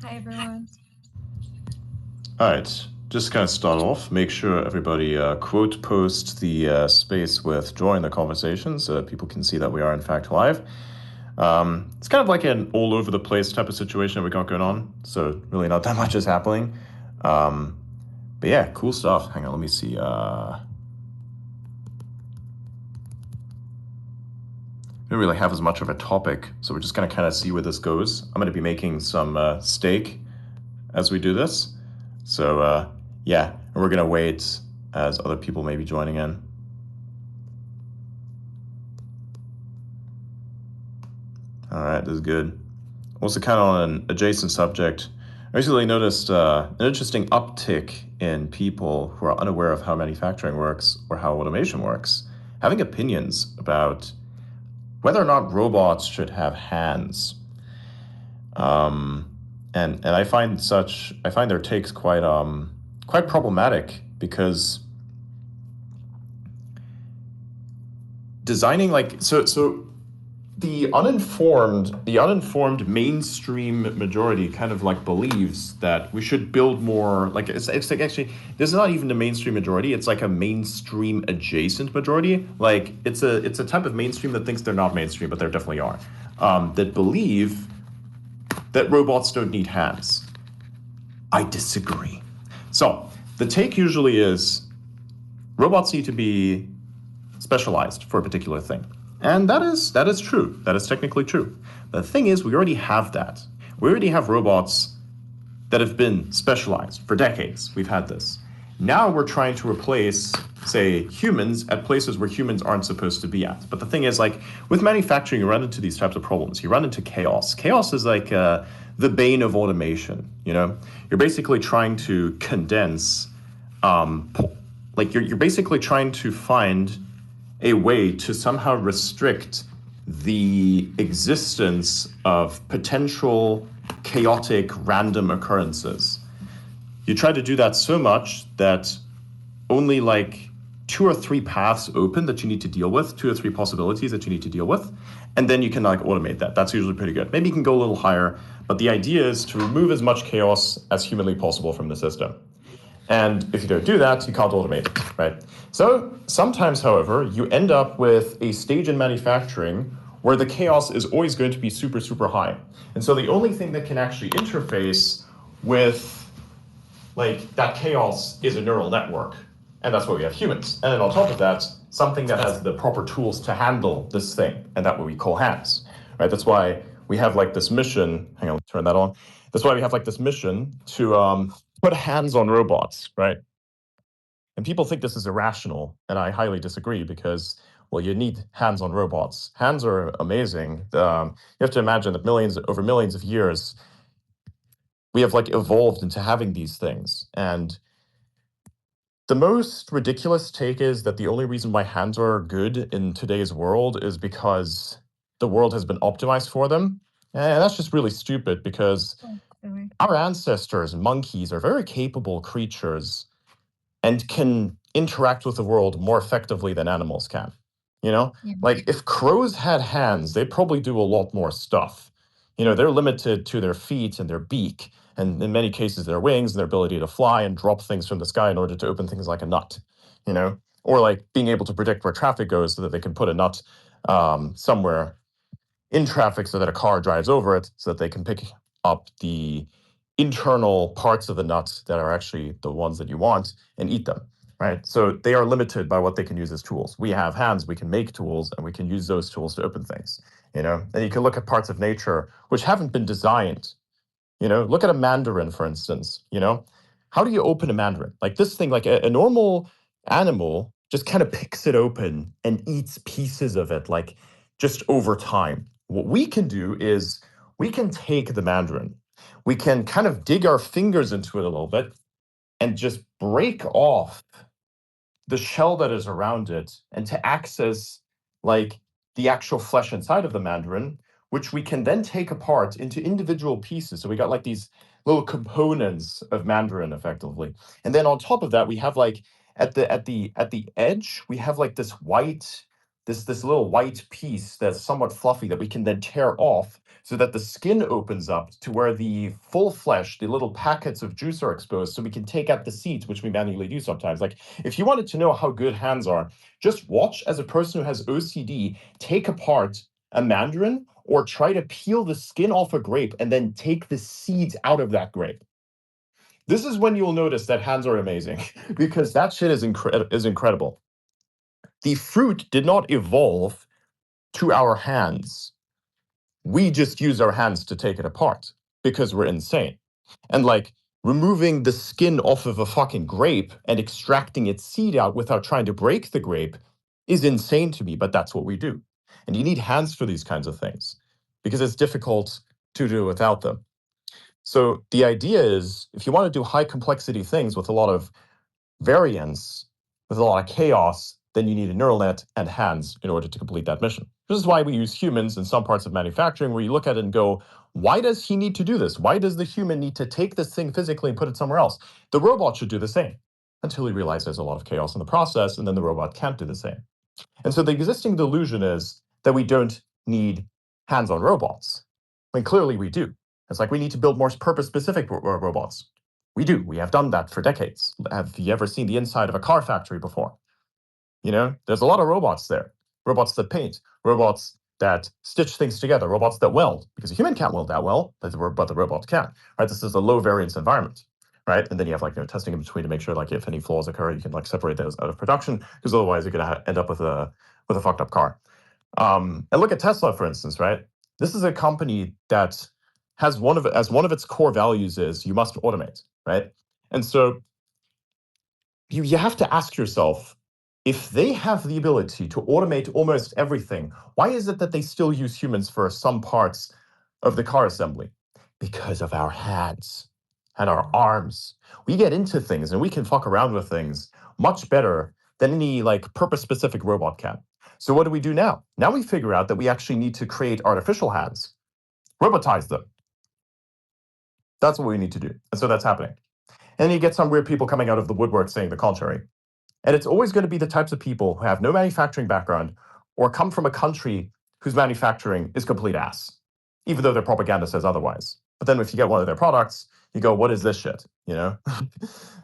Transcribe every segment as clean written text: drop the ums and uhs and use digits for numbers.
Hi, everyone. All right, just kind of start off. Make sure everybody quote post the space with join the conversation so that people can see that we are in fact live. It's kind of like an all over the place type of situation we got going on, so really not that much is happening. Um, but yeah, cool stuff. Hang on, let me see. We don't really have as much of a topic, so we're just gonna kind of see where this goes. I'm gonna be making some steak as we do this, so yeah, and we're gonna wait as other people may be joining in. All right, this is good. Also, kind of on an adjacent subject, I recently noticed an interesting uptick in people who are unaware of how manufacturing works or how automation works, having opinions about whether or not robots should have hands. Um, and I find their takes quite problematic because designing like the uninformed mainstream majority kind of like believes that we should build more like it's like actually this is not even the mainstream majority, it's like a mainstream adjacent majority. Like it's a type of mainstream that thinks they're not mainstream but they definitely are, that believe that robots don't need hands. I disagree. So the take usually is robots need to be specialized for a particular thing. And that is true. That is technically true. The thing is, we already have that. We already have robots that have been specialized for decades. We've had this. Now we're trying to replace, say, humans at places where humans aren't supposed to be at. But the thing is, like with manufacturing, you run into these types of problems. You run into chaos. Chaos is like the bane of automation. You know, you're basically trying to condense, um, like you're basically trying to find a way to somehow restrict the existence of potential chaotic random occurrences. You try to do that so much that only like two or three paths open that you need to deal with, two or three possibilities that you need to deal with, and then you can like automate that. That's usually pretty good. Maybe you can go a little higher, but the idea is to remove as much chaos as humanly possible from the system. And if you don't do that, you can't automate it, right? So sometimes, however, you end up with a stage in manufacturing where the chaos is always going to be super, super high. And so the only thing that can actually interface with like that chaos is a neural network. And that's why we have humans. And then on top of that, something that has the proper tools to handle this thing, and that's what we call hands. Right? That's why we have like this mission. Hang on, let's turn that on. That's why we have like this mission to put hands on robots, right? And people think this is irrational, and I highly disagree because, well, you need hands on robots. Hands are amazing. You have to imagine that over millions of years, we have like evolved into having these things. And the most ridiculous take is that the only reason why hands are good in today's world is because the world has been optimized for them. And that's just really stupid because Oh, sorry. our ancestors, monkeys, are very capable creatures and can interact with the world more effectively than animals can. You know, Yeah. like if crows had hands, they'd probably do a lot more stuff. You know, they're limited to their feet and their beak, and in many cases, their wings and their ability to fly and drop things from the sky in order to open things like a nut, you know, or like being able to predict where traffic goes so that they can put a nut somewhere in traffic so that a car drives over it so that they can pick up the internal parts of the nuts that are actually the ones that you want and eat them, right? So they are limited by what they can use as tools. We have hands, we can make tools, and we can use those tools to open things, you know? And you can look at parts of nature which haven't been designed, you know? Look at a mandarin, for instance, you know? How do you open a mandarin? Like this thing, like a normal animal just kind of picks it open and eats pieces of it, like just over time. What we can do is we can take the mandarin, we can kind of dig our fingers into it a little bit and just break off the shell that is around it and to access like the actual flesh inside of the mandarin, which we can then take apart into individual pieces. So we got like these little components of mandarin effectively. And then on top of that, we have like at the edge, we have like this little white piece that's somewhat fluffy that we can then tear off so that the skin opens up to where the full flesh, the little packets of juice are exposed, so we can take out the seeds, which we manually do sometimes. Like, if you wanted to know how good hands are, just watch as a person who has OCD take apart a mandarin or try to peel the skin off a grape and then take the seeds out of that grape. This is when you'll notice that hands are amazing because that shit is incredible. The fruit did not evolve to our hands. We just use our hands to take it apart because we're insane. And like removing the skin off of a fucking grape and extracting its seed out without trying to break the grape is insane to me, but that's what we do. And you need hands for these kinds of things because it's difficult to do without them. So the idea is if you want to do high complexity things with a lot of variance, with a lot of chaos, then you need a neural net and hands in order to complete that mission. This is why we use humans in some parts of manufacturing where you look at it and go, why does he need to do this? Why does the human need to take this thing physically and put it somewhere else? The robot should do the same until he realizes there's a lot of chaos in the process, and then the robot can't do the same. And so the existing delusion is that we don't need hands-on robots. When clearly we do. It's like we need to build more purpose-specific robots. We do. We have done that for decades. Have you ever seen the inside of a car factory before? You know, there's a lot of robots there. Robots that paint, robots that stitch things together, robots that weld, because a human can't weld that well, but the robot can. Right? This is a low variance environment. Right? And then you have like testing in between to make sure like if any flaws occur, you can like separate those out of production, because otherwise you're gonna end up with a fucked up car. And look at Tesla, for instance, right? This is a company that has one of its core values is you must automate, right? And so you have to ask yourself, if they have the ability to automate almost everything, why is it that they still use humans for some parts of the car assembly? Because of our hands and our arms. We get into things and we can fuck around with things much better than any like purpose-specific robot can. So what do we do now? Now we figure out that we actually need to create artificial hands, robotize them. That's what we need to do. And so that's happening. And you get some weird people coming out of the woodwork saying the contrary. And it's always going to be the types of people who have no manufacturing background or come from a country whose manufacturing is complete ass, even though their propaganda says otherwise. But then if you get one of their products, you go, what is this shit? You know,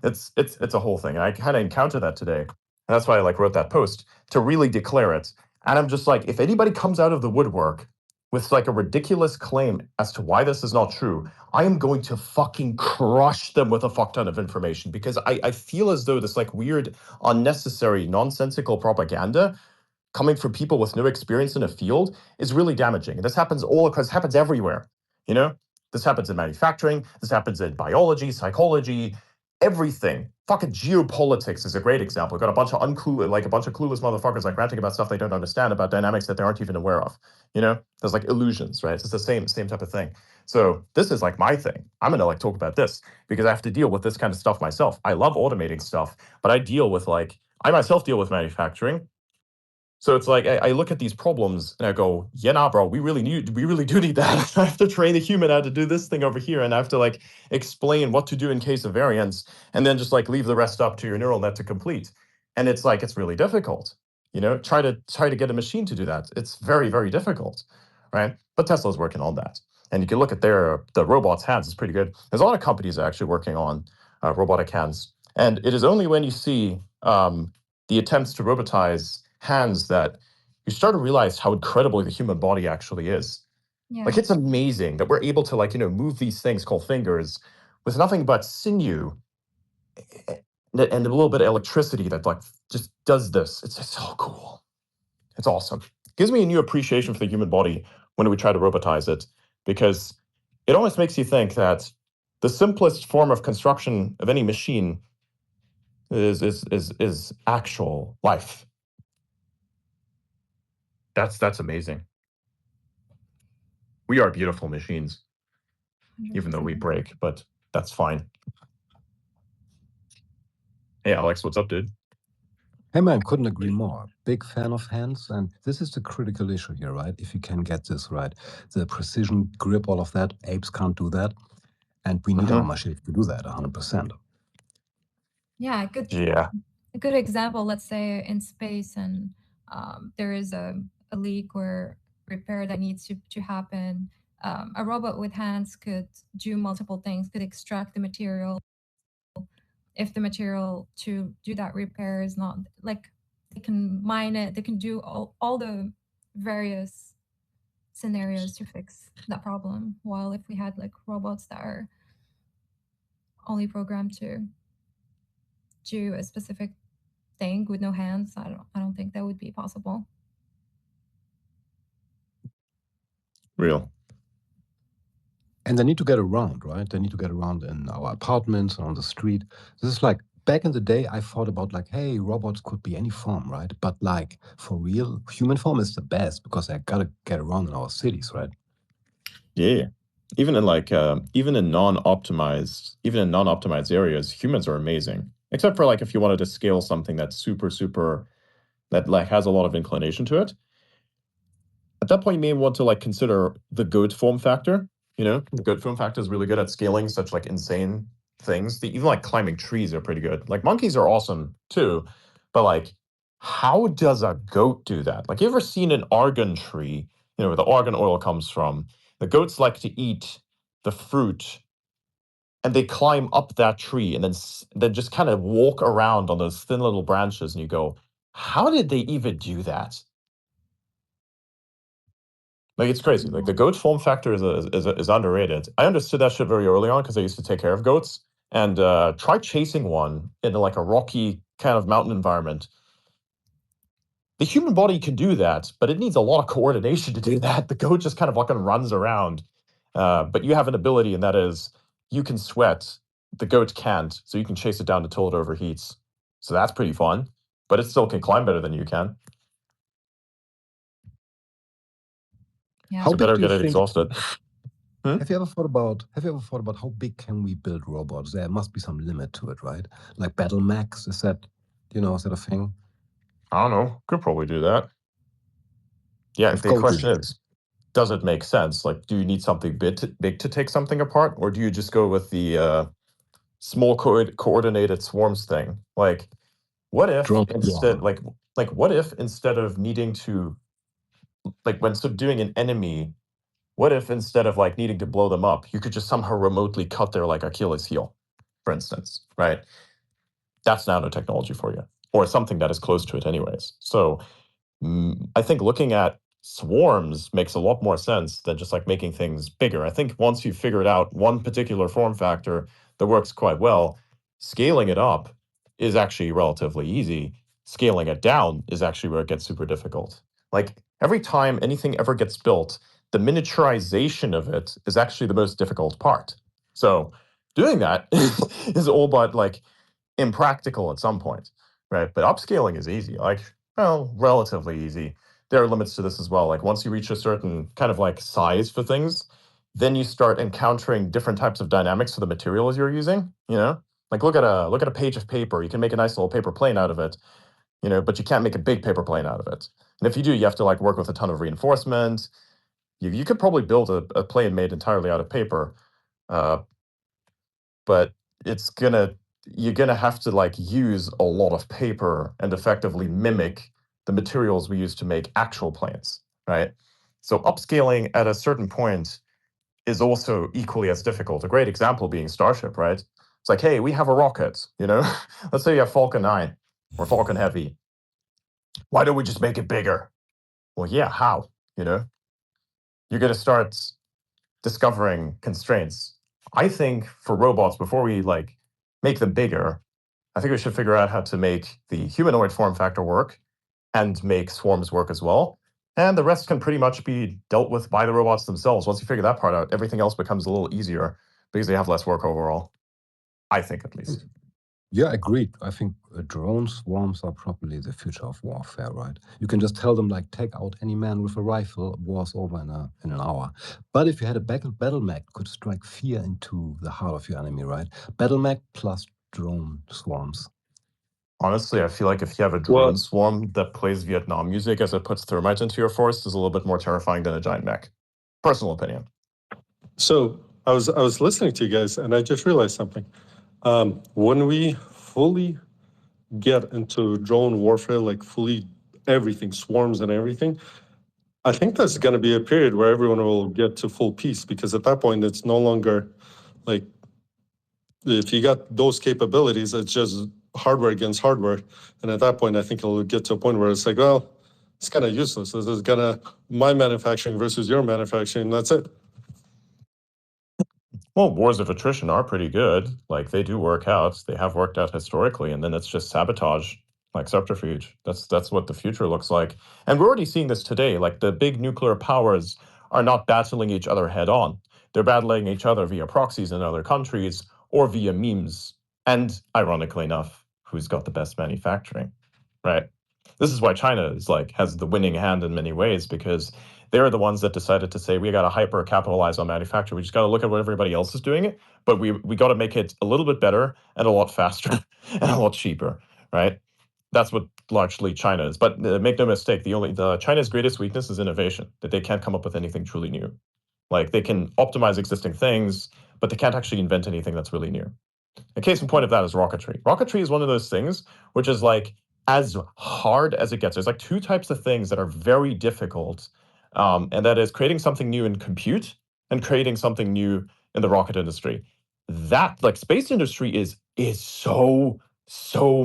it's a whole thing. And I kind of encountered that today. And that's why I like wrote that post to really declare it. And I'm just like, if anybody comes out of the woodwork with like a ridiculous claim as to why this is not true, I am going to fucking crush them with a fuck ton of information, because I feel as though this like weird, unnecessary, nonsensical propaganda coming from people with no experience in a field is really damaging. And this happens all across, happens everywhere, you know? This happens in manufacturing, this happens in biology, psychology, everything. Fucking geopolitics is a great example. We've got a bunch of clueless motherfuckers like ranting about stuff they don't understand, about dynamics that they aren't even aware of. You know, there's like illusions, right? It's the same type of thing. So this is like my thing. I'm gonna like talk about this because I have to deal with this kind of stuff myself. I love automating stuff, but I myself deal with manufacturing. So it's like I look at these problems and I go, yeah, nah, bro, we really do need that. I have to train a human how to do this thing over here, and I have to like explain what to do in case of variance, and then just like leave the rest up to your neural net to complete. And it's like it's really difficult, you know. Try to get a machine to do that. It's very, very difficult, right? But Tesla's working on that, and you can look at the robots' hands. It's pretty good. There's a lot of companies actually working on robotic hands, and it is only when you see the attempts to robotize hands that you start to realize how incredible the human body actually is. Yeah. Like, it's amazing that we're able to like, you know, move these things called fingers with nothing but sinew and a little bit of electricity that like just does this. It's just so cool. It's awesome. It gives me a new appreciation for the human body when we try to robotize it, because it almost makes you think that the simplest form of construction of any machine is actual life. That's amazing. We are beautiful machines, even though we 100%. break, but that's fine. Hey, Alex, what's up, dude? Hey man, couldn't agree more. Big fan of hands, and this is the critical issue here, right? If you can get this right, the precision, grip, all of that, apes can't do that, and we need our machines to do that 100%. Yeah, Yeah. a good example, let's say in space and there is a leak or repair that needs to happen. A robot with hands could do multiple things, could extract the material. If the material to do that repair is not like, they can mine it, they can do all the various scenarios to fix that problem. While if we had like robots that are only programmed to do a specific thing with no hands, I don't think that would be possible. Real. And they need to get around, right? They need to get around in our apartments, on the street. This is like back in the day, I thought about like, hey, robots could be any form, right? But like for real, human form is the best because they gotta get around in our cities, right? Yeah. Even in like even in non-optimized areas, humans are amazing. Except for like if you wanted to scale something that's super that like has a lot of inclination to it. At that point, you may want to like consider the goat form factor. The goat form factor is really good at scaling such like insane things. Even like climbing trees are pretty good. Like monkeys are awesome too, but like, how does a goat do that? Like, you ever seen an argan tree? Where the argan oil comes from. The goats like to eat the fruit, and they climb up that tree, and then just kind of walk around on those thin little branches, and you go, how did they even do that? Like, it's crazy. Like, the goat form factor is underrated. I understood that shit very early on because I used to take care of goats, and try chasing one in like a rocky kind of mountain environment. The human body can do that, but it needs a lot of coordination to do that. The goat just kind of fucking runs around. But you have an ability, and that is you can sweat. The goat can't, so you can chase it down until it overheats. So that's pretty fun. But it still can climb better than you can. Yeah. How So big better do you get it think? exhausted. Have you ever thought about how big can we build robots? There must be some limit to it, right? Like battle mechs, is that a thing? I don't know. Could probably do that. Yeah, With the coaches. question is, does it make sense? Like, do you need something big to take something apart, or do you just go with the small coordinated swarms thing? Like, what if Drone instead, swarm. like what if instead of needing to, like, when subduing an enemy, what if instead of like needing to blow them up, you could just somehow remotely cut their like Achilles heel, for instance, right? That's nanotechnology for you, or something that is close to it, anyways. So I think looking at swarms makes a lot more sense than just like making things bigger. I think once you've figured out one particular form factor that works quite well, scaling it up is actually relatively easy. Scaling it down is actually where it gets super difficult. Like, every time anything ever gets built, the miniaturization of it is actually the most difficult part. So doing that is all but like impractical at some point, right? But upscaling is easy, like, well, relatively easy. There are limits to this as well. Like, once you reach a certain kind of like size for things, then you start encountering different types of dynamics for the materials you're using. Like, look at a page of paper. You can make a nice little paper plane out of it, but you can't make a big paper plane out of it. And if you do, you have to like work with a ton of reinforcement. You could probably build a plane made entirely out of paper, uh, but you're gonna have to like use a lot of paper and effectively mimic the materials we use to make actual planes, right? So upscaling at a certain point is also equally as difficult. A great example being Starship, right? It's like, hey, we have a rocket, let's say you have Falcon 9 or Falcon Heavy. Why don't we just make it bigger? Well, yeah, how? You're gonna start discovering constraints. I think for robots, before we like make them bigger, I think we should figure out how to make the humanoid form factor work and make swarms work as well. And the rest can pretty much be dealt with by the robots themselves. Once you figure that part out, everything else becomes a little easier because they have less work overall. I think, at least. Yeah, agreed. I think drone swarms are probably the future of warfare, right? You can just tell them like, take out any man with a rifle, war's over in an hour. But if you had a battle mech, could strike fear into the heart of your enemy, right? Battle mech plus drone swarms. Honestly, I feel like if you have a drone swarm that plays Vietnam music as it puts thermite into your forest, is a little bit more terrifying than a giant mech. Personal opinion. So I was listening to you guys, and I just realized something. When we fully get into drone warfare, like fully everything, swarms and everything. I think that's going to be a period where everyone will get to full peace, because at that point, it's no longer like, if you got those capabilities, it's just hardware against hardware. And at that point, I think it'll get to a point where it's like, well, it's kind of useless. This is gonna, my manufacturing versus your manufacturing, that's it. Well, wars of attrition are pretty good. Like, they do work out. They have worked out historically, and then it's just sabotage, like subterfuge. That's what the future looks like. And we're already seeing this today. Like, the big nuclear powers are not battling each other head on. They're battling each other via proxies in other countries or via memes. And ironically enough, who's got the best manufacturing, right? This is why China is like has the winning hand in many ways, because they're the ones that decided to say we got to hyper capitalize on manufacture. We just got to look at what everybody else is doing it, but we got to make it a little bit better and a lot faster and a lot cheaper, right? That's what largely China is. But make no mistake, the China's greatest weakness is innovation. That they can't come up with anything truly new. Like, they can optimize existing things, but they can't actually invent anything that's really new. A case in point of that is rocketry. Rocketry is one of those things which is like as hard as it gets. There's like two types of things that are very difficult, and that is creating something new in compute and creating something new in the rocket industry. That, like, space industry is so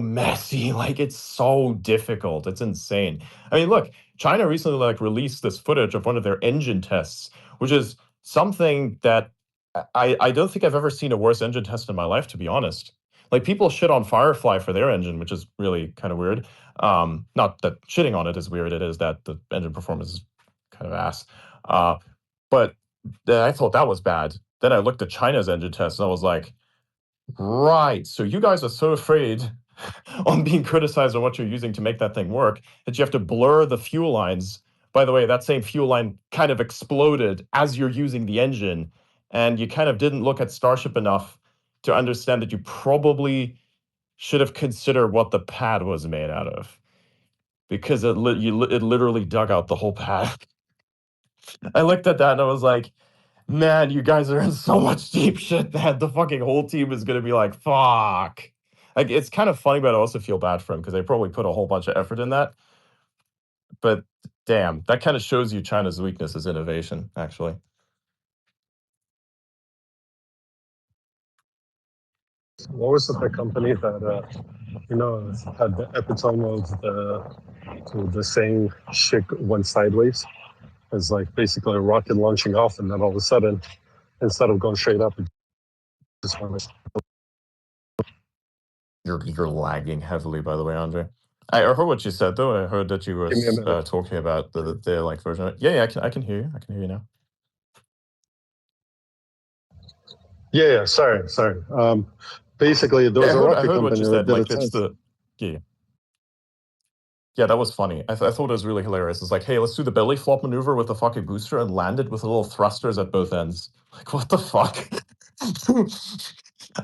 messy. Like, it's so difficult. It's insane. I mean, look, China recently like released this footage of one of their engine tests, which is something that I don't think I've ever seen a worse engine test in my life, to be honest. Like, people shit on Firefly for their engine, which is really kind of weird. Not that shitting on it is weird, it is that the engine performance is kind of ass. But I thought that was bad. Then I looked at China's engine test and I was like, right, so you guys are so afraid on being criticized on what you're using to make that thing work that you have to blur the fuel lines. By the way, that same fuel line kind of exploded as you're using the engine, and you kind of didn't look at Starship enough to understand that you probably should have considered what the pad was made out of, because it literally dug out the whole pad. I looked at that and I was like, man, you guys are in so much deep shit that the fucking whole team is gonna be like, fuck. Like, it's kind of funny, but I also feel bad for him because they probably put a whole bunch of effort in that. But damn, that kind of shows you China's weakness is innovation, actually. What was the company that had the epitome of the saying "shit went sideways"? It's like basically a rocket launching off, and then all of a sudden, instead of going straight up, it just went. You're lagging heavily, by the way, Andre. I heard what you said, though. I heard that you were Give me a minute. talking about the like version of it. Yeah, I can hear you. I can hear you now. Yeah. Sorry. Basically, there was a rocket I heard what company you that said. did a Like, it's test. yeah, that was funny. I thought it was really hilarious. It's like, hey, let's do the belly flop maneuver with the fucking booster and land it with little thrusters at both ends. Like, what the fuck?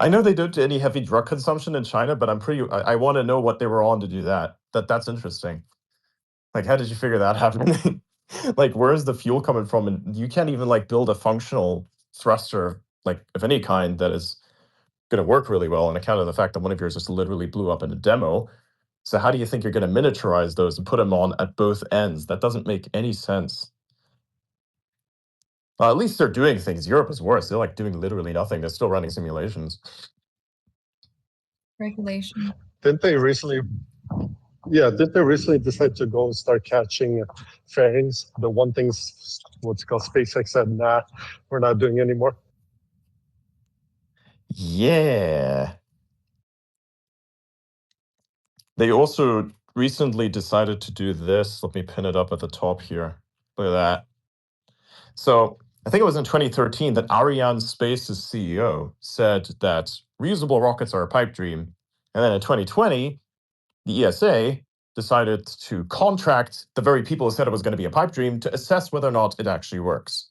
I know they don't do any heavy drug consumption in China, but I want to know what they were on to do that. That's interesting. Like, how did you figure that happening? Like, where's the fuel coming from? And you can't even like build a functional thruster, like, of any kind, that is going to work really well on account of the fact that one of yours just literally blew up in a demo. So how do you think you're going to miniaturize those and put them on at both ends? That doesn't make any sense. At least they're doing things. Europe is worse. They're like doing literally nothing. They're still running simulations. Regulation. Didn't they recently? Yeah, did they recently decide to go start catching fairings? The one thing, what's called SpaceX said, nah, we're not doing anymore. Yeah. They also recently decided to do this. Let me pin it up at the top here. Look at that. So I think it was in 2013 that Ariane Space's CEO said that reusable rockets are a pipe dream. And then in 2020, the ESA decided to contract the very people who said it was going to be a pipe dream to assess whether or not it actually works.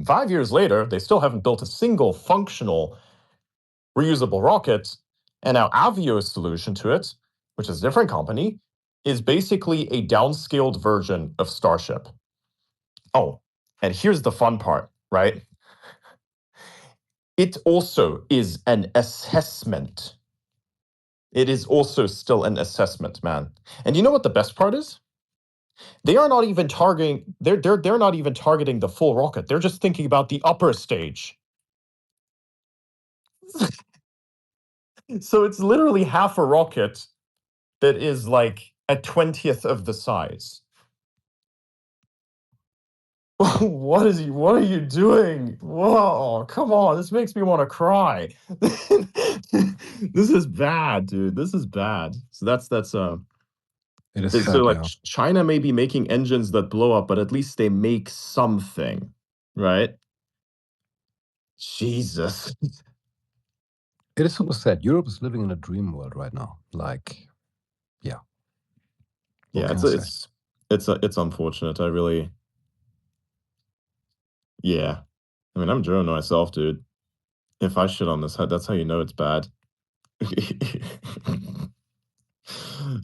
5 years later, they still haven't built a single functional reusable rocket. And now Avio's solution to it, which is a different company, is basically a downscaled version of Starship. Oh, and here's the fun part, right? It also is an assessment. It is also still an assessment, man. And you know what the best part is? They are not even targeting. They're not even targeting the full rocket. They're just thinking about the upper stage. So it's literally half a rocket that is like a 20th of the size. What are you doing? Whoa, come on, this makes me want to cry. This is bad, dude. This is bad. So It is so sad, like yeah. China may be making engines that blow up, but at least they make something, right? Jesus. It is super sad. Europe is living in a dream world right now. Like, yeah. What Yeah, can I say? it's unfortunate. I really, yeah. I mean, I'm German myself, dude. If I shit on this, that's how you know it's bad.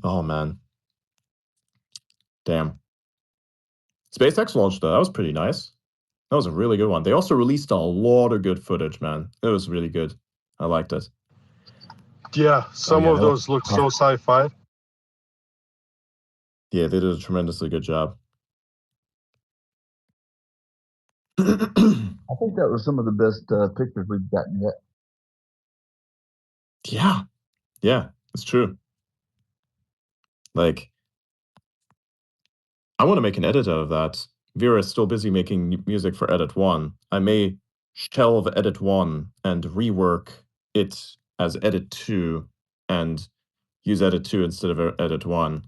Oh man, damn. SpaceX launched that. That was pretty nice. That was a really good one. They also released a lot of good footage, man. It was really good. I liked it. Yeah, some yeah, of that was those look so sci-fi. Yeah, they did a tremendously good job. I think that was some of the best pictures we've gotten yet. Yeah, it's true. Like, I want to make an edit out of that. Vera is still busy making music for Edit 1. I may shelve Edit 1 and rework it as Edit 2 and use Edit 2 instead of Edit 1.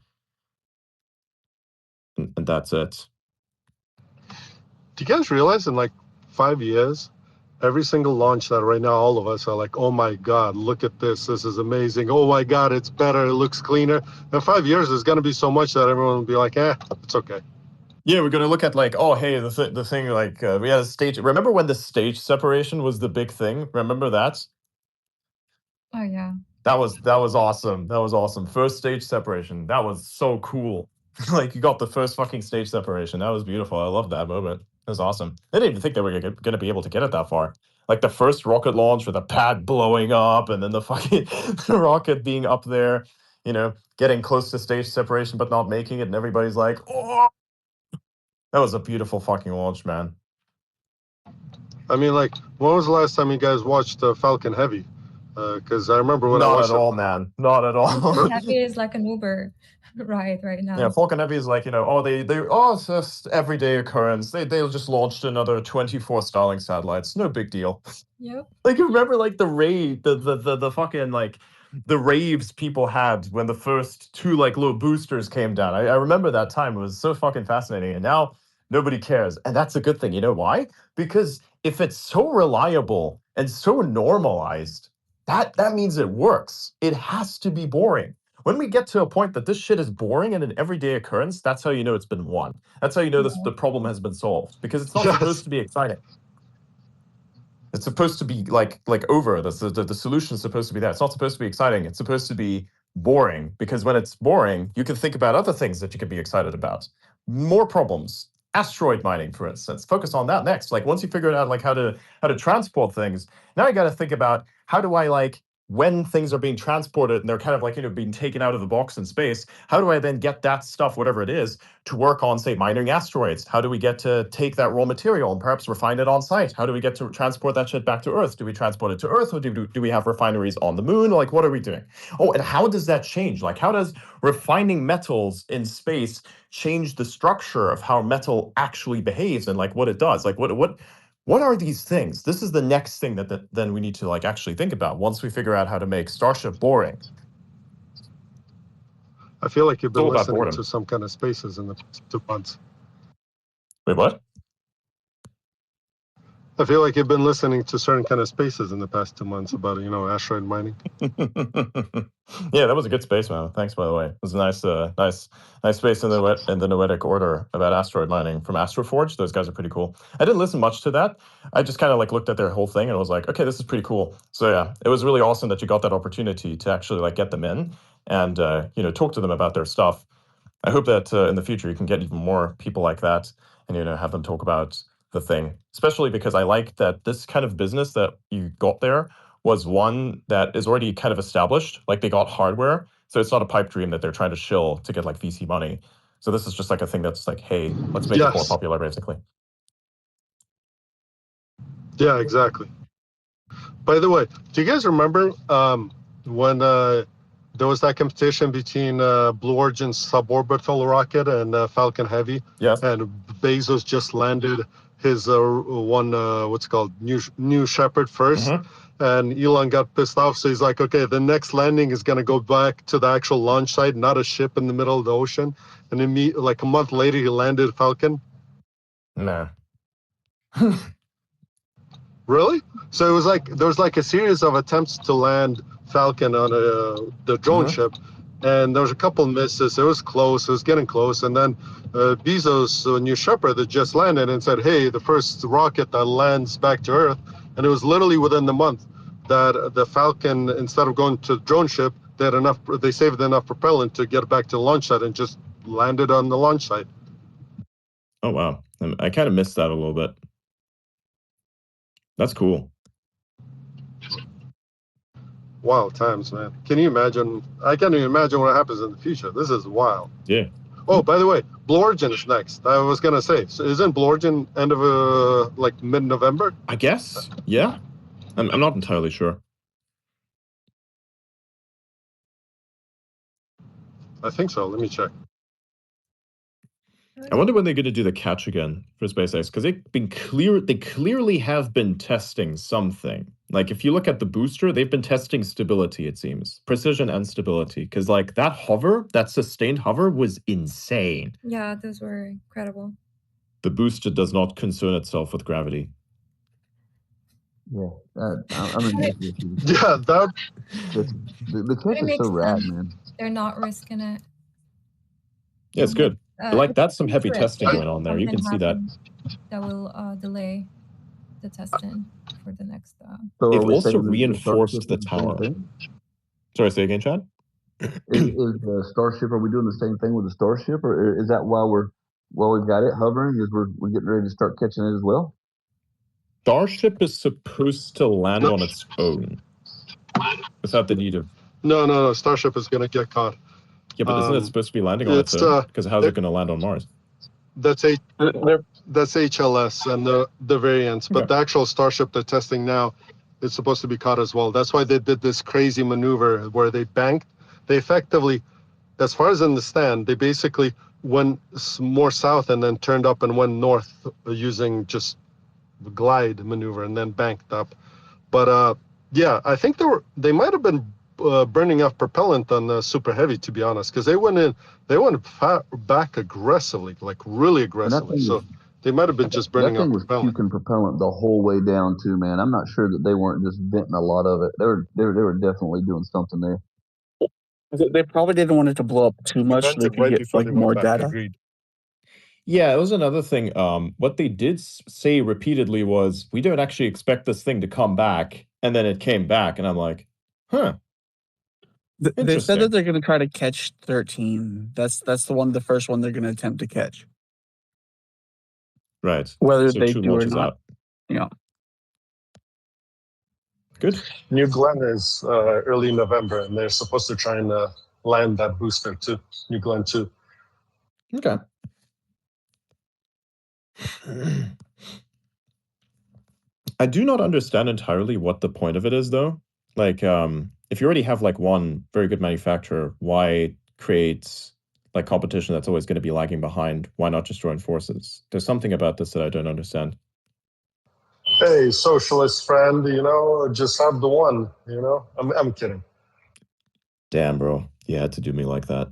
And that's it. Do you guys realize in like 5 years, every single launch that right now all of us are like, oh my God, look at this. This is amazing. Oh my God, it's better. It looks cleaner. In 5 years, there's going to be so much that everyone will be like, it's okay. Yeah, we're gonna look at like, oh, hey, the thing like we had a stage. Remember when the stage separation was the big thing? Remember that? Oh yeah. That was awesome. That was awesome. First stage separation. That was so cool. Like you got the first fucking stage separation. That was beautiful. I love that moment. That was awesome. I didn't even think they were gonna be able to get it that far. Like the first rocket launch with the pad blowing up, and then the fucking the rocket being up there, you know, getting close to stage separation but not making it, and everybody's like, oh. That was a beautiful fucking launch, man. I mean, like, when was the last time you guys watched Falcon Heavy? Because I remember when I Not watched at all, man. Not at all. Heavy is like an Uber ride right now. Yeah, Falcon Heavy is like, you know, it's just everyday occurrence. They'll just launched another 24 Starlink satellites. No big deal. Yep. Like you remember like the fucking like the raves people had when the first two like little boosters came down. I remember that time. It was so fucking fascinating. And now nobody cares. And that's a good thing. You know why? Because if it's so reliable and so normalized, that means it works. It has to be boring. When we get to a point that this shit is boring and an everyday occurrence, that's how you know it's been won. That's how you know the problem has been solved. Because it's not supposed to be exciting. It's supposed to be like over. The solution is supposed to be that. It's not supposed to be exciting. It's supposed to be boring, because when it's boring, you can think about other things that you can be excited about. More problems. Asteroid mining, for instance. Focus on that next. Like once you figure out like how to transport things, now you got to think about how do I like when things are being transported and they're kind of like, you know, being taken out of the box in space, how do I then get that stuff, whatever it is, to work on, say, mining asteroids? How do we get to take that raw material and perhaps refine it on site? How do we get to transport that shit back to Earth? Do we transport it to Earth, or do we have refineries on the moon? Like, what are we doing? Oh, and how does that change? Like, how does refining metals in space change the structure of how metal actually behaves and like what it does? Like, what are these things? This is the next thing that then we need to like actually think about once we figure out how to make Starship boring. I feel like you've been all about listening boredom. to some kind of spaces in the past 2 months. Wait, what? I feel like you've been listening to certain kind of spaces in the past 2 months about, you know, asteroid mining. Yeah, that was a good space, man. Thanks, by the way. It was a nice space in the noetic order about asteroid mining from Astroforge. Those guys are pretty cool. I didn't listen much to that. I just kind of like looked at their whole thing and was like, okay, this is pretty cool. So yeah, it was really awesome that you got that opportunity to actually like get them in and you know, talk to them about their stuff. I hope that in the future you can get even more people like that and, you know, have them talk about the thing, especially because I like that this kind of business that you got there was one that is already kind of established. Like they got hardware, so it's not a pipe dream that they're trying to shill to get like VC money. So this is just like a thing that's like, hey, let's make it more popular, basically. Yeah, exactly. By the way, do you guys remember when there was that competition between Blue Origin's suborbital rocket and Falcon Heavy? Yes. And Bezos just landed his what's it called, New Shepard first. And Elon got pissed off, so he's like, okay, the next landing is going to go back to the actual launch site, not a ship in the middle of the ocean. And then like a month later, he landed Falcon. Nah. Really? So it was like there was like a series of attempts to land Falcon on the drone ship, and there was a couple misses. It was close. It was getting close, and then Bezos, New Shepard, that just landed and said, "Hey, the first rocket that lands back to Earth," and it was literally within the month that the Falcon, instead of going to the drone ship, they saved enough propellant to get back to the launch site and just landed on the launch site. Oh wow, I kind of missed that a little bit. That's cool. Wild times, man. Can you imagine? I can't even imagine what happens in the future. This is wild. Yeah. Oh, by the way, Blue Origin is next. I was gonna say, so isn't Blue Origin end of like mid-November? I guess. Yeah. I'm not entirely sure. I think so. Let me check. I wonder when they're going to do the catch again for SpaceX, because they clearly have been testing something. Like if you look at the booster, they've been testing stability, it seems. Precision and stability. Because like that hover, that sustained hover was insane. Yeah, those were incredible. The booster does not concern itself with gravity. Yeah, I mean, yeah, that the tech is so rad, man. They're not risking it. Yeah, it's good. But like that's some heavy testing going on there. You can see that. That will delay the testing for the next. So they've also reinforced the tower. Sorry, say again, Chad. Is the Starship? Are we doing the same thing with the Starship, or is that while we've got it hovering? Is we're getting ready to start catching it as well? Starship is supposed to land on its own without the need of. No. Starship is going to get caught. Yeah, but isn't it supposed to be landing on its own? Because how's it going to land on Mars? That's HLS and the variants, but the actual Starship they're testing now is supposed to be caught as well. That's why they did this crazy maneuver where they banked. They effectively, as far as I understand, they basically went more south and then turned up and went north using just glide maneuver and then banked up. But yeah, I think they might have been burning off propellant on the Super Heavy, to be honest, because they went back aggressively, like really aggressively. So they might have been just burning off propellant. That thing was puking propellant the whole way down too, man. I'm not sure that they weren't just venting a lot of it. They were definitely doing something there. They probably didn't want it to blow up too much so they could get like more data. Agreed. Yeah, it was another thing. What they did say repeatedly was, we don't actually expect this thing to come back. And then it came back, and I'm like, huh. They said that they're going to try to catch 13. That's the first one they're going to attempt to catch. Right. Whether so they do or not. Out. Yeah. Good. New Glenn is early November, and they're supposed to try and land that booster too. New Glenn 2. Okay. I do not understand entirely what the point of it is, though. Like, if you already have like one very good manufacturer, why create like competition that's always going to be lagging behind? Why not just join forces? There's something about this that I don't understand. Hey, socialist friend, just have the one, I'm kidding. Damn, bro. You had to do me like that.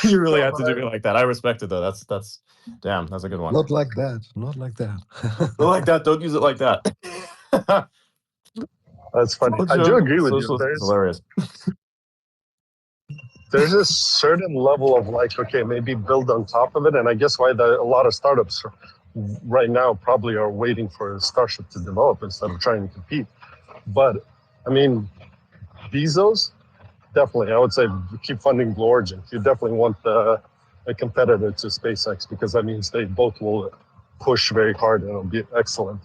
You really had to do me like that. I respect it, though. That's damn, that's a good one. Not like that. Not like that. Not like that. Don't use it like that. That's funny. I do agree with you. It's hilarious. There's a certain level of like, okay, maybe build on top of it. And I guess why a lot of startups right now probably are waiting for Starship to develop instead of trying to compete. But, I mean, Bezos, definitely, I would say keep funding Blue Origin. You definitely want a competitor to SpaceX, because that means they both will push very hard and it'll be excellent.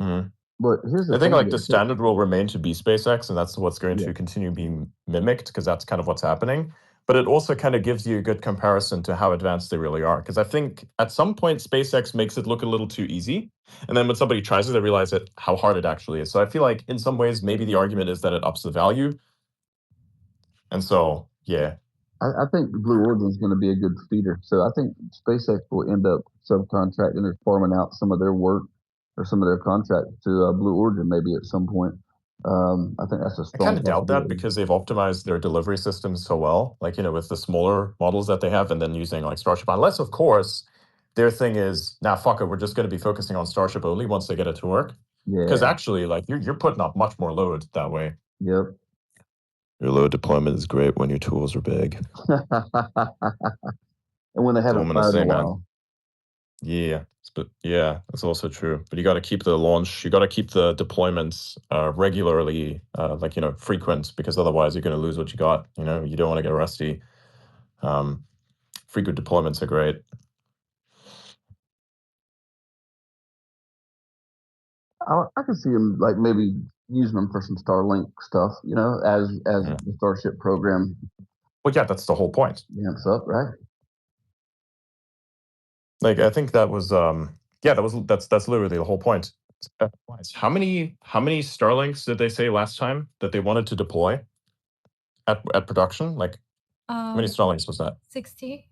Mm-hmm. But here's I think like the standard will remain to be SpaceX, and that's what's going to continue being mimicked, because that's kind of what's happening. but it also kind of gives you a good comparison to how advanced they really are. Because I think at some point SpaceX makes it look a little too easy, and then when somebody tries it, they realize how hard it actually is. So I feel like in some ways maybe the argument is that it ups the value, and so yeah. I think Blue Origin is going to be a good feeder. So I think SpaceX will end up subcontracting or farming out some of their work or some of their contract to Blue Origin maybe at some point. I think that's a I kind strong of doubt that possibility. because they've optimized their delivery systems so well, like, with the smaller models that they have and then using like Starship, unless of course their thing is, nah, fuck it, we're just going to be focusing on Starship only once they get it to work. Because Yeah. actually, like, you're putting up much more load that way. Yep. Your load deployment is great when your tools are big. And when they haven't fired in a while. Yeah, but yeah, that's also true. But you got to keep the launch, you got to keep the deployments regularly, frequent, because otherwise you're going to lose what you got. You don't want to get rusty. Frequent deployments are great. I can see them like maybe using them for some Starlink stuff, as the Starship program. Well, yeah, that's the whole point. Amps up, right? Like, I think that was that's literally the whole point. How many Starlinks did they say last time that they wanted to deploy at production? Like, how many Starlinks was that? 60.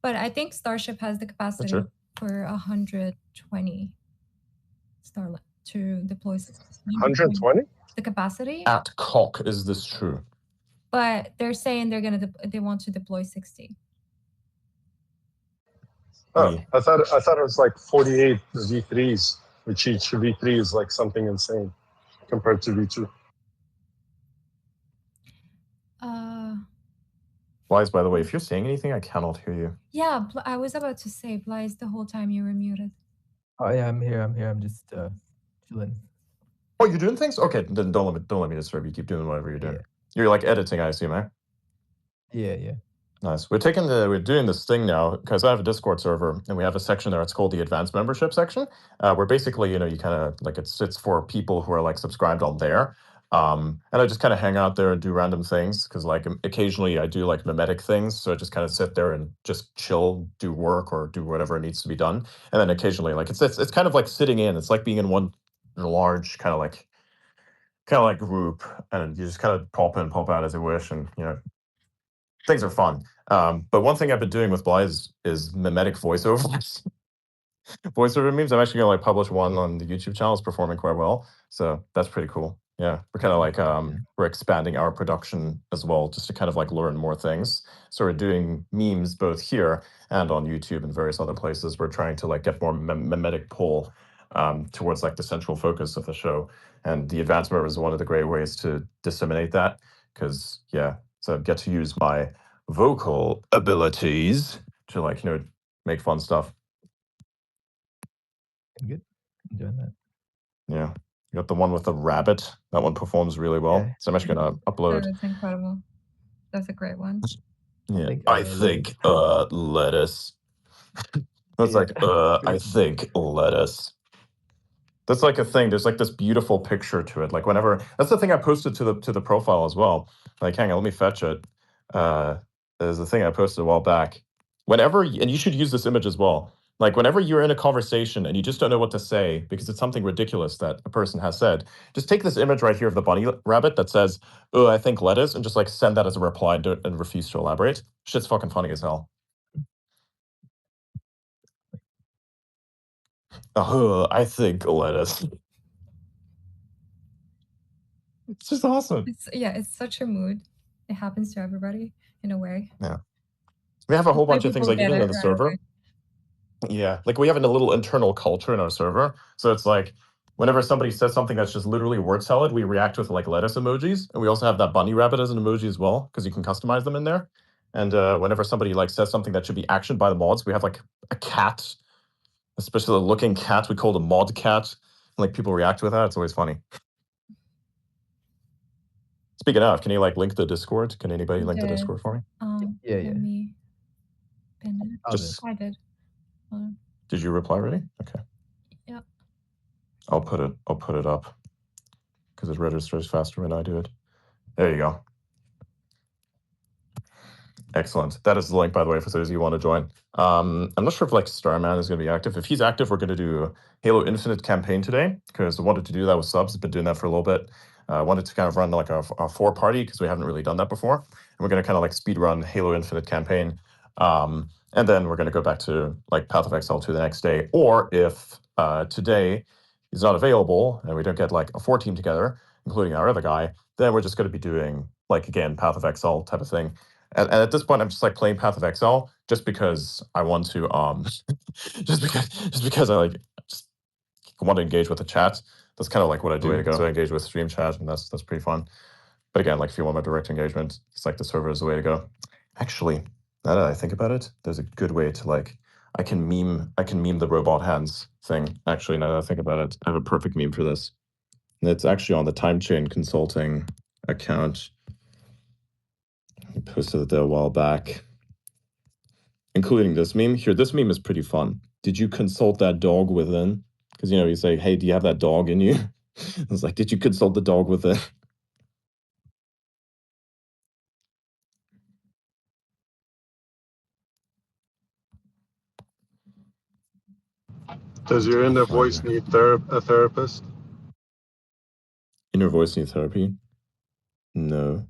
But I think Starship has the capacity for 120 Starlink to deploy 120? the capacity. At cock, is this true? But they're saying they want to deploy 60. Oh, I thought it was like 48 V3s, which each V3 is like something insane compared to V2. Blaze, by the way, if you're saying anything, I cannot hear you. Yeah, I was about to say, Blaze, the whole time you were muted. Oh yeah, I'm here. I'm just chilling. Oh, you're doing things? Okay, then don't let me disturb you. Keep doing whatever you're doing. Yeah. You're like editing, I assume, eh? Yeah. Nice. We're doing this thing now because I have a Discord server and we have a section there. It's called the advanced membership section, where basically, you kind of like it's for people who are like subscribed on there. And I just kind of hang out there and do random things because like occasionally I do like mimetic things. So I just kind of sit there and just chill, do work or do whatever needs to be done. And then occasionally, like it's kind of like sitting in. It's like being in one large kind of like group, and you just kind of pop in, pop out as you wish, and things are fun. But one thing I've been doing with Bly is mimetic voiceovers. Voiceover memes. I'm actually gonna like publish one on the YouTube channel. It's performing quite well, so that's pretty cool. Yeah, we're kind of like we're expanding our production as well, just to kind of like learn more things. So we're doing memes both here and on YouTube and various other places. We're trying to like get more mimetic pull towards like the central focus of the show. And the advanced member is one of the great ways to disseminate that, because so I get to use my vocal abilities to like make fun stuff. Good. Enjoying that. Yeah. You got the one with the rabbit. That one performs really well. Yeah. So I'm actually gonna upload. That's incredible. That's a great one. Yeah. I think lettuce. That's like I think lettuce. That's like a thing. There's like this beautiful picture to it. Like whenever that's the thing I posted to the profile as well. Like, hang on, let me fetch it. There's the thing I posted a while back. Whenever, and you should use this image as well. Like whenever you're in a conversation and you just don't know what to say because it's something ridiculous that a person has said, just take this image right here of the bunny rabbit that says, "Oh, I think lettuce," and just like send that as a reply and refuse to elaborate. Shit's fucking funny as hell. I think lettuce. It's just awesome. It's such a mood. It happens to everybody in a way. Yeah. We have a whole bunch of things like you do in the server. Yeah, like we have a little internal culture in our server. So it's like whenever somebody says something that's just literally word salad, we react with like lettuce emojis. And we also have that bunny rabbit as an emoji as well, because you can customize them in there. And whenever somebody like says something that should be actioned by the mods, we have like a cat, especially a looking cat. We call it a mod cat. And, like people react with that. It's always funny. Speaking of, can you like link the Discord? Can anybody link the Discord for me? Yeah. Let me pin it. I did. Did you reply already? Okay. Yeah. I'll put it up because it registers faster when I do it. There you go. Excellent. That is the link, by the way, for those of you who want to join. I'm not sure if like Starman is going to be active. If he's active, we're going to do Halo Infinite campaign today because I wanted to do that with subs. I've been doing that for a little bit. I wanted to kind of run like a 4-party because we haven't really done that before. And we're going to kind of like speed run Halo Infinite campaign. And then we're going to go back to like Path of Exile 2 the next day. Or if today is not available and we don't get like a 4 team together, including our other guy, then we're just going to be doing like, again, Path of Exile type of thing. And at this point, I'm just like playing Path of Exile just because I want to, just because I like just want to engage with the chat. That's kind of like what I do. So I engage with stream chat, and that's pretty fun. But again, like if you want my direct engagement, it's like the server is the way to go. Actually, now that I think about it, there's a good way to like I can meme the robot hands thing. Actually, now that I think about it, I have a perfect meme for this. And it's actually on the Time Chain Consulting account. I posted it there a while back, including this meme. Here, this meme is pretty fun. Did you consult that dog within? Because, you know, you say, hey, do you have that dog in you? It's like, did you consult the dog within? Does your inner voice need a therapist? Inner voice need therapy? No.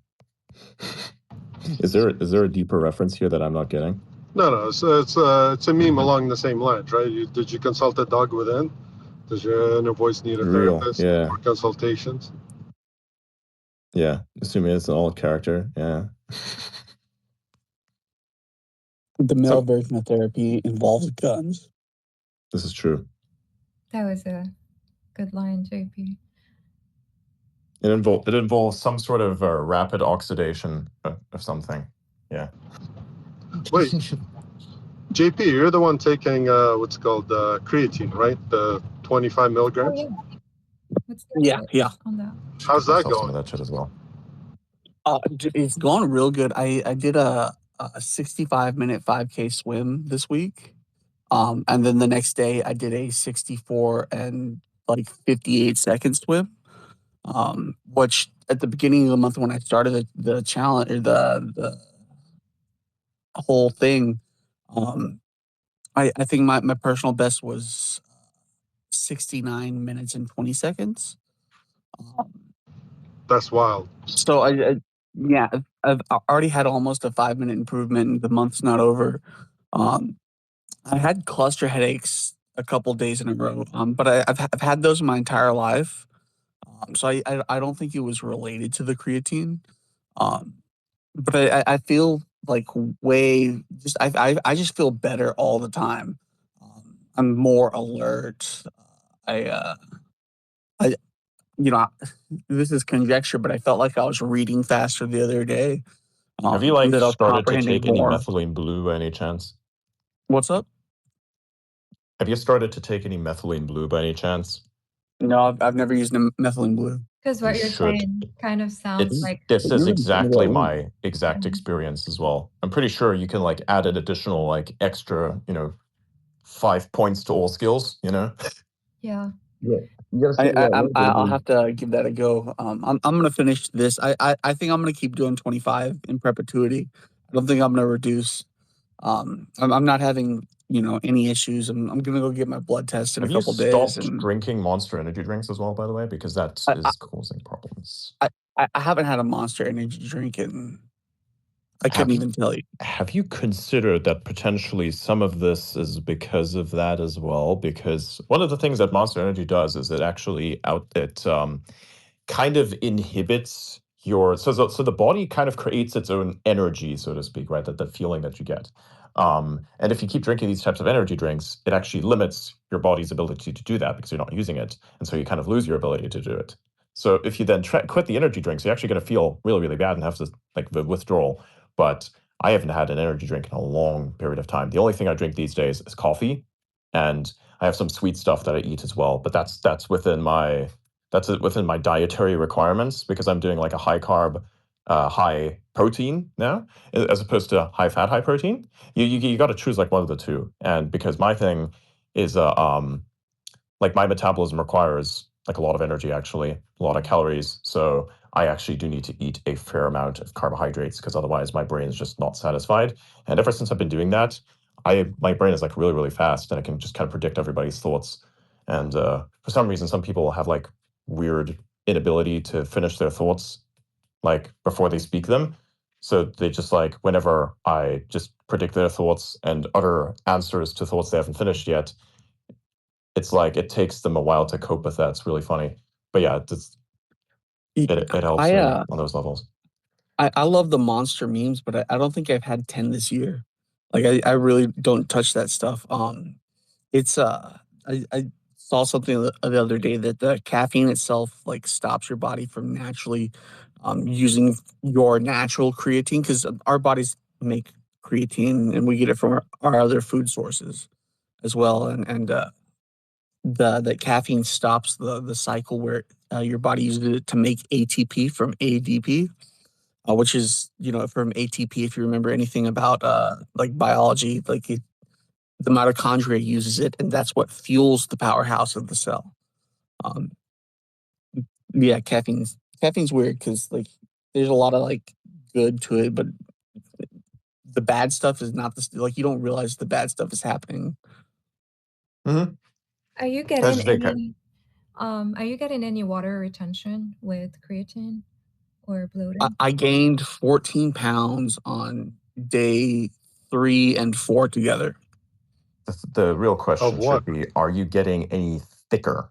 Is there a deeper reference here that I'm not getting? No. So it's a meme along the same lines, right? Did you consult the dog within? Does your inner voice need a therapist for consultations? Yeah, assuming it's an alt character. Yeah. The male version of therapy involves guns. This is true. That was a good line, JP. It involves some sort of rapid oxidation of something. Yeah. Wait, JP, you're the one taking what's called creatine, right? The 25 milligrams. Oh, yeah. Yeah. On that. How's that Some of going? that shit as well. It's going real good. I did a 65-minute 5K swim this week. And then the next day I did a 64 and like 58-second swim. Which at the beginning of the month when I started the challenge or the whole thing, I think my personal best was 69 minutes and 20 seconds. That's wild. So I've already had almost a 5-minute improvement. The month's not over. I had cluster headaches a couple days in a row, but I've had those my entire life. So I don't think it was related to the creatine. But I feel like I just feel better all the time. I'm more alert. This is conjecture, but I felt like I was reading faster the other day. Have you like that I was started to comprehending take any more. methylene blue by any chance? What's up? Have you started to take any methylene blue by any chance? No, I've never used methylene blue. Because what you're saying kind of sounds like This is exactly my exact experience as well. I'm pretty sure you can like add an additional like extra, 5 points to all skills, Yeah. I'll have to give that a go. I'm gonna finish this. I think I'm gonna keep doing 25 in perpetuity. I don't think I'm gonna reduce. I'm not having any issues. I'm gonna go get my blood test in a couple days. Have you stopped drinking Monster energy drinks as well, by the way, because that is causing problems. I haven't had a Monster energy drink in. I couldn't even tell you. Have you considered that potentially some of this is because of that as well? Because one of the things that Monster Energy does is it actually kind of inhibits your so the body kind of creates its own energy, so to speak, right? That feeling that you get. And if you keep drinking these types of energy drinks, it actually limits your body's ability to do that because you're not using it, and so you kind of lose your ability to do it. So if you then quit the energy drinks, you're actually going to feel really, really bad and have to like the withdrawal. But I haven't had an energy drink in a long period of time. The only thing I drink these days is coffee, and I have some sweet stuff that I eat as well. But that's within my dietary requirements because I'm doing like a high carb, high protein now, as opposed to high fat, high protein. You got to choose like one of the two, and because my thing is like my metabolism requires like a lot of energy, actually, a lot of calories. So I actually do need to eat a fair amount of carbohydrates because otherwise my brain is just not satisfied. And ever since I've been doing that, my brain is like really, really fast, and I can just kind of predict everybody's thoughts. And for some reason, some people have like weird inability to finish their thoughts like before they speak them. So they just like, whenever I just predict their thoughts and utter answers to thoughts they haven't finished yet, it's like it takes them a while to cope with that. It's really funny. But yeah, it helps me on those levels. I love the monster memes, but I don't think I've had 10 this year. Like I really don't touch that stuff. It's I saw something the other day that the caffeine itself like stops your body from naturally using your natural creatine, because our bodies make creatine and we get it from our other food sources as well. And the caffeine stops the cycle where your body uses it to make ATP from ADP, which is, from ATP. If you remember anything about like biology, like the mitochondria uses it, and that's what fuels the powerhouse of the cell. Um, yeah, caffeine's weird because like there's a lot of like good to it, but the bad stuff is not like you don't realize the bad stuff is happening. Mm-hmm. Are you getting any water retention with creatine or bloating? I gained 14 pounds on day 3 and 4 together. The real question what? should be, are you getting any thicker?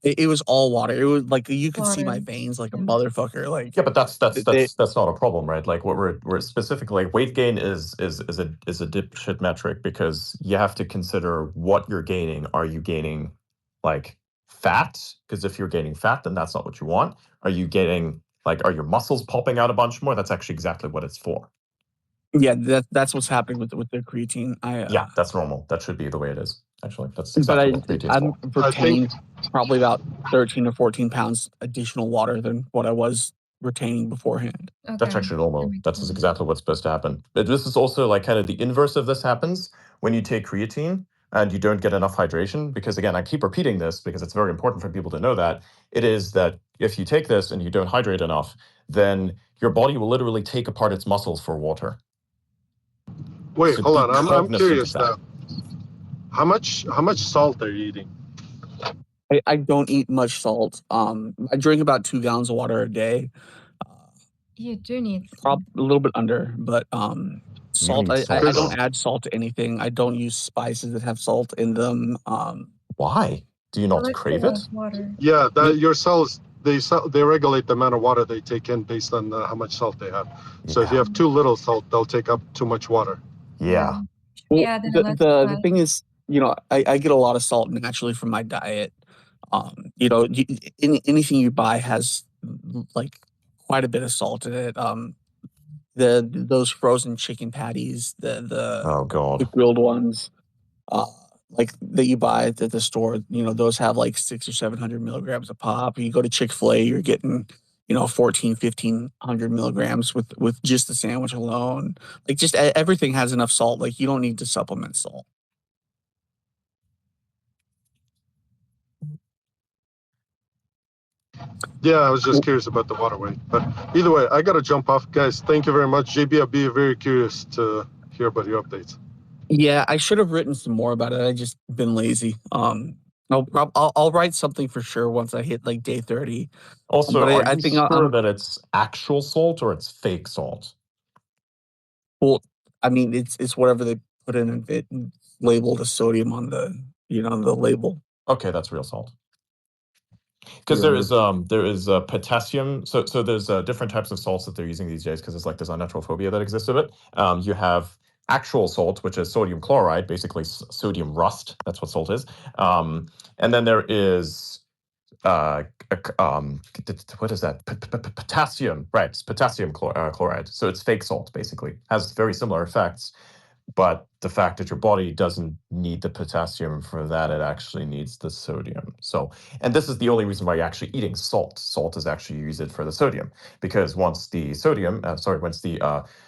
It was all water. It was like you could see my Water. veins like a motherfucker. Like Yeah, but that's they, not a problem, right? Like what we're specifically, like, weight gain is a dipshit metric because you have to consider what you're gaining. Are you gaining like fat? Because if you're gaining fat, then that's not what you want. Are you getting like, are your muscles popping out a bunch more? That's actually exactly what it's for. yeah, that's what's happening with the creatine. Yeah, that's normal. That should be the way it is. Actually, that's but exactly what creatine's I'm for. retaining probably about 13 or 14 pounds additional water than what I was retaining beforehand. Okay. That's actually normal. That's sense. exactly what's supposed to happen. But this is also like kind of the inverse of this happens when you take creatine and you don't get enough hydration. Because again, I keep repeating this because it's very important for people to know that it is that if you take this and you don't hydrate enough, then your body will literally take apart its muscles for water. Wait, So hold be on. I'm cognizant curious of that. How much salt are you eating? I don't eat much salt. I drink about 2 gallons of water a day. You do need A little bit under, but salt. need I salt, don't though. add salt to anything. I don't use spices that have salt in them. Why? Do you not let's crave get it? water. Yeah, your cells they regulate the amount of water they take in based on how much salt they have. So if you have too little salt, they'll take up too much water. Yeah. Well, Yeah, then the thing is, I get a lot of salt naturally from my diet. Anything you buy has like quite a bit of salt in it. Those frozen chicken patties, Oh God. the grilled ones, like that you buy at the store, those have like 600 or 700 milligrams a pop. You go to Chick-fil-A, you're getting 1,500 milligrams with just the sandwich alone. Like just everything has enough salt. Like you don't need to supplement salt. Yeah, I was just curious about the water weight. But either way, I gotta jump off, guys. Thank you very much, JB. I'll be very curious to hear about your updates. Yeah, I should have written some more about it. I just been lazy. I'll write something for sure once I hit like day 30. Also, But are I you think sure that it's actual salt or it's fake salt? well, I mean, it's whatever they put in it labeled as sodium on the the label. Okay, that's real salt. Because there is potassium. So there's different types of salts that they're using these days because it's like this unnatural phobia that exists of it. You have actual salt, which is sodium chloride, basically sodium rust. That's what salt is. And then there is what is that? Potassium, right? It's potassium chloride. So it's fake salt, basically. Has very similar effects, but the fact that your body doesn't need the potassium for that, it actually needs the sodium. So, and this is the only reason why you're actually eating salt. Salt is actually used for the sodium, because once the sodium,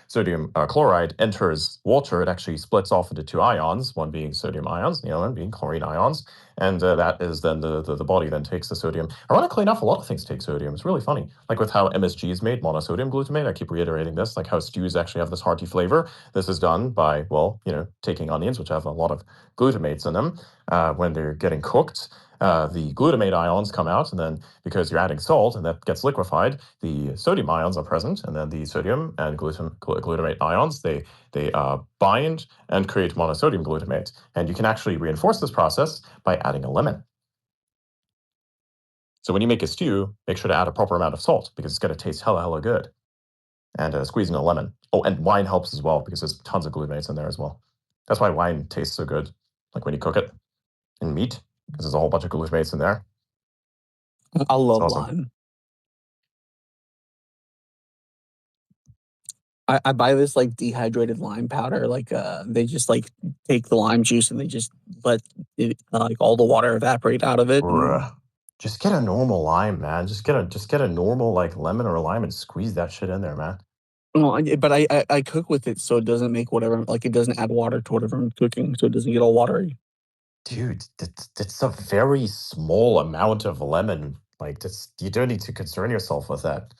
sodium chloride enters water, it actually splits off into two ions, one being sodium ions, the other one being chlorine ions, and that is then the body then takes the sodium. Ironically enough, a lot of things take sodium. It's really funny, like with how MSG is made, monosodium glutamate. I keep reiterating this, like how stews actually have this hearty flavor. This is done by, well, taking onions, which have a lot of glutamates in them, when they're getting cooked. The glutamate ions come out, and then because you're adding salt and that gets liquefied, the sodium ions are present, and then the sodium and glutamate ions, they bind and create monosodium glutamate. And you can actually reinforce this process by adding a lemon. So when you make a stew, make sure to add a proper amount of salt, because it's going to taste hella good. And squeeze in a lemon. Oh, and wine helps as well, because there's tons of glutamates in there as well. That's why wine tastes so good, like when you cook it in meat, because there's a whole bunch of glutamates in there. I love awesome. lime. I buy this like dehydrated lime powder. Like they just like take the lime juice and they just let it, like all the water evaporate out of it. Just get a normal lime, man. Just get a normal like lemon or a lime and squeeze that shit in there, man. No, but I cook with it so it doesn't make whatever, like it doesn't add water to whatever I'm cooking, so it doesn't get all watery. Dude, that's a very small amount of lemon. Like, you don't need to concern yourself with that.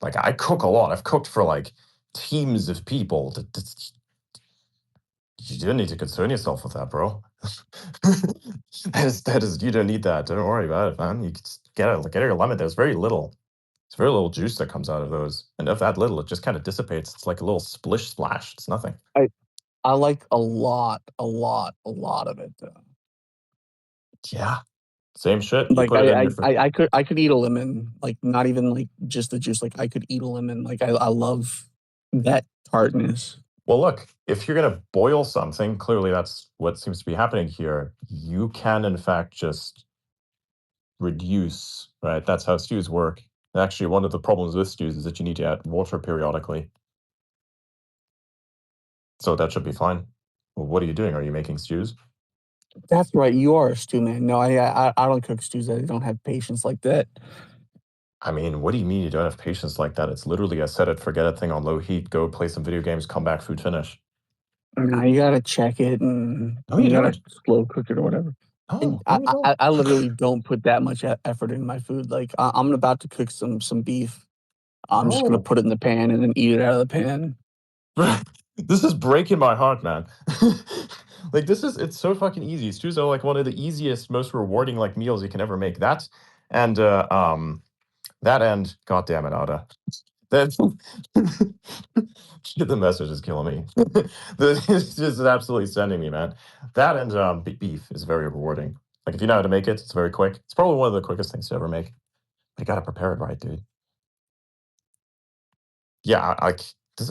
Like, I cook a lot. I've cooked for like teams of people. You don't need to concern yourself with that, bro. that is, you don't need that. Don't worry about it, man. You just get your lemon. There's very little. It's very little juice that comes out of those, and of that little, it just kind of dissipates. It's like a little splish splash. It's nothing. I like a lot of it though. Yeah, same shit. Like I could eat a lemon, like not even like just the juice. Like I could eat a lemon. Like I love that tartness. Well, look, if you're gonna boil something, clearly that's what seems to be happening here. You can, in fact, just reduce, right? That's how stews work. Actually, one of the problems with stews is that you need to add water periodically. So that should be fine. Well, what are you doing? Are you making stews? That's right. You are a stew man. No, I don't cook stews. I don't have patience like that. I mean, what do you mean you don't have patience like that? It's literally a set it, forget it thing on low heat. Go play some video games, come back, food finish. No, you gotta check it and No, you gotta don't. slow cook it or whatever. No, And you don't. I literally don't put that much effort in my food. Like I'm about to cook some beef. I'm just gonna No. put it in the pan and then eat it out of the pan. This is breaking my heart, man. Like, it's so fucking easy. Stews are like one of the easiest, most rewarding like meals you can ever make. That and god damn it, Ada. The message is killing me. It's just absolutely sending me, man. That and beef is very rewarding. Like, if you know how to make it, it's very quick. It's probably one of the quickest things to ever make. But you gotta prepare it right, dude. Yeah,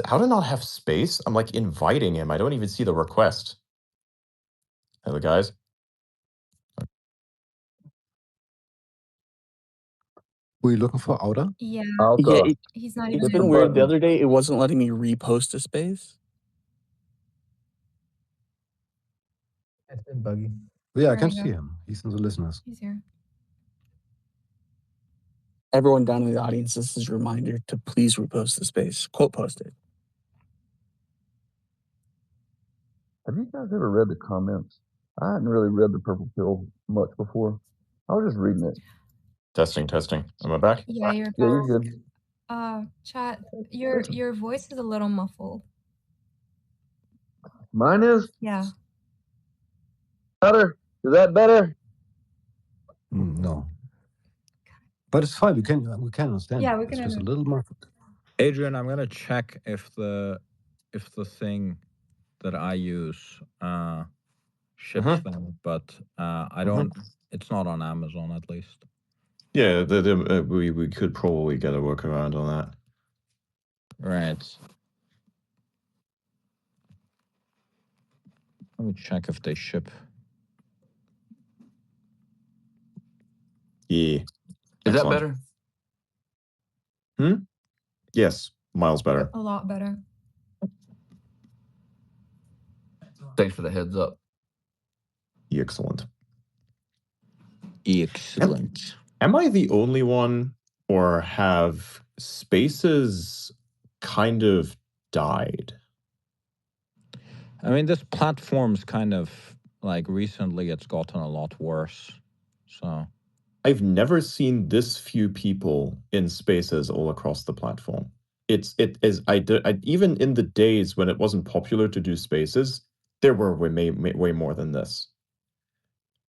how to not have space? I'm like inviting him. I don't even see the request. Hello, guys. Were you looking for Outer? Yeah, Yeah, he's not it's even been in. weird. The other day, it wasn't letting me repost a space. It's been buggy. Yeah, I There can you see go. him. He's in the listeners. He's here. Everyone down in the audience, this is a reminder to please repost the space. Quote post it. Have you guys ever read the comments? I hadn't really read the Purple Pill much before. I was just reading it. Testing. Am I back? Yeah, you're Yeah, you're good. chat. Your voice is a little muffled. Mine is Yeah. better. Is that better? No. But it's fine. We can understand. Yeah, we It's can just a understand. little muffled. Adrian, I'm gonna check if the thing that I use ships them, but I don't. It's not on Amazon, at least. Yeah, we could probably get a workaround on that. Right. Let me check if they ship. Yeah. Is that better? Yes, miles better. A lot better. Thanks for the heads up. Excellent. Excellent. Am I the only one, or have spaces kind of died? I mean, this platform's kind of like recently it's gotten a lot worse. So I've never seen this few people in spaces all across the platform. Even in the days when it wasn't popular to do spaces, there were way more than this.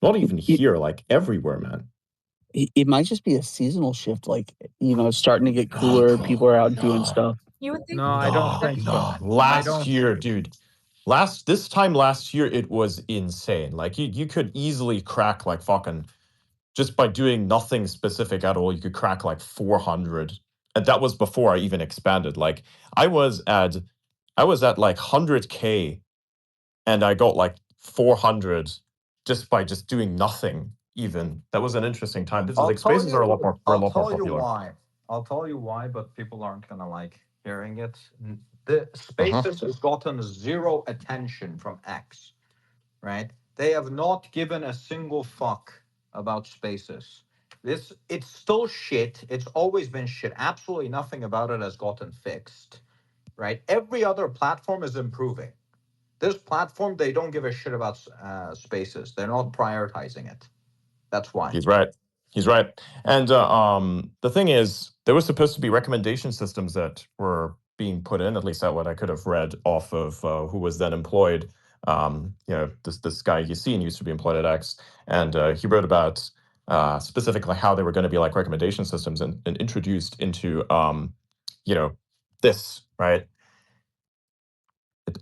Not even here, like everywhere, man. It might just be a seasonal shift. Like, it's starting to get cooler. People are out doing stuff. You would think. no, I don't think so. Last year, dude. This time last year, it was insane. Like you could easily crack like fucking, just by doing nothing specific at all, you could crack like 400. And that was before I even expanded. Like I was at like 100K, and I got like 400 just by just doing nothing. Even that was an interesting time. This is like spaces are a lot more popular. I'll tell you why, but people aren't gonna like hearing it. The spaces has gotten zero attention from X, right? They have not given a single fuck about spaces. It's still shit. It's always been shit. Absolutely nothing about it has gotten fixed, right? Every other platform is improving. This platform, they don't give a shit about spaces. They're not prioritizing it. That's why. He's right. And the thing is, there was supposed to be recommendation systems that were being put in. At least that's what I could have read off of who was then employed. This guy Yassine used to be employed at X, and he wrote about specifically how they were going to be like recommendation systems and introduced into this, right?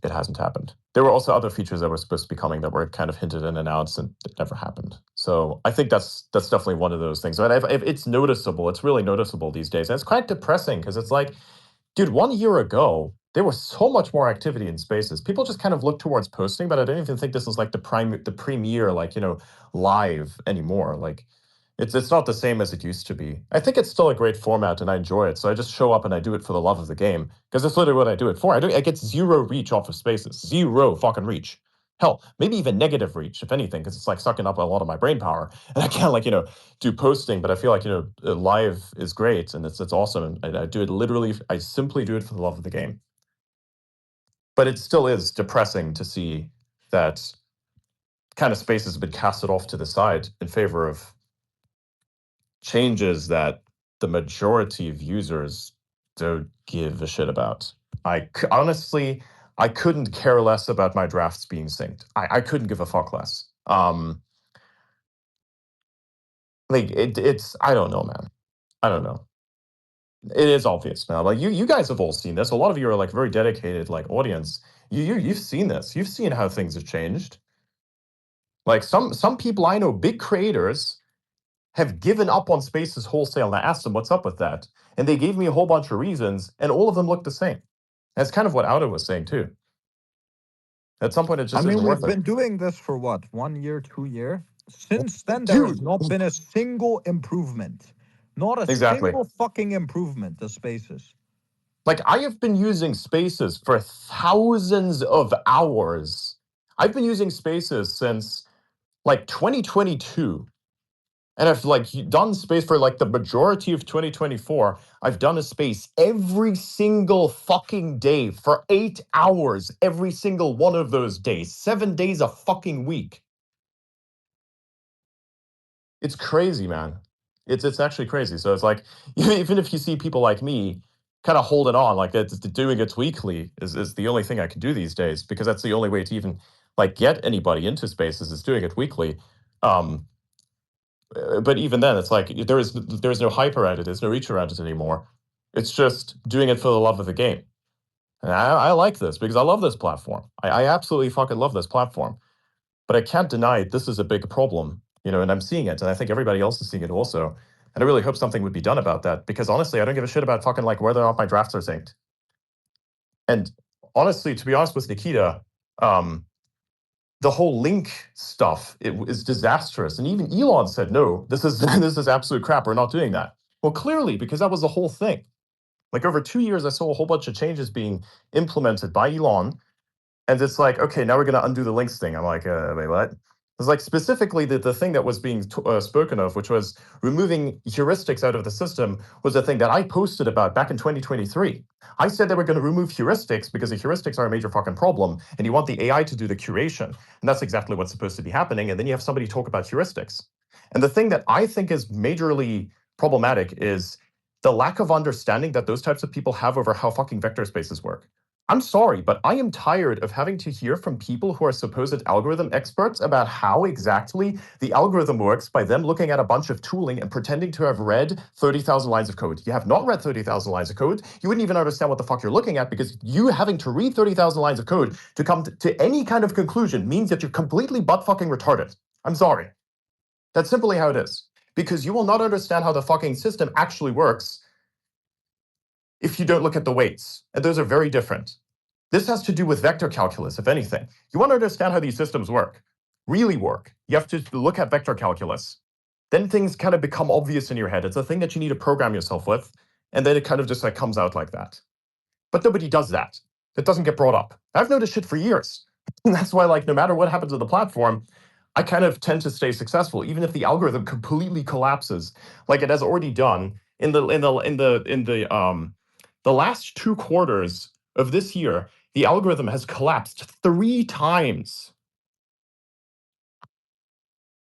It hasn't happened. There were also other features that were supposed to be coming that were kind of hinted and announced, and it never happened. So I think that's definitely one of those things. But it's noticeable. It's really noticeable these days. And it's quite depressing because it's like, dude, 1 year ago, there was so much more activity in spaces. People just kind of look towards posting, but I don't even think this is like the premier, like, live anymore. Like, it's not the same as it used to be. I think it's still a great format and I enjoy it. So I just show up and I do it for the love of the game, because that's literally what I do it for. I get zero reach off of spaces. Zero fucking reach. Hell, maybe even negative reach, if anything, because it's like sucking up a lot of my brain power. And I can't do posting, but I feel like, live is great and it's awesome. And I do it literally, I simply do it for the love of the game. But it still is depressing to see that kind of spaces have been casted off to the side in favor of changes that the majority of users don't give a shit about. Honestly, I couldn't care less about my drafts being synced. I couldn't give a fuck less. It's I don't know, man. I don't know. It is obvious now. Like you guys have all seen this. A lot of you are like very dedicated, like audience. You've seen this. You've seen how things have changed. Like some people I know, big creators, have given up on spaces wholesale. And I asked them what's up with that, and they gave me a whole bunch of reasons, and all of them look the same. That's kind of what Auto was saying too. At some point, it just isn't worth we've it. been doing this for what, 1 year, 2 years? Since then, there has not been a single improvement. Not a single fucking improvement to spaces. Like, I have been using spaces for thousands of hours. I've been using spaces since like 2022. And I've like done space for like the majority of 2024. I've done a space every single fucking day for 8 hours every single one of those days, 7 days a fucking week. It's crazy, man. It's actually crazy. So it's like, even if you see people like me kind of holding on, like doing it weekly is the only thing I can do these days, because that's the only way to even like get anybody into spaces is doing it weekly. But even then, it's like there's no hype around it. There's no reach around it anymore. It's just doing it for the love of the game. And I like this because I love this platform. I absolutely fucking love this platform. But I can't deny this is a big problem, and I'm seeing it, and I think everybody else is seeing it also. And I really hope something would be done about that, because honestly, I don't give a shit about fucking like whether or not my drafts are synced. And honestly, to be honest with Nikita, the whole link stuff, it is disastrous. And even Elon said, no, this is absolute crap. We're not doing that. Well, clearly, because that was the whole thing. Like over 2 years, I saw a whole bunch of changes being implemented by Elon And it's like, okay, now we're going to undo the links thing. I'm like, wait, what? It's like specifically the thing that was being spoken of, which was removing heuristics out of the system, was a thing that I posted about back in 2023. I said they were going to remove heuristics because the heuristics are a major fucking problem, and you want the AI to do the curation. And that's exactly what's supposed to be happening. And then you have somebody talk about heuristics. And the thing that I think is majorly problematic is the lack of understanding that those types of people have over how fucking vector spaces work. I'm sorry, but I am tired of having to hear from people who are supposed algorithm experts about how exactly the algorithm works by them looking at a bunch of tooling and pretending to have read 30,000 lines of code. You have not read 30,000 lines of code. You wouldn't even understand what the fuck you're looking at, because you having to read 30,000 lines of code to come to any kind of conclusion means that you're completely butt fucking retarded. I'm sorry. That's simply how it is. Because you will not understand how the fucking system actually works if you don't look at the weights. And those are very different. This has to do with vector calculus, if anything. You want to understand how these systems work, really work, you have to look at vector calculus. Then things kind of become obvious in your head. It's a thing that you need to program yourself with, and then it kind of just like comes out like that. But nobody does that. It doesn't get brought up. I've noticed shit for years. And that's why, like, no matter what happens to the platform, I kind of tend to stay successful, even if the algorithm completely collapses, like it has already done in the last 2 quarters of this year. The algorithm has collapsed 3 times.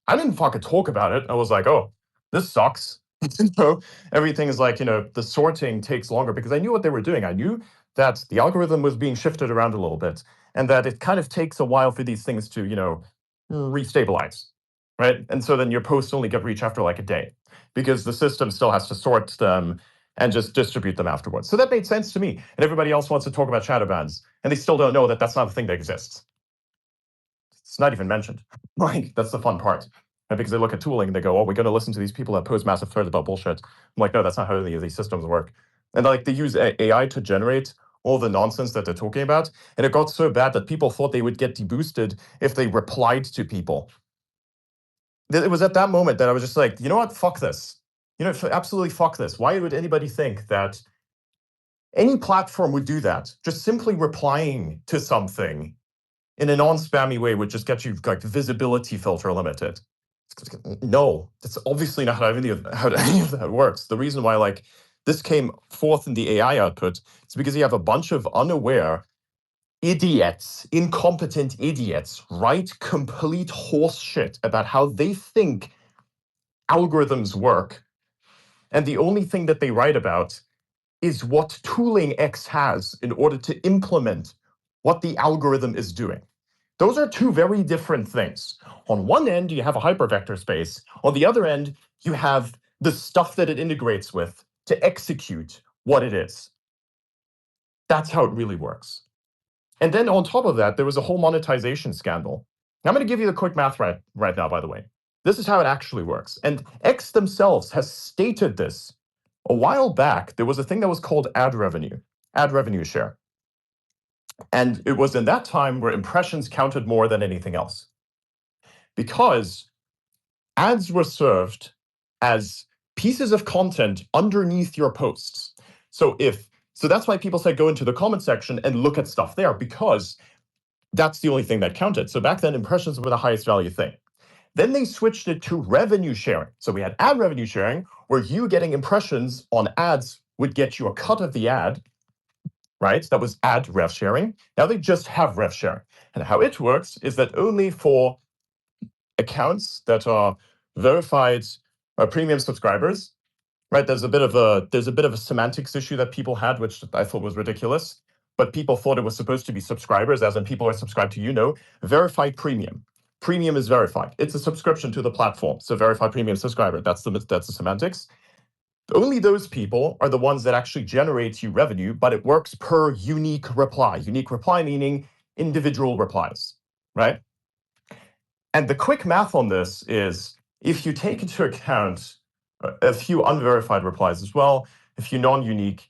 I didn't fucking talk about it. I was like, oh, this sucks. Everything is like, the sorting takes longer, because I knew what they were doing. I knew that the algorithm was being shifted around a little bit, and that it kind of takes a while for these things to, restabilize, right? And so then your posts only get reach after like a day, because the system still has to sort them and just distribute them afterwards. So that made sense to me. And everybody else wants to talk about shadow bans, and they still don't know that that's not a thing that exists. It's not even mentioned. Like, that's the fun part. And because they look at tooling and they go, oh, we're going to listen to these people that post massive threads about bullshit. I'm like, no, that's not how any of these systems work. And like, they use AI to generate all the nonsense that they're talking about. And it got so bad that people thought they would get deboosted if they replied to people. It was at that moment that I was just like, you know what? Fuck this. Absolutely fuck this. Why would anybody think that any platform would do that? Just simply replying to something in a non-spammy way would just get you like visibility filter limited. No, that's obviously not how any of that works. The reason why like this came forth in the AI output is because you have a bunch of unaware idiots, incompetent idiots, write complete horse shit about how they think algorithms work. And the only thing that they write about is what tooling X has in order to implement what the algorithm is doing. Those are 2 very different things. On one end, you have a hypervector space. On the other end, you have the stuff that it integrates with to execute what it is. That's how it really works. And then on top of that, there was a whole monetization scandal. Now, I'm going to give you the quick math right now, by the way. This is how it actually works. And X themselves has stated this. A while back, there was a thing that was called ad revenue share. And it was in that time where impressions counted more than anything else, because ads were served as pieces of content underneath your posts. So that's why people say go into the comment section and look at stuff there, because that's the only thing that counted. So back then, impressions were the highest value thing. Then they switched it to revenue sharing. So we had ad revenue sharing, where you getting impressions on ads would get you a cut of the ad, right? That was ad rev sharing. Now they just have rev sharing. And how it works is that only for accounts that are verified premium subscribers, right? There's a bit of a semantics issue that people had, which I thought was ridiculous. But people thought it was supposed to be subscribers, as in people are subscribed to, verified premium. Premium is verified. It's a subscription to the platform. So verified premium subscriber, that's the semantics. Only those people are the ones that actually generate you revenue, but it works per unique reply. Unique reply meaning individual replies, right? And the quick math on this is, if you take into account a few unverified replies as well, a few non-unique,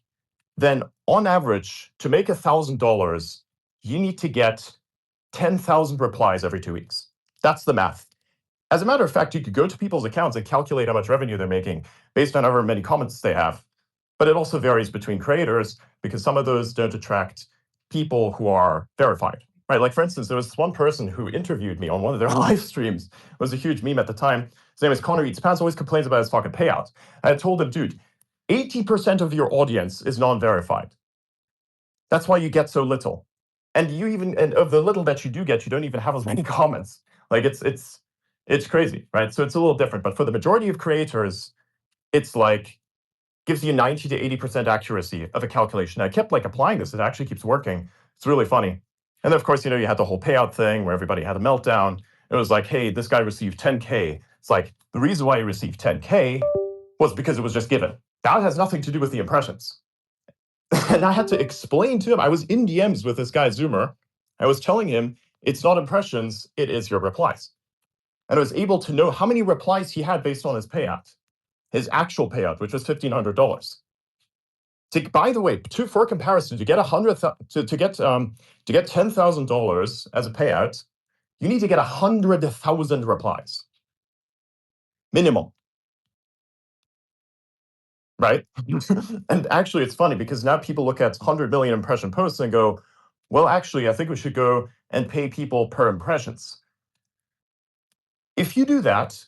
then on average, to make $1,000, you need to get 10,000 replies every 2 weeks. That's the math. As a matter of fact, you could go to people's accounts and calculate how much revenue they're making based on however many comments they have. But it also varies between creators, because some of those don't attract people who are verified. right? Like, for instance, there was this one person who interviewed me on one of their live streams. It was a huge meme at the time. His name is Connor Eats Pants, always complains about his fucking payouts. I told him, dude, 80% of your audience is non-verified. That's why you get so little. And and of the little that you do get, you don't even have as many comments. Like, it's crazy, right? So it's a little different. But for the majority of creators, it's like, gives you 90 to 80% accuracy of a calculation. I kept like applying this. It actually keeps working. It's really funny. And then, of course, you had the whole payout thing where everybody had a meltdown. It was like, hey, this guy received 10K. It's like, the reason why he received 10K was because it was just given. That has nothing to do with the impressions. And I had to explain to him, I was in DMs with this guy, Zoomer. I was telling him, it's not impressions, it is your replies. And I was able to know how many replies he had based on his payout, his actual payout, which was $1,500. By the way, for comparison, to get $10,000 as a payout, you need to get 100,000 replies, minimum. Right? And actually, it's funny because now people look at 100 million impression posts and go, well, actually, I think we should go and pay people per impressions. If you do that,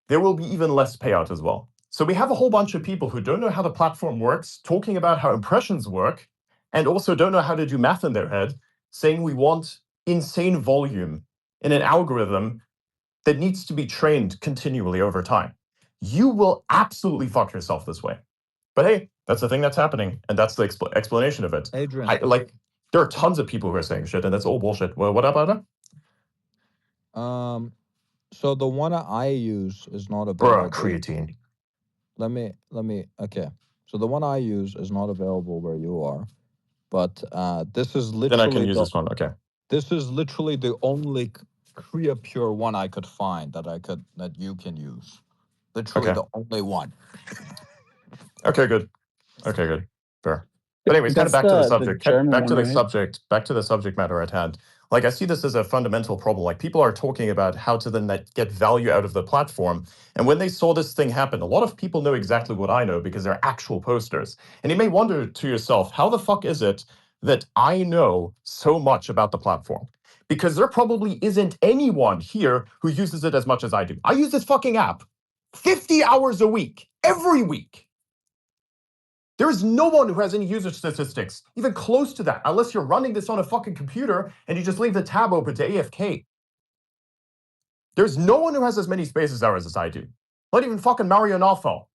there will be even less payout as well. So we have a whole bunch of people who don't know how the platform works, talking about how impressions work, and also don't know how to do math in their head, saying we want insane volume in an algorithm that needs to be trained continually over time. You will absolutely fuck yourself this way. But hey, that's the thing that's happening, and that's the explanation of it. Adrian. There are tons of people who are saying shit, and that's all bullshit. Well, what about it? So the one I use is not available. Bruh, creatine. Let me. Okay. So the one I use is not available where you are, but this is literally. Then I can use this one. Okay. This is literally the only Korea Pure one I could find that you can use. Literally the only one. Okay, good. Fair. But anyways, kind of back to the subject. Back to the subject matter at hand. Like, I see this as a fundamental problem. Like, people are talking about how to then get value out of the platform. And when they saw this thing happen, a lot of people know exactly what I know because they're actual posters. And you may wonder to yourself, how the fuck is it that I know so much about the platform? Because there probably isn't anyone here who uses it as much as I do. I use this fucking app 50 hours a week, every week. There is no one who has any user statistics, even close to that, unless you're running this on a fucking computer and you just leave the tab open to AFK. There's no one who has as many spaces hours as I do. Not even fucking Mario Nawfal,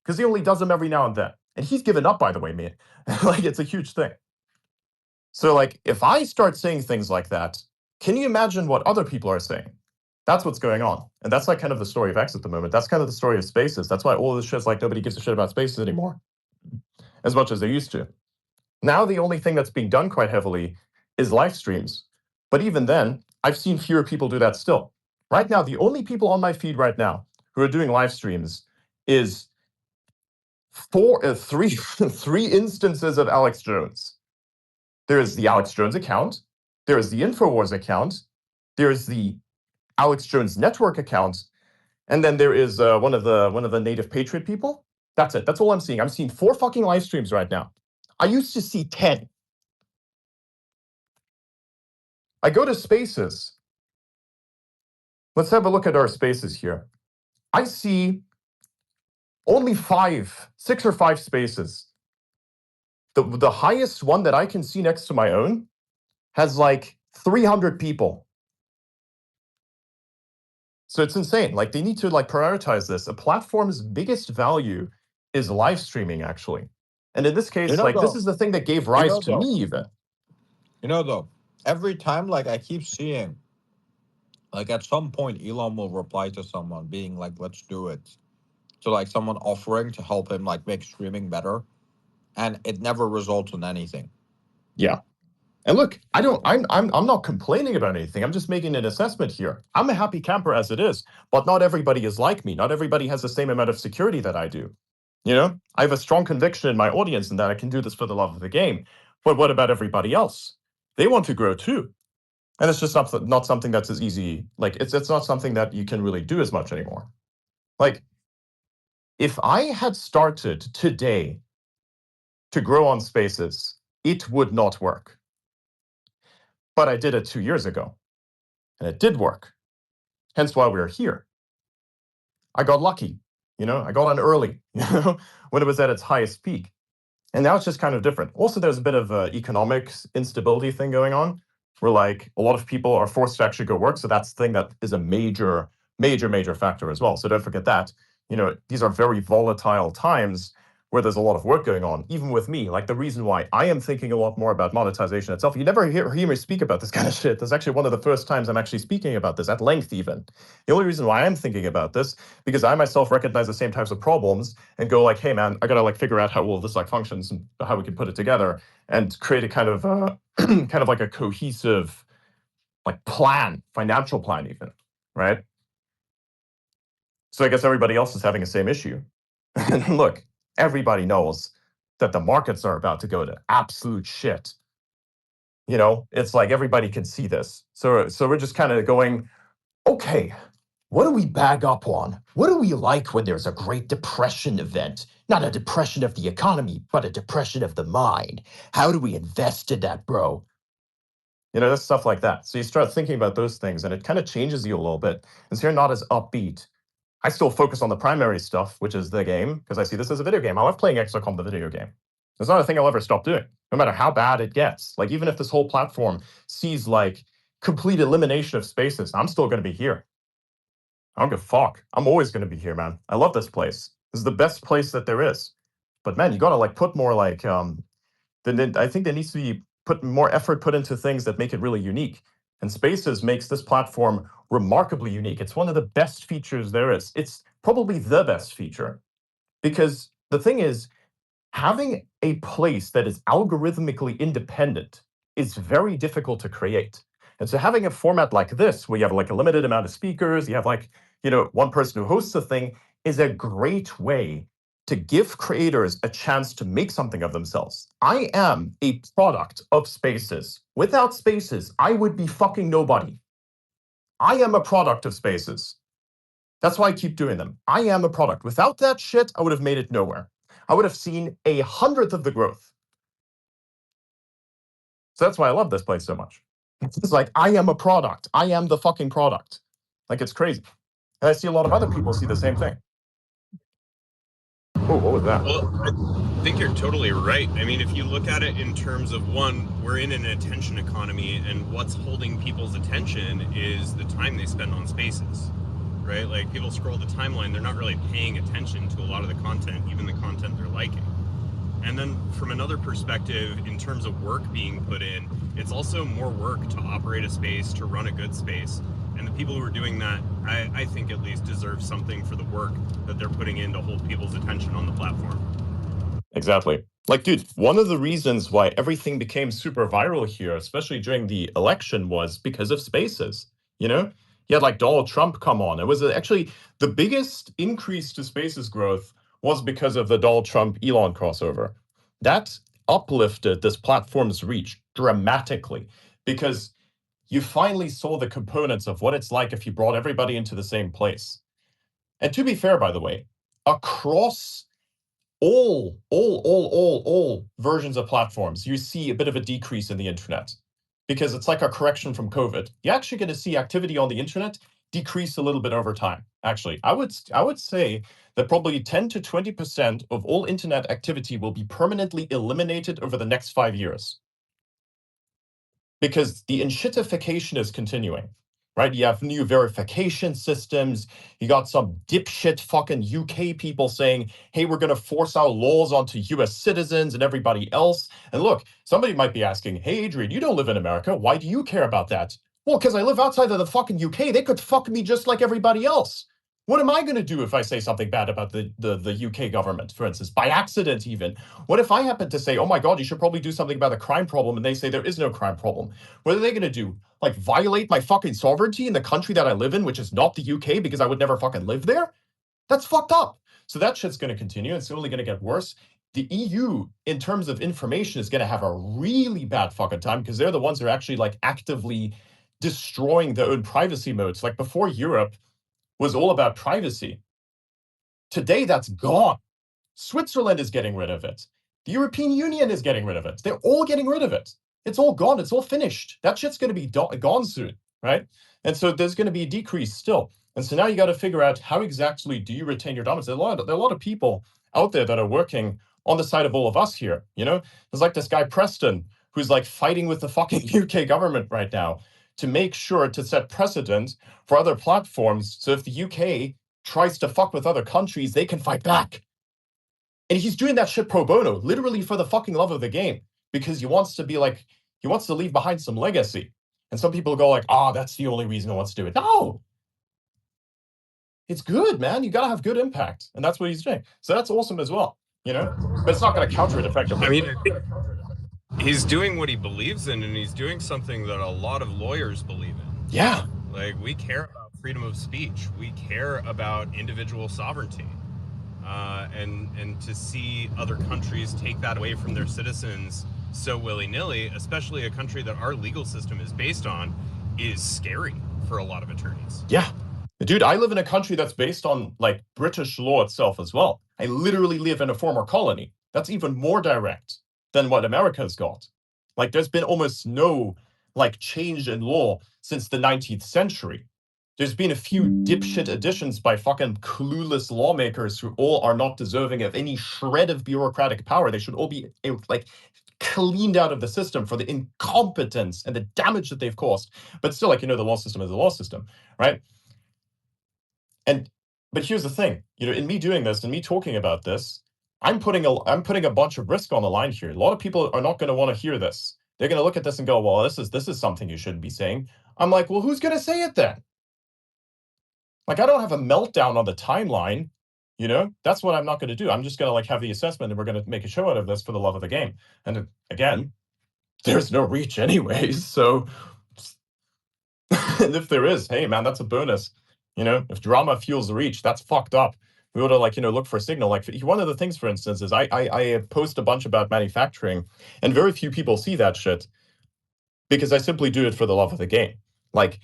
because he only does them every now and then. And he's given up, by the way, man. Like, it's a huge thing. So, like, if I start saying things like that, can you imagine what other people are saying? That's what's going on. And that's like kind of the story of X at the moment. That's kind of the story of spaces. That's why all this shit's like nobody gives a shit about spaces anymore, as much as they used to. Now the only thing that's being done quite heavily is live streams. But even then, I've seen fewer people do that still. Right now, the only people on my feed right now who are doing live streams is three instances of Alex Jones. There is the Alex Jones account, there is the InfoWars account, there is the Alex Jones network account, and then there is one of the native patriot people. That's it. That's all I'm seeing. I'm seeing 4 fucking live streams right now. I used to see 10. I go to spaces. Let's have a look at our spaces here. I see only 6 or 5 spaces. The highest one that I can see next to my own has like 300 people. So it's insane. Like, they need to like prioritize this. A platform's biggest value is live streaming, actually. And in this case, this is the thing that gave rise to me even. Though, every time, like, I keep seeing, like, at some point, Elon will reply to someone being like, let's do it. So, like, someone offering to help him, like, make streaming better. And it never results in anything. Yeah. And look, I'm not complaining about anything. I'm just making an assessment here. I'm a happy camper as it is, but not everybody is like me. Not everybody has the same amount of security that I do. I have a strong conviction in my audience and that I can do this for the love of the game. But what about everybody else? They want to grow too. And it's just not something that's as easy. Like, it's not something that you can really do as much anymore. Like, if I had started today to grow on spaces, it would not work. But I did it 2 years ago, and it did work. Hence why we're here. I got lucky, I got on early, when it was at its highest peak. And now it's just kind of different. Also, there's a bit of economic instability thing going on, where like a lot of people are forced to actually go work. So that's the thing that is a major, major, major factor as well. So don't forget that. These are very volatile times where there's a lot of work going on, even with me. Like the reason why I am thinking a lot more about monetization itself. You never hear me speak about this kind of shit. That's actually one of the first times I'm actually speaking about this at length even. The only reason why I'm thinking about this, because I myself recognize the same types of problems and go like, hey man, I gotta like figure out how all this like functions and how we can put it together and create a kind of kind of like a cohesive like plan, financial plan even, right? So I guess everybody else is having the same issue. And look, everybody knows that the markets are about to go to absolute shit. It's like everybody can see this. So we're just kind of going, okay, what do we bag up on? What do we like when there's a Great Depression event? Not a depression of the economy, but a depression of the mind. How do we invest in that, bro? That's stuff like that. So you start thinking about those things and it kind of changes you a little bit. And so you're not as upbeat. I still focus on the primary stuff, which is the game, because I see this as a video game. I love playing XCOM, the video game. It's not a thing I'll ever stop doing, no matter how bad it gets. Like, even if this whole platform sees, like, complete elimination of spaces, I'm still going to be here. I don't give a fuck. I'm always going to be here, man. I love this place. This is the best place that there is. But, man, you got to, like, put more, like, then I think there needs to be more effort put into things that make it really unique. And Spaces makes this platform remarkably unique. It's one of the best features there is. It's probably the best feature. Because the thing is, having a place that is algorithmically independent is very difficult to create. And so having a format like this, where you have like a limited amount of speakers, you have like, one person who hosts the thing, is a great way to give creators a chance to make something of themselves. I am a product of Spaces. Without Spaces, I would be fucking nobody. I am a product of Spaces. That's why I keep doing them. I am a product. Without that shit, I would have made it nowhere. I would have seen 1/100th of the growth. So that's why I love this place so much. It's like, I am a product. I am the fucking product. Like, it's crazy. And I see a lot of other people see the same thing. Oh, what was that? Well, I think you're totally right. I mean, if you look at it in terms of one, we're in an attention economy, and what's holding people's attention is the time they spend on Spaces, right? Like, people scroll the timeline, they're not really paying attention to a lot of the content, even the content they're liking. And then from another perspective, in terms of work being put in, it's also more work to operate a space, to run a good space. And the people who are doing that, I think at least, deserve something for the work that they're putting in to hold people's attention on the platform. Exactly. Like, dude, one of the reasons why everything became super viral here, especially during the election, was because of Spaces. You had like Donald Trump come on. It was actually the biggest increase to Spaces growth was because of the Donald Trump Elon crossover. That uplifted this platform's reach dramatically because you finally saw the components of what it's like if you brought everybody into the same place. And to be fair, by the way, across all versions of platforms, you see a bit of a decrease in the internet because it's like a correction from COVID. You're actually going to see activity on the internet decrease a little bit over time. Actually, I would say that probably 10 to 20% of all internet activity will be permanently eliminated over the next 5 years. Because the enshittification is continuing, right? You have new verification systems. You got some dipshit fucking UK people saying, hey, we're going to force our laws onto US citizens and everybody else. And look, somebody might be asking, hey, Adrian, you don't live in America. Why do you care about that? Well, because I live outside of the fucking UK. They could fuck me just like everybody else. What am I going to do if I say something bad about the UK government, for instance, by accident even? What if I happen to say, oh my God, you should probably do something about the crime problem, and they say there is no crime problem? What are they going to do? Like, violate my fucking sovereignty in the country that I live in, which is not the UK, because I would never fucking live there? That's fucked up. So that shit's going to continue. It's only going to get worse. The EU, in terms of information, is going to have a really bad fucking time because they're the ones who are actually like actively destroying their own privacy modes. Like, before, Europe was all about privacy. Today, that's gone. Switzerland is getting rid of it. The European Union is getting rid of it. They're all getting rid of it. It's all gone. It's all finished. That shit's going to be gone soon, right? And so there's going to be a decrease still. And so now you got to figure out how exactly do you retain your dominance. There are a lot of people out there that are working on the side of all of us here. You know, there's like this guy Preston who's like fighting with the fucking UK government right now to make sure to set precedent for other platforms. So if the UK tries to fuck with other countries, they can fight back. And he's doing that shit pro bono, literally for the fucking love of the game, because he wants to be like, he wants to leave behind some legacy. And some people go like, oh, that's the only reason he wants to do it. No, it's good, man. You gotta have good impact, and that's what he's doing. So that's awesome as well, you know. But it's not gonna counter it effectively. I mean, I think he's doing what he believes in, and he's doing something that a lot of lawyers believe in. Yeah. Like, we care about freedom of speech. We care about individual sovereignty. And to see other countries take that away from their citizens so willy-nilly, especially a country that our legal system is based on, is scary for a lot of attorneys. Yeah. Dude, I live in a country that's based on like British law itself as well. I literally live in a former colony. That's even more direct than what America's got. Like, there's been almost no like change in law since the 19th century. There's been a few dipshit additions by fucking clueless lawmakers who all are not deserving of any shred of bureaucratic power. They should all be like cleaned out of the system for the incompetence and the damage that they've caused. But still, like, you know, the law system is the law system, right? But here's the thing, you know, in me doing this and me talking about this, I'm putting a bunch of risk on the line here. A lot of people are not going to want to hear this. They're going to look at this and go, well, this is something you shouldn't be saying. I'm like, well, who's going to say it then? Like, I don't have a meltdown on the timeline, you know? That's what I'm not going to do. I'm just going to like have the assessment, and we're going to make a show out of this for the love of the game. And again, there's no reach anyways, so and if there is, hey man, that's a bonus. You know, if drama fuels the reach, that's fucked up. We ought to, like, you know, look for a signal. Like, one of the things, for instance, is I post a bunch about manufacturing, and very few people see that shit because I simply do it for the love of the game. Like,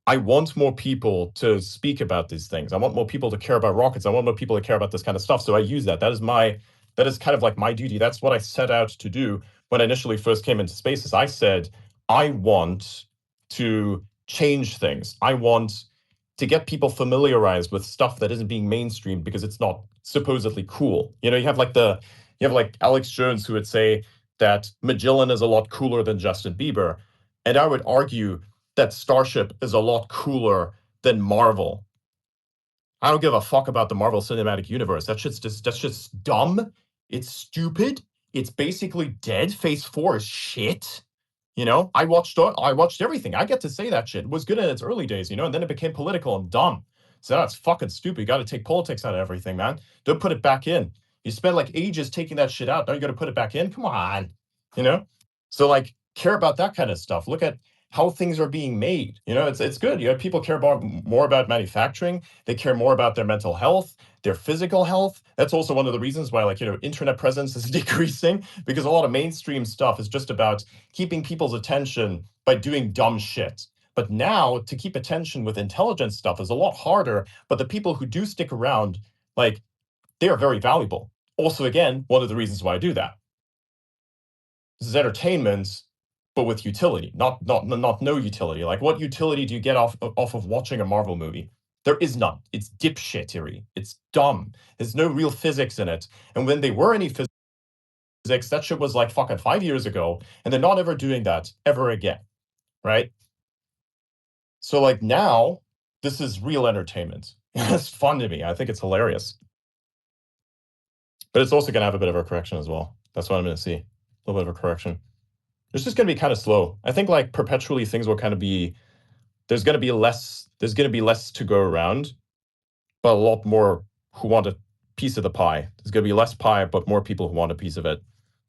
I want more people to speak about these things. I want more people to care about rockets. I want more people to care about this kind of stuff. So I use that. That is kind of like my duty. That's what I set out to do when I initially first came into Spaces. I said, I want to change things. I want to get people familiarized with stuff that isn't being mainstreamed because it's not supposedly cool. You know, you have like Alex Jones who would say that Magellan is a lot cooler than Justin Bieber. And I would argue that Starship is a lot cooler than Marvel. I don't give a fuck about the Marvel Cinematic Universe. That's just dumb. It's stupid. It's basically dead. Phase 4 is shit. You know, I watched everything. I get to say that shit. It was good in its early days, you know, and then it became political and dumb. So that's fucking stupid. You got to take politics out of everything, man. Don't put it back in. You spend like ages taking that shit out. Now you got to put it back in. Come on, you know. So like, care about that kind of stuff. Look at how things are being made. You know, it's good. You know, people care more about manufacturing. They care more about their mental health, their physical health. That's also one of the reasons why, like, you know, internet presence is decreasing, because a lot of mainstream stuff is just about keeping people's attention by doing dumb shit. But now to keep attention with intelligent stuff is a lot harder. But the people who do stick around, like, they are very valuable. Also, again, one of the reasons why I do that. This is entertainment, but with utility, not no utility. Like, what utility do you get off of watching a Marvel movie? There is none. It's dipshittery. It's dumb. There's no real physics in it. And when they were any physics, that shit was like fucking 5 years ago, and they're not ever doing that ever again, right? So like, now, this is real entertainment. It's fun to me. I think it's hilarious. But it's also going to have a bit of a correction as well. That's what I'm going to see. A little bit of a correction. It's just going to be kind of slow. I think like perpetually things will kind of be, there's going to be less to go around, but a lot more who want a piece of the pie. There's going to be less pie, but more people who want a piece of it.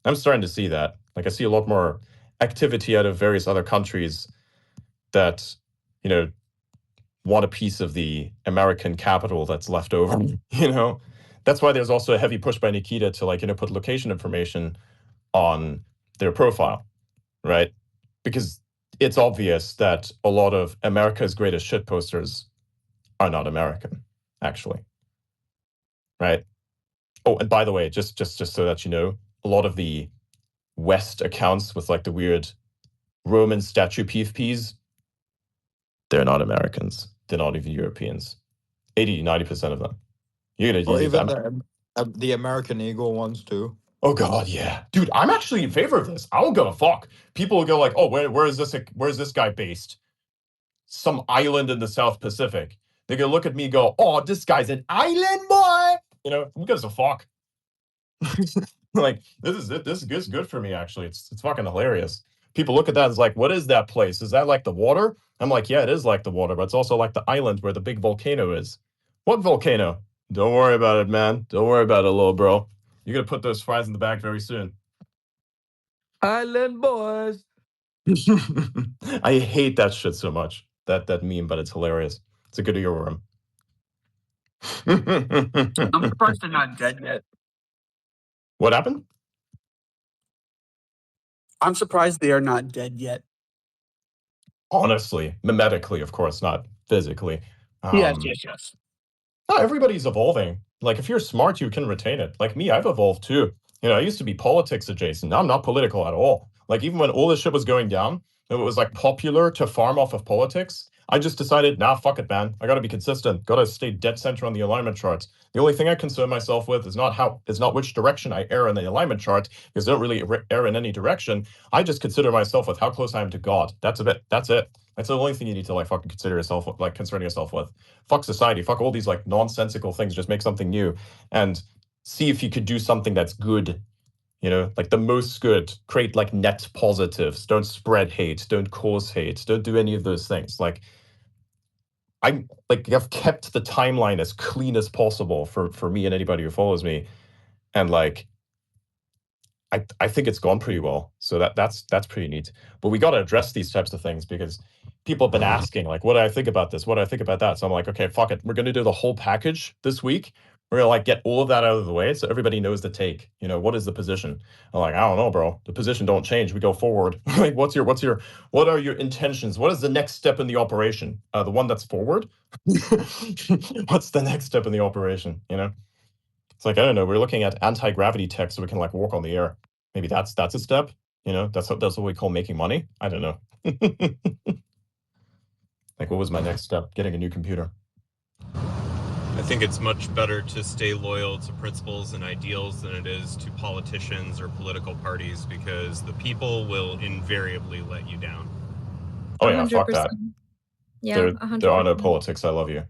I'm starting to see that. Like, I see a lot more activity out of various other countries that, you know, want a piece of the American capital that's left over, you know? That's why there's also a heavy push by Nikita to, like, you know, put location information on their profile. Right? Because it's obvious that a lot of America's greatest shit posters are not American, actually. Right? Oh, and by the way, just so that you know, a lot of the West accounts with like the weird Roman statue PFPs, they're not Americans. They're not even Europeans. 80-90% of them. You're gonna Or use even them. the American Eagle ones too. Oh god, yeah, dude. I'm actually in favor of this. I don't give a fuck. People will go like, "Oh, where is this? Where's this guy based? Some island in the South Pacific." They're gonna look at me, and go, "Oh, this guy's an island boy." You know, who gives a fuck? Like this is good for me. Actually, it's fucking hilarious. People look at that and it's like, "What is that place? Is that like the water?" I'm like, "Yeah, it is like the water, but it's also like the island where the big volcano is." What volcano? Don't worry about it, man. Don't worry about it, little bro. You're gonna put those fries in the bag very soon. Island boys. I hate that shit so much. That meme, but it's hilarious. It's a good earworm. I'm surprised they're not dead yet. What happened? I'm surprised they are not dead yet. Honestly, mimetically, of course, not physically. Yes. No, everybody's evolving. Like, if you're smart, you can retain it. Like me, I've evolved too. You know, I used to be politics adjacent. Now I'm not political at all. Like, even when all this shit was going down, it was like popular to farm off of politics. I just decided, nah, fuck it, man. I gotta be consistent. Gotta stay dead center on the alignment charts. The only thing I concern myself with is not which direction I err in the alignment chart, because I don't really err in any direction. I just consider myself with how close I am to God. That's a bit. That's it. That's the only thing you need to like fucking consider yourself like concerning yourself with. Fuck society. Fuck all these like nonsensical things. Just make something new and see if you could do something that's good. You know, like the most good. Create like net positives. Don't spread hate. Don't cause hate. Don't do any of those things. Like I've kept the timeline as clean as possible for me and anybody who follows me, and like I think it's gone pretty well. So that's pretty neat. But we got to address these types of things because people have been asking, like, what do I think about this? What do I think about that? So I'm like, okay, fuck it. We're going to do the whole package this week. We're going to like get all of that out of the way so everybody knows the take. You know, what is the position? I'm like, I don't know, bro. The position don't change. We go forward. Like, what are your intentions? What is the next step in the operation? The one that's forward? What's the next step in the operation? You know? It's like, I don't know, we're looking at anti-gravity tech so we can like walk on the air. Maybe that's a step. You know, that's what we call making money. I don't know. Like, what was my next step? Getting a new computer. I think it's much better to stay loyal to principles and ideals than it is to politicians or political parties, because the people will invariably let you down. Oh yeah, fuck that. Yeah, there are no 100%. politics. I love you.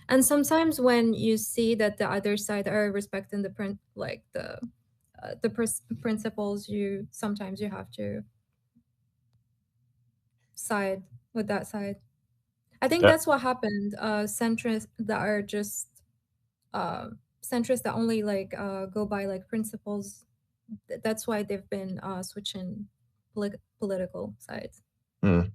And sometimes when you see that the other side are respecting the principles, sometimes you have to side with that side. I think that's what happened. Centrists that are just centrists that only like go by like principles. That's why they've been switching political sides. Yeah,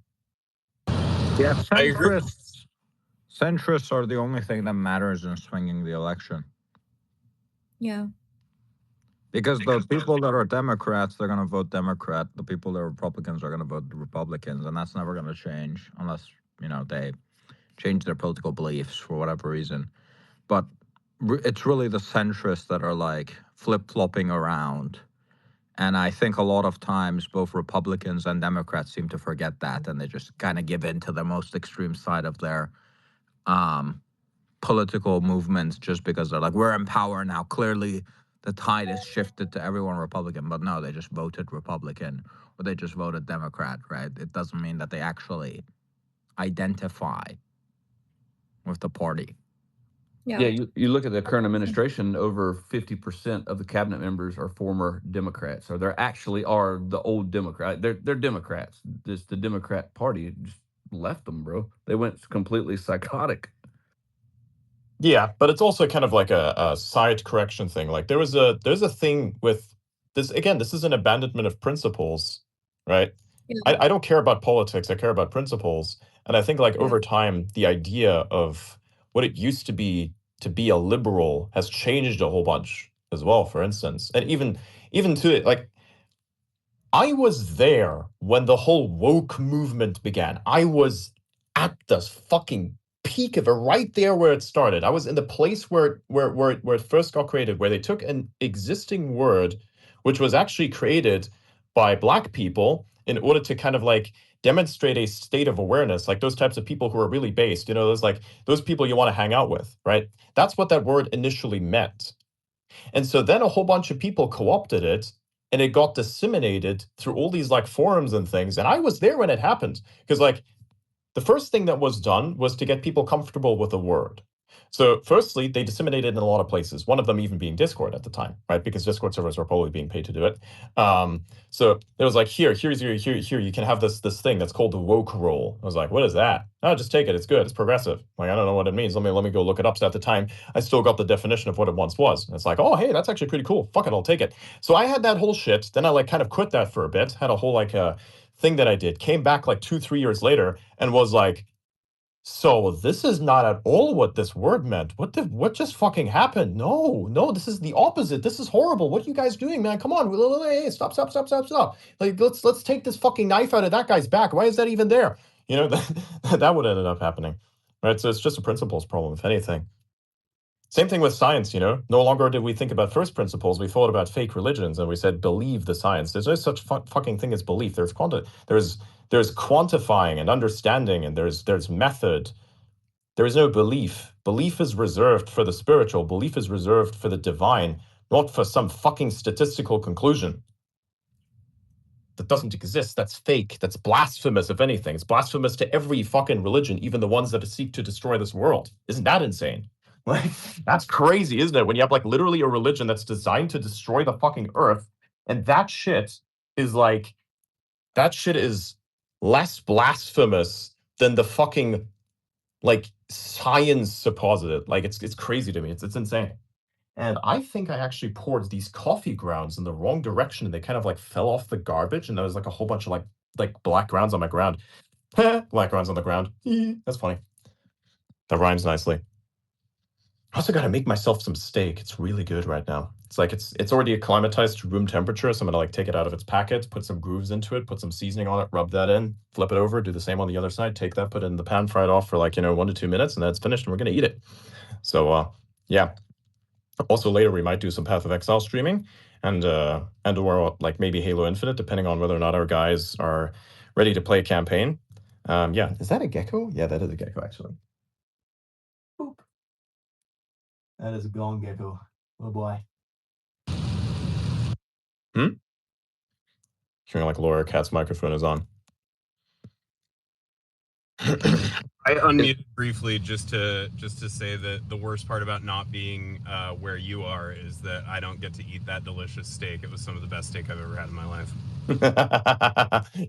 centrists are the only thing that matters in swinging the election. Yeah. Because the people that are Democrats, they're going to vote Democrat. The people that are Republicans are going to vote Republicans, and that's never going to change unless, you know, they change their political beliefs for whatever reason. But it's really the centrists that are like flip-flopping around. And I think a lot of times both Republicans and Democrats seem to forget that, and they just kind of give in to the most extreme side of their political movements just because they're like, we're in power now. Clearly, the tide has shifted to everyone Republican. But no, they just voted Republican or they just voted Democrat, right? It doesn't mean that they actually identify with the party. Yeah, you look at the current administration, over 50% of the cabinet members are former Democrats, or they actually are the old Democrat. They're Democrats. Just the Democrat Party just left them, bro. They went completely psychotic. Yeah, but it's also kind of like a side correction thing. Like there's a thing with this. Again, this is an abandonment of principles, right? Yeah. I don't care about politics. I care about principles. And I think like over time, the idea of what it used to be a liberal has changed a whole bunch as well, for instance. And even to it, like I was there when the whole woke movement began. I was at the fucking peak of it, right there where it started. I was in the place where it first got created, where they took an existing word, which was actually created by Black people in order to kind of like demonstrate a state of awareness, like those types of people who are really based, those people you want to hang out with, right? That's what that word initially meant. And so then a whole bunch of people co-opted it, and it got disseminated through all these like forums and things. And I was there when it happened, because like the first thing that was done was to get people comfortable with the word. So firstly, they disseminated in a lot of places, one of them even being Discord at the time, right? Because Discord servers were probably being paid to do it. So it was like, here, you can have this thing that's called the woke roll. I was like, what is that? Oh, just take it. It's good. It's progressive. Like, I don't know what it means. Let me go look it up. So at the time, I still got the definition of what it once was. And it's like, oh, hey, that's actually pretty cool. Fuck it, I'll take it. So I had that whole shit. Then I like kind of quit that for a bit, had a whole like thing that I did, came back like 2-3 years later and was like, so this is not at all what this word meant. What just fucking happened? No, this is the opposite. This is horrible. What are you guys doing, man? Come on, hey, stop. Like, let's take this fucking knife out of that guy's back. Why is that even there? That would ended up happening, right? So it's just a principles problem, if anything. Same thing with science, No longer did we think about first principles. We thought about fake religions, and we said believe the science. There's no such fucking thing as belief. There's quantifying and understanding, and there's method. There is no belief. Belief is reserved for the spiritual. Belief is reserved for the divine, not for some fucking statistical conclusion that doesn't exist. That's fake. That's blasphemous, if anything. It's blasphemous to every fucking religion, even the ones that seek to destroy this world. Isn't that insane? Like, that's crazy, isn't it? When you have like literally a religion that's designed to destroy the fucking earth, and that shit is less blasphemous than the fucking like science suppository. Like it's crazy to me. It's insane. And I think I actually poured these coffee grounds in the wrong direction, and they kind of like fell off the garbage, and there was like a whole bunch of like black grounds on my ground. Black grounds on the ground. That's funny. That rhymes nicely. I also got to make myself some steak. It's really good right now. It's like it's already acclimatized to room temperature, so I'm gonna like take it out of its packet, put some grooves into it, put some seasoning on it, rub that in, flip it over, do the same on the other side, take that, put it in the pan, fry it off for like 1 to 2 minutes, and then it's finished, and we're gonna eat it. So yeah. Also later we might do some Path of Exile streaming, and or like maybe Halo Infinite, depending on whether or not our guys are ready to play a campaign. Yeah, is that a gecko? Yeah, that is a gecko actually. Boop. That is a gone gecko. Oh boy. Hearing like Laura Cat's microphone is on. I unmuted briefly just to say that the worst part about not being where you are is that I don't get to eat that delicious steak. It was some of the best steak I've ever had in my life.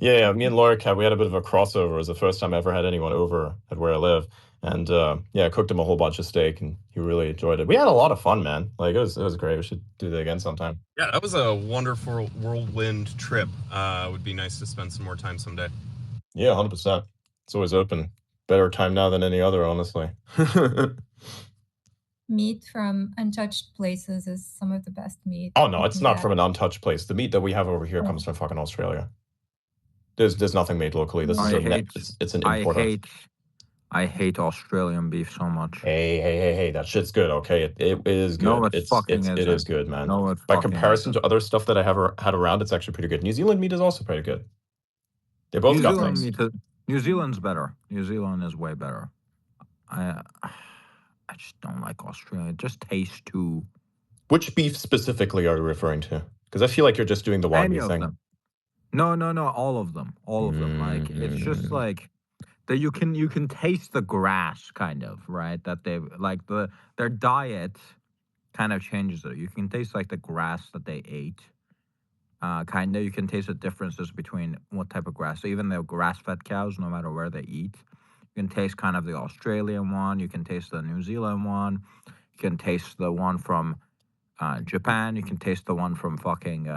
Yeah, me and Laura Cat, we had a bit of a crossover. It was the first time I ever had anyone over at where I live. And yeah, I cooked him a whole bunch of steak, and he really enjoyed it. We had a lot of fun, man. Like it was great. We should do that again sometime. Yeah, that was a wonderful whirlwind trip. Would be nice to spend some more time someday. Yeah, 100%. It's always open. Better time now than any other, honestly. Meat from untouched places is some of the best meat. Oh no, it's not from an untouched place. The meat that we have over here comes from fucking Australia. There's nothing made locally. This is it's an import. I hate Australian beef so much. Hey, that shit's good, okay? It is good. No, it is good, man. No, by comparison to other stuff that I have had around, it's actually pretty good. New Zealand meat is also pretty good. They both got things. New Zealand's better. New Zealand is way better. I just don't like Australia. It just tastes too. Which beef specifically are you referring to? Because I feel like you're just doing the Wagyu thing. Them. No, all of them. All of them. Like it's just like that you can taste the grass kind of, right? That they like their diet kind of changes it. You can taste like the grass that they ate. Kind of, you can taste the differences between what type of grass. So even the grass-fed cows, no matter where they eat, you can taste kind of the Australian one. You can taste the New Zealand one. You can taste the one from Japan. You can taste the one from fucking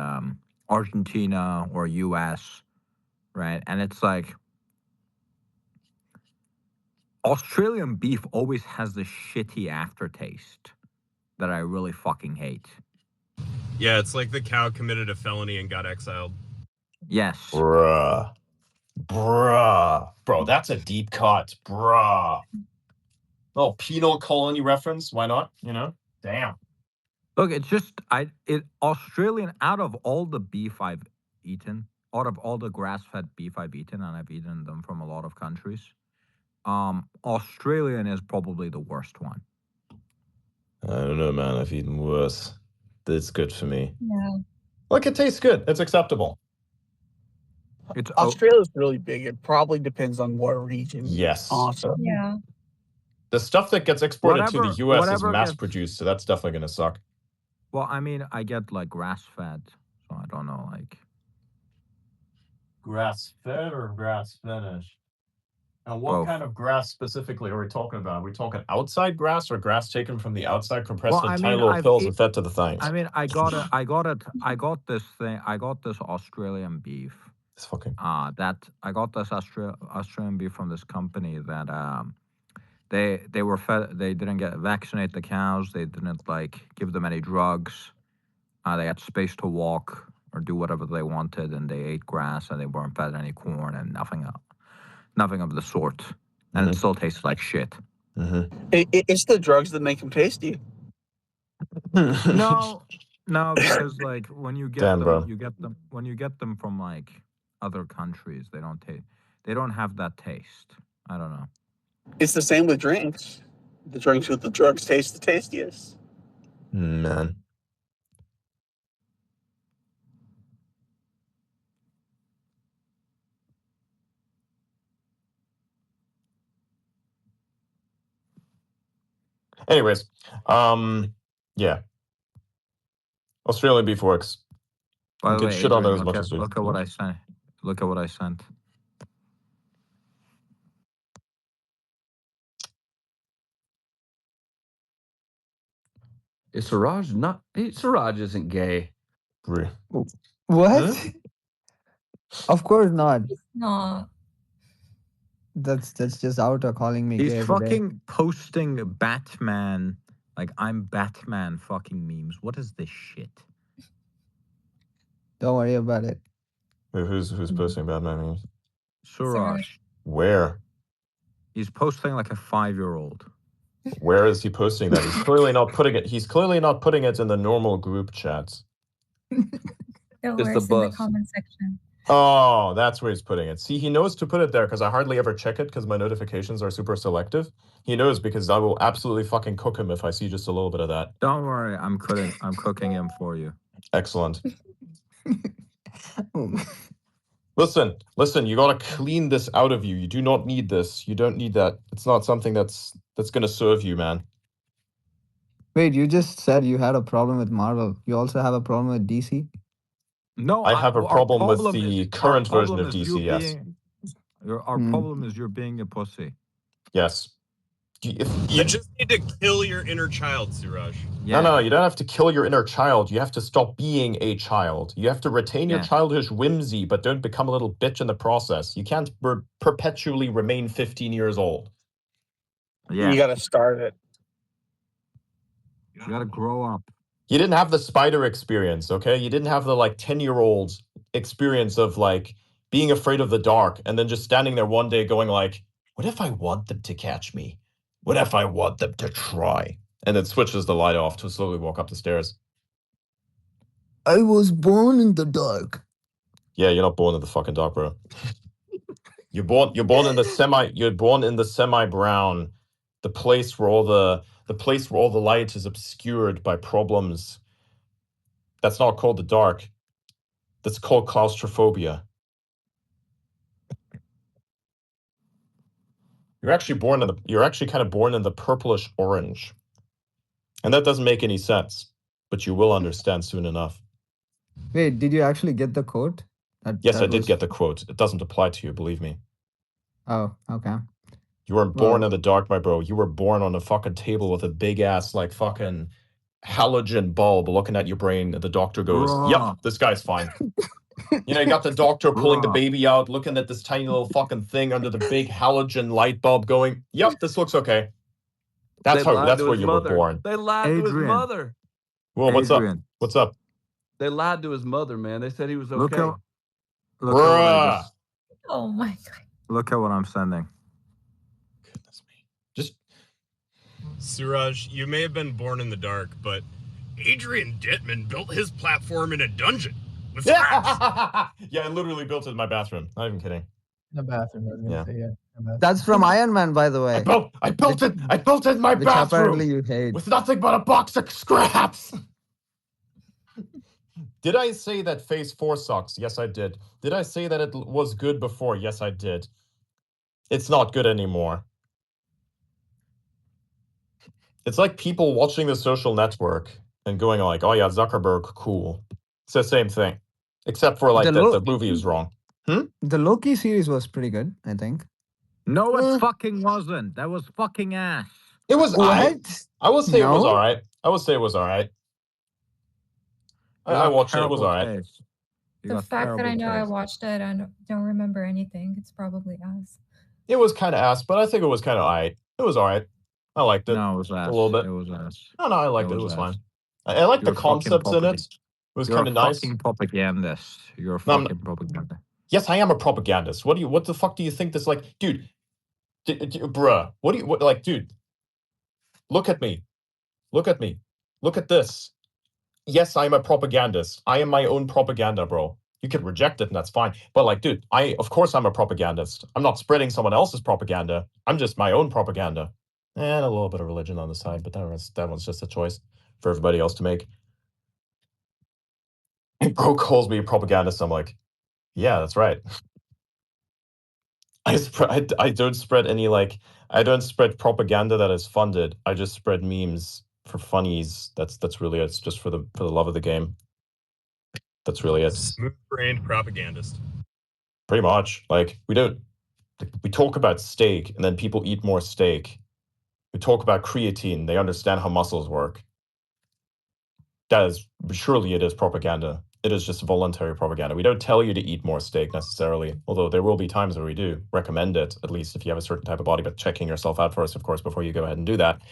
Argentina or US, right? And it's like Australian beef always has this shitty aftertaste that I really fucking hate. Yeah, it's like the cow committed a felony and got exiled. Yes. Bruh. Bro, that's a deep cut. Bruh. Oh, penal colony reference. Why not? Damn. Look, it's just Australian, out of all the beef I've eaten, out of all the grass-fed beef I've eaten, and I've eaten them from a lot of countries, Australian is probably the worst one. I don't know, man. I've eaten worse. It's good for me. Yeah. Look, it tastes good. It's acceptable. Australia's really big. It probably depends on what region. Yes. Also. Yeah. The stuff that gets exported to the US is whatever mass gets- produced, so that's definitely gonna suck. Well, I mean, I get like grass-fed, so I don't know, like. Grass-fed or grass-finished? And what Both. kind of grass specifically are we talking about? Are we talking outside grass or grass taken from the outside, compressed Well, I in mean, tiny little I've pills eat- and fed to the things? I mean, I got this Australian beef. It's fucking. I got this Australian beef from this company that they were fed. They didn't vaccinate the cows. They didn't like give them any drugs. They had space to walk or do whatever they wanted, and they ate grass, and they weren't fed any corn and nothing of the sort. And it still tastes like shit. It's the drugs that make them tasty. No, because like when you get Damn, them, bro. you get them when you get them from like other countries. They don't have that taste. I don't know. It's the same with drinks. The drinks with the drugs taste the tastiest. Man. Anyways, yeah. Australian beef works. By You the can way, shit on it Adrian, as much as we look at what I sent. Look at what I sent. Is Siraj not? Siraj isn't gay. What? Of course not. No. That's just Outer calling me gay He's every day. fucking posting Batman, like I'm Batman fucking memes. What is this shit? Don't worry about it. Wait, who's posting Batman memes? Suraj. Where? He's posting like a 5-year-old. Where is he posting that? He's clearly not putting it. He's clearly not putting it in the normal group chats. Don't It's worry, the it's in the bus. comment section. Oh, that's where he's putting it. See, he knows to put it there because I hardly ever check it because my notifications are super selective. He knows because I will absolutely fucking cook him if I see just a little bit of that. Don't worry, I'm cooking him for you. Excellent. Listen, you gotta clean this out of you. You do not need this. You don't need that. It's not something that's gonna serve you, man. Wait, you just said you had a problem with Marvel. You also have a problem with DC? No, I have a problem with problem the is- current our version problem of is DC, you yes. Our problem is you're being a pussy. Yes. You just need to kill your inner child, Suraj. No, you don't have to kill your inner child. You have to stop being a child. You have to retain your childish whimsy, but don't become a little bitch in the process. You can't perpetually remain 15 years old. Yeah. You gotta start it. You gotta grow up. You didn't have the spider experience, okay? You didn't have the 10-year-old experience of being afraid of the dark and then just standing there one day going what if I want them to catch me? What if I want them to try? And then switches the light off to slowly walk up the stairs. I was born in the dark. Yeah, you're not born in the fucking dark, bro. You're born in the semi-brown, the place where all the light is obscured by problems. That's not called the dark. That's called claustrophobia. You're actually kind of born in the purplish orange. And that doesn't make any sense, but you will understand soon enough. Wait, did you actually get the quote? Yes, I did get the quote. It doesn't apply to you, believe me. Oh, okay. You weren't born in the dark, my bro. You were born on a fucking table with a big ass fucking halogen bulb looking at your brain. The doctor goes, "Yep, this guy's fine." You got the doctor pulling the baby out, looking at this tiny little fucking thing under the big halogen light bulb going, "Yep, this looks okay." That's where you were born. They lied to his mother. Well, what's up? What's up? They lied to his mother, man. They said he was okay. Look at what I just, Oh my god. look at what I'm sending. Just Suraj, you may have been born in the dark, but Adrian Dittmann built his platform in a dungeon with scraps. Yeah, I literally built it in my bathroom. Not even kidding. In the bathroom, I was gonna Yeah. say, yeah. in the bathroom. That's from Iron Man, by the I way. built it in my Which apparently bathroom you hate. with nothing but a box of scraps. Did I say that Phase 4 sucks? Yes, I did. Did I say that it was good before? Yes, I did. It's not good anymore. It's like people watching The Social Network and going like, oh yeah, Zuckerberg, cool. It's the same thing. Except for like that the movie is wrong. The Loki series was pretty good, I think. No, it fucking wasn't. That was fucking ass. It was What? I will say it was No? alright. I will say it was alright. I watched it. It was alright. The fact that I know I watched it, I don't remember anything. It's probably ass. It was kind of ass, but I think it was kind of alright. It was alright. I liked it. No, it was ass. A little bit. It was ass. No, I liked it. It was ass. fine. I liked the concepts in it. It was kind of nice. You're a fucking propagandist. You're a fucking propagandist. Yes, I am a propagandist. What the fuck do you think this like, dude? Bruh, like, dude? Look at me. Look at me. Look at this. Yes, I'm a propagandist. I am my own propaganda, bro. You can reject it and that's fine. But like, dude, of course I'm a propagandist. I'm not spreading someone else's propaganda. I'm just my own propaganda. And a little bit of religion on the side, but that one's just a choice for everybody else to make. And bro calls me a propagandist. I'm like, yeah, that's right. I don't spread any I don't spread propaganda that is funded. I just spread memes for funnies. That's really it. It's just for the love of the game. That's really it. Smooth-brained propagandist. Pretty much. Like we talk about steak and then people eat more steak. We talk about creatine. They understand how muscles work. Surely it is propaganda. It is just voluntary propaganda. We don't tell you to eat more steak necessarily, although there will be times where we do recommend it, at least if you have a certain type of body, but checking yourself out first, of course, before you go ahead and do that.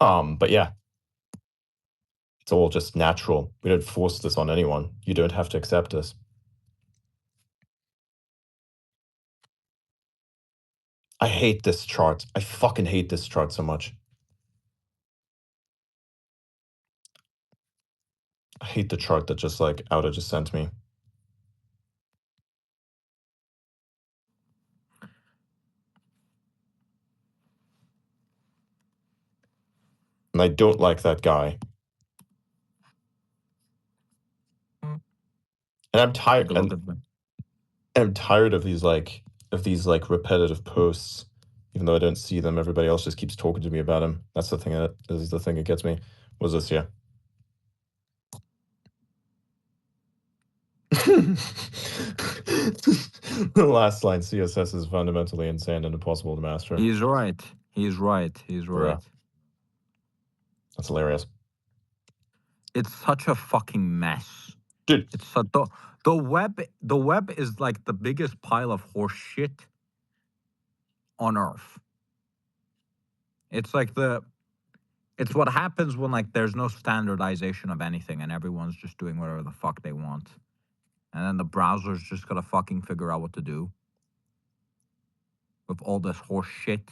But yeah, it's all just natural. We don't force this on anyone. You don't have to accept this. I hate this chart. I fucking hate this chart so much. I hate the chart that just like Auto just sent me. And I don't like that guy. And I'm tired. I'm tired of these repetitive posts, even though I don't see them. Everybody else just keeps talking to me about them. That's the thing that gets me. What is this here? The last line, CSS is fundamentally insane and impossible to master. He's right. He's right. He's right. That's hilarious. It's such a fucking mess. Dude. It's the web is like the biggest pile of horse shit on earth. It's like it's what happens when like there's no standardization of anything and everyone's just doing whatever the fuck they want. And then the browser's just gotta fucking figure out what to do with all this horse shit.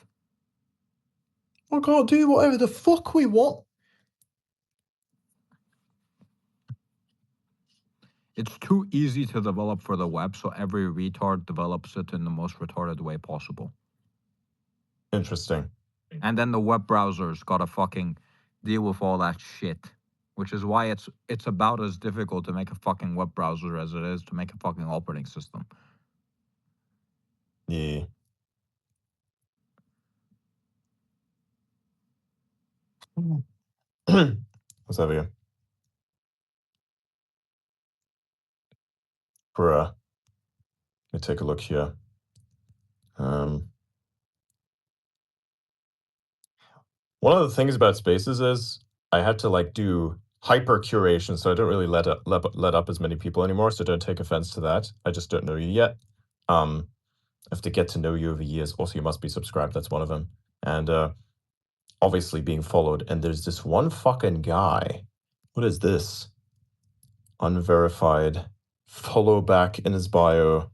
We can't do whatever the fuck we want. It's too easy to develop for the web, so every retard develops it in the most retarded way possible. Interesting. And then the web browser's gotta fucking deal with all that shit. Which is why it's about as difficult to make a fucking web browser as it is to make a fucking operating system. Yeah. What's that here? Bruh. Let me take a look here. One of the things about Spaces is I had to like do hyper curation, so I don't really let up as many people anymore. So don't take offense to that. I just don't know you yet. I have to get to know you over years. Also, you must be subscribed. That's one of them. And obviously being followed. And there's this one fucking guy. What is this? Unverified. Follow back in his bio.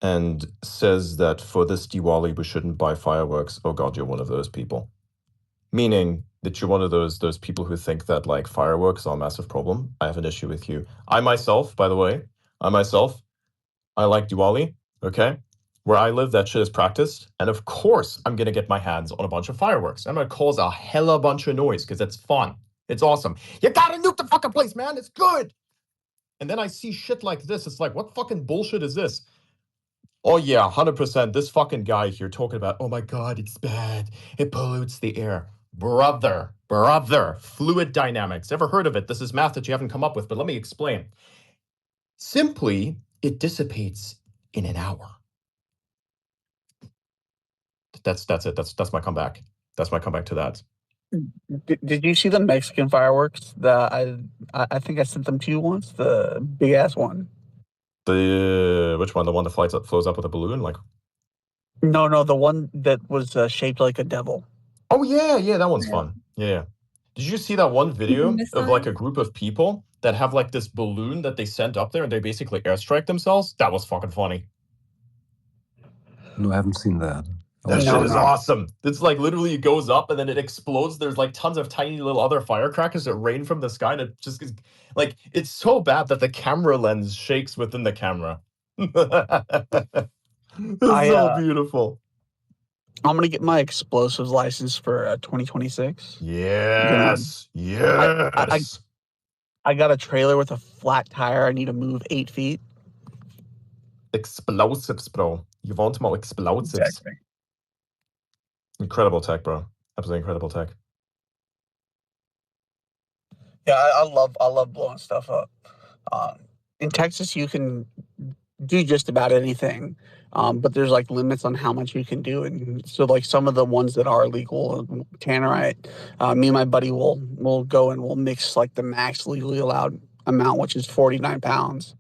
And says that for this Diwali, we shouldn't buy fireworks. Oh God, you're one of those people. Meaning that you're one of those people who think that like fireworks are a massive problem. I have an issue with you. I myself, by the way, I like Diwali, okay? Where I live, that shit is practiced. And of course, I'm gonna get my hands on a bunch of fireworks. I'm gonna cause a hella bunch of noise because it's fun. It's awesome. You gotta nuke the fucking place, man. It's good. And then I see shit like this. It's like, what fucking bullshit is this? Oh yeah, 100%. This fucking guy here talking about, oh my God, it's bad. It pollutes the air. Brother, fluid dynamics. Ever heard of it? This is math that you haven't come up with, but let me explain. Simply, it dissipates in an hour. That's it. That's my comeback. That's my comeback to that. Did you see the Mexican fireworks? I think I sent them to you once. The big ass one. Which one? The one that flows up with a balloon? Like, No, the one that was shaped like a devil. oh yeah, that one's fun. Yeah. Did you see that one video of like a group of people that have like this balloon that they sent up there and they basically airstrike themselves? That was fucking funny. No, I haven't seen that. That shit is awesome. It's like literally it goes up and then it explodes. There's like tons of tiny little other firecrackers that rain from the sky, and it just is like, it's so bad that the camera lens shakes within the camera. It's so beautiful. I'm gonna get my explosives license for 2026. Yes. I got a trailer with a flat tire. I need to move 8 feet. Explosives, bro. You want more explosives? Exactly. Incredible tech, bro. Absolutely incredible tech. Yeah, I love blowing stuff up. In Texas, you can do just about anything, but there's like limits on how much you can do. And so, like some of the ones that are legal, tannerite, me and my buddy will go and we'll mix like the max legally allowed amount, which is 49 pounds,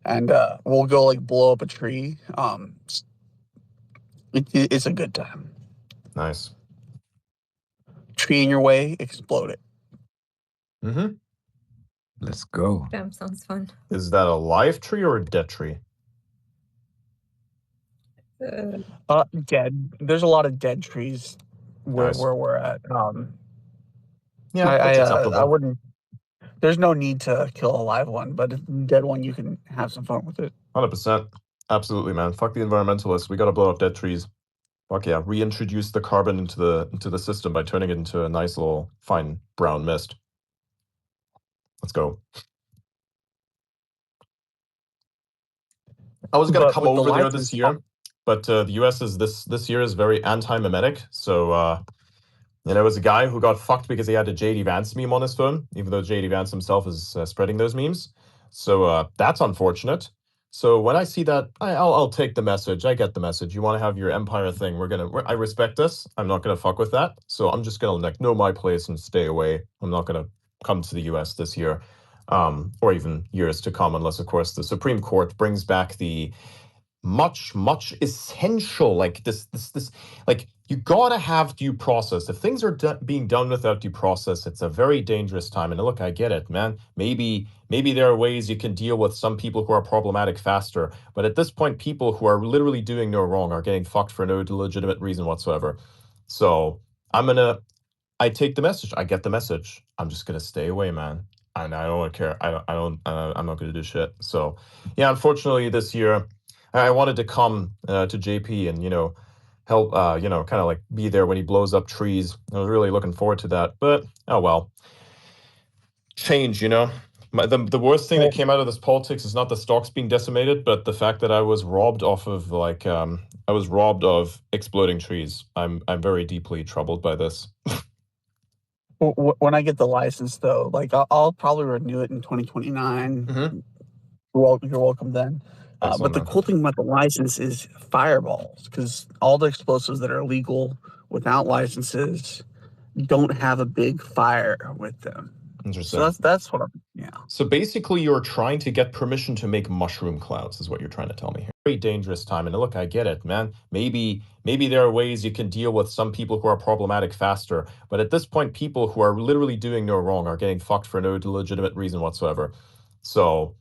and we'll go like blow up a tree. It's a good time. Nice. Tree in your way, explode it. Mm-hmm. Let's go. Damn, sounds fun. Is that a live tree or a dead tree? Dead. There's a lot of dead trees where Nice. we're at. Yeah, that's acceptable. I wouldn't. There's no need to kill a live one, but a dead one, you can have some fun with it. 100%. Absolutely, man. Fuck the environmentalists. We gotta blow up dead trees. Fuck yeah. Reintroduce the carbon into the system by turning it into a nice little fine brown mist. Let's go. I was gonna come over there this year, but the US is this year is very anti-memetic. So there was a guy who got fucked because he had a JD Vance meme on his phone, even though JD Vance himself is spreading those memes. So that's unfortunate. So when I see that, I'll take the message. I get the message. You want to have your empire thing? I respect this. I'm not gonna fuck with that. So I'm just gonna like know my place and stay away. I'm not gonna come to the U.S. this year, or even years to come, unless of course the Supreme Court brings back the much essential, like this like, you gotta have due process. If things are being done without due process, it's a very dangerous time. And look, I get it, man. Maybe there are ways you can deal with some people who are problematic faster, but at this point, people who are literally doing no wrong are getting fucked for no legitimate reason whatsoever. So I take the message. I get the message. I'm just gonna stay away, man. And I don't care. I'm not gonna do shit. So yeah, unfortunately this year, I wanted to come to JP and, help, kind of like be there when he blows up trees. I was really looking forward to that, but oh well. Change, the worst thing that came out of this politics is not the stocks being decimated, but the fact that I was robbed of exploding trees. I'm very deeply troubled by this. When I get the license, though, like I'll probably renew it in 2029. Mm-hmm. You're welcome then. But the cool thing about the license is fireballs, because all the explosives that are legal without licenses don't have a big fire with them. Interesting. So that's what So basically, you're trying to get permission to make mushroom clouds, is what you're trying to tell me here. Very dangerous time. And look, I get it, man. Maybe there are ways you can deal with some people who are problematic faster, but at this point, people who are literally doing no wrong are getting fucked for no legitimate reason whatsoever. So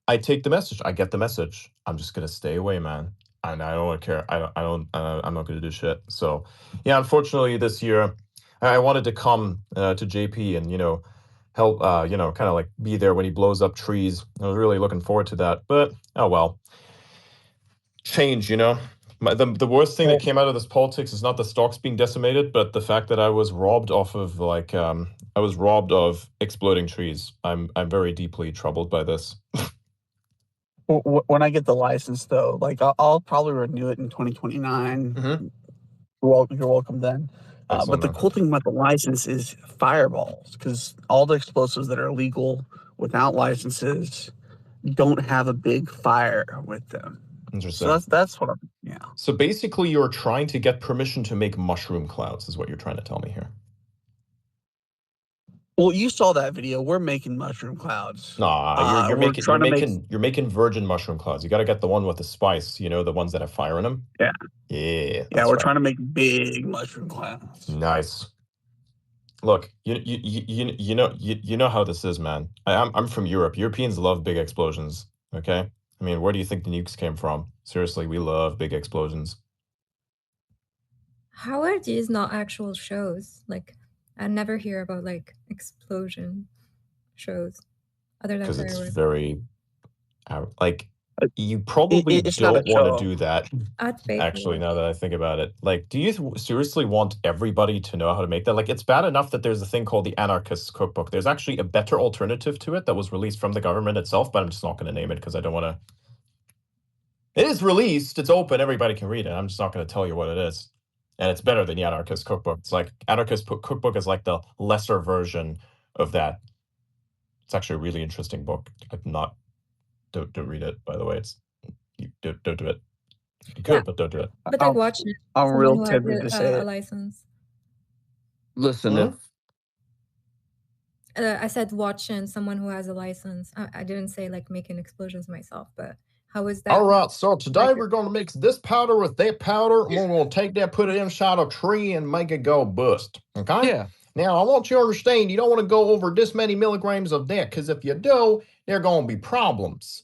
I take the message. I get the message. I'm just gonna stay away, man. And I don't care. I'm not gonna do shit. So yeah, unfortunately this year, I wanted to come to JP and help kind of like be there when he blows up trees. I was really looking forward to that, but oh well. Change, the worst thing that came out of this politics is not the stocks being decimated, but the fact that I was robbed of exploding trees. I'm very deeply troubled by this. When I get the license, though, like I'll probably renew it in 2029. Mhm. You're welcome then. But Excellent, the man. cool thing about the license is fireballs, because all the explosives that are legal without licenses don't have a big fire with them. Interesting. So that's what I'm. So basically, you're trying to get permission to make mushroom clouds, is what you're trying to tell me here. Well, you saw that video. We're making mushroom clouds. Nah, you're making virgin mushroom clouds. You got to get the one with the spice. The ones that have fire in them. Yeah. Yeah. Yeah, we're trying to make big mushroom clouds. Nice. Look, you know how this is, man. I'm from Europe. Europeans love big explosions. Okay. I mean, where do you think the nukes came from? Seriously, we love big explosions. How are these not actual shows? Like, I never hear about like explosion shows other than Because it's fireworks. very, like, you probably It's not a don't want to show. do that. I'd pay for Actually, it. now that I think about it, like, do you seriously want everybody to know how to make that? Like, it's bad enough that there's a thing called the Anarchist Cookbook. There's actually a better alternative to it that was released from the government itself, but I'm just not going to name it because I don't want to. It is released. It's open. Everybody can read it. I'm just not going to tell you what it is. And it's better than the Anarchist Cookbook. It's like Anarchist Cookbook is like the lesser version of that. It's actually a really interesting book. Don't read it, by the way. Don't do it. You could, but don't do it. But I'd watch it. I'm Someone real who has tempted to say a it. license. Listen, if I said watching someone who has a license. I didn't say like making explosions myself, but how is that? All right, so today we're going to mix this powder with that powder, and we're going to take that, put it inside a tree, and make it go bust. Okay? Yeah. Now, I want you to understand, you don't want to go over this many milligrams of that, because if you do, there are going to be problems.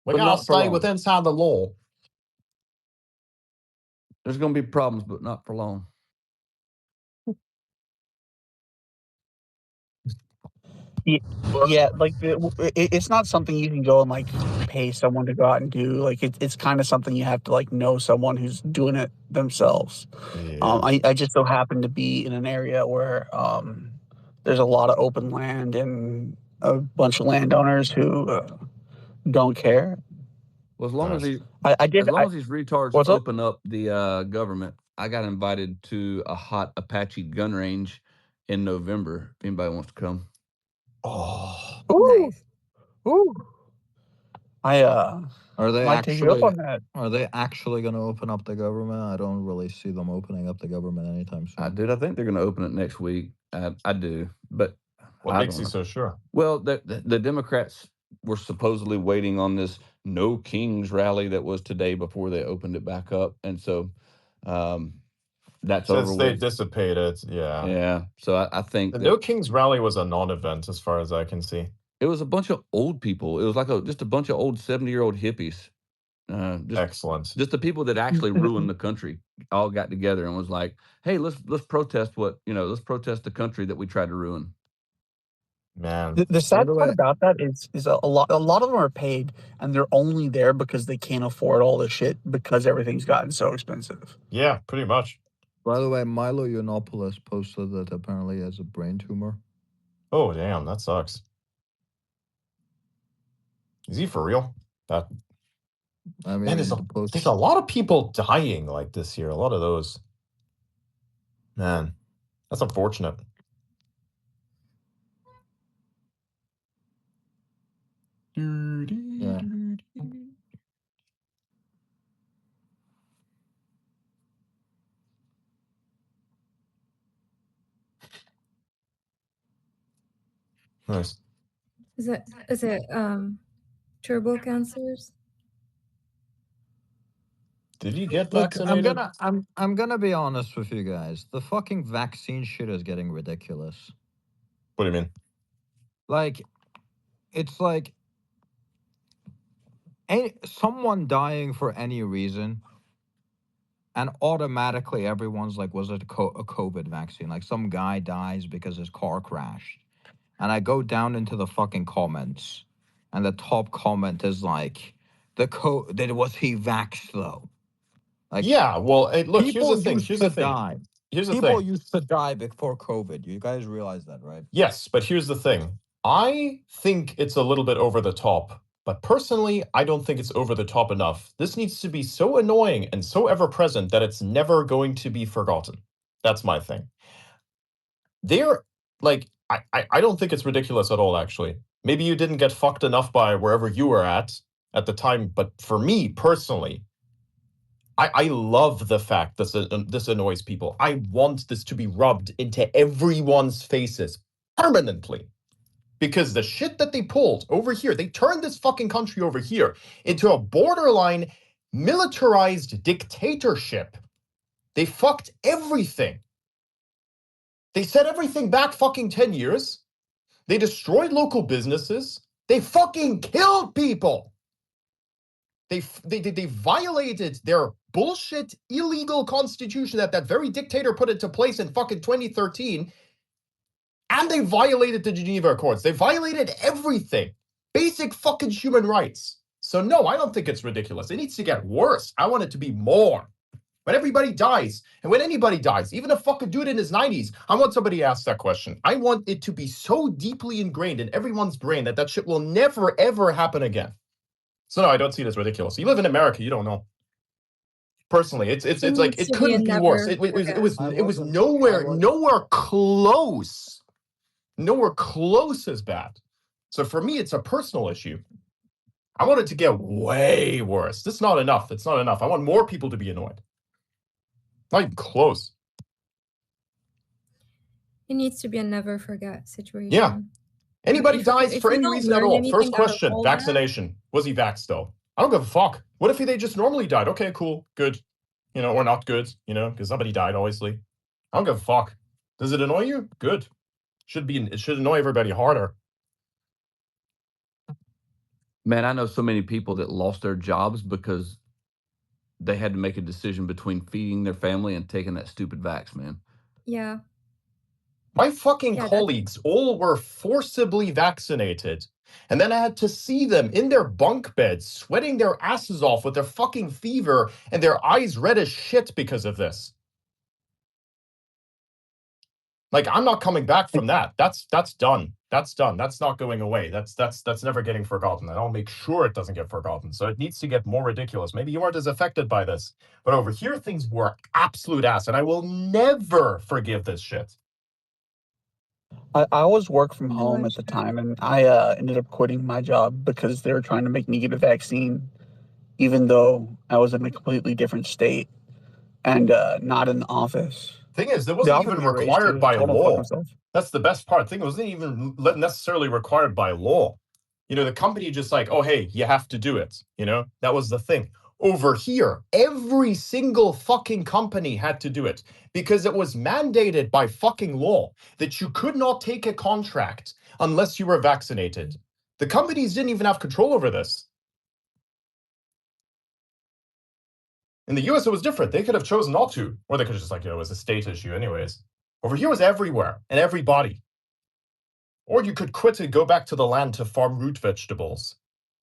We But got not to for stay long. with inside the law. There's going to be problems, but not for long. Yeah, like it's not something you can go and like pay someone to go out and do. Like it's kind of something you have to like know someone who's doing it themselves. Yeah. I just so happen to be in an area where there's a lot of open land and a bunch of landowners who don't care. Well, as long as these What's retards up? open up the government, I got invited to a hot Apache gun range in November. If anybody wants to come. Oh, Nice. Ooh. Are they might take you up actually on that. are they actually going to open up the government? I don't really see them opening up the government anytime soon. I think they're going to open it next week. I do, but what I makes don't you know. so sure? Well, the Democrats were supposedly waiting on this No Kings rally that was today before they opened it back up, and so that's over Since they with. dissipated, yeah. Yeah, so I think The that No Kings rally was a non-event as far as I can see. it was a bunch of old people. It was like just a bunch of old 70-year-old hippies. Excellent. Just the people that actually ruined the country all got together and was like, "Hey, let's protest let's protest the country that we tried to ruin." Man, The sad part about that is a lot of them are paid and they're only there because they can't afford all the shit because everything's gotten so expensive. Yeah, pretty much. By the way, Milo Yiannopoulos posted that apparently he has a brain tumor. Oh, damn, that sucks. Is he for real? That. I mean, Man, there's a lot of people dying like this year. A lot of those. Man, that's unfortunate. Yeah. Nice. Is it turbo cancers? Did you get Look, vaccinated? I'm gonna be honest with you guys. The fucking vaccine shit is getting ridiculous. What do you mean? Like, it's like someone dying for any reason, and automatically everyone's like, was it a COVID vaccine? Like some guy dies because his car crashed. And I go down into the fucking comments, and the top comment is like, was he vaxxed though? Like, Yeah, well, look, here's people the thing. used Here's to the thing. die. Here's the People thing. used to die before COVID. You guys realize that, right? Yes, but here's the thing. I think it's a little bit over the top, but personally, I don't think it's over the top enough. This needs to be so annoying and so ever present that it's never going to be forgotten. That's my thing. They're like, I don't think it's ridiculous at all, actually. Maybe you didn't get fucked enough by wherever you were at the time, but for me personally, I love the fact that this annoys people. I want this to be rubbed into everyone's faces permanently. Because the shit that they pulled over here, they turned this fucking country over here into a borderline militarized dictatorship. They fucked everything. They set everything back fucking 10 years. They destroyed local businesses. They fucking killed people. They violated their bullshit illegal constitution that very dictator put into place in fucking 2013. And they violated the Geneva Accords. They violated everything. Basic fucking human rights. So no, I don't think it's ridiculous. It needs to get worse. I want it to be more. When everybody dies, and when anybody dies, even a fucking dude in his 90s, I want somebody to ask that question. I want it to be so deeply ingrained in everyone's brain that shit will never, ever happen again. So no, I don't see it as ridiculous. You live in America, you don't know. Personally, it's like it couldn't be worse. It was nowhere close. Nowhere close as bad. So for me, it's a personal issue. I want it to get way worse. This is not enough. It's not enough. I want more people to be annoyed. Not even close. It needs to be a never forget situation. Yeah. Anybody If dies for we any don't reason at learn all. anything First out of question, all that- vaccination. Was he vaxxed though? I don't give a fuck. What if they just normally died? Okay, cool, good. Or not good, because somebody died, obviously. I don't give a fuck. Does it annoy you? Good. It should annoy everybody harder. Man, I know so many people that lost their jobs because they had to make a decision between feeding their family and taking that stupid vax, man. Yeah. My fucking colleagues all were forcibly vaccinated. And then I had to see them in their bunk beds, sweating their asses off with their fucking fever and their eyes red as shit because of this. Like, I'm not coming back from that. That's done. That's done. That's not going away. That's never getting forgotten. And I'll make sure it doesn't get forgotten. So it needs to get more ridiculous. Maybe you weren't as affected by this, but over here things were absolute ass, and I will never forgive this shit. I was work from home at the time, and I ended up quitting my job because they were trying to make me get a vaccine, even though I was in a completely different state and not in the office. Thing is, it wasn't even required by law. That's the best part. Thing, it wasn't even necessarily required by law. The company just like, oh, hey, you have to do it. That was the thing. Over here, every single fucking company had to do it because it was mandated by fucking law that you could not take a contract unless you were vaccinated. The companies didn't even have control over this. In the US, it was different. They could have chosen not to, or they could have just it was a state issue anyways. Over here, it was everywhere and everybody. Or you could quit and go back to the land to farm root vegetables.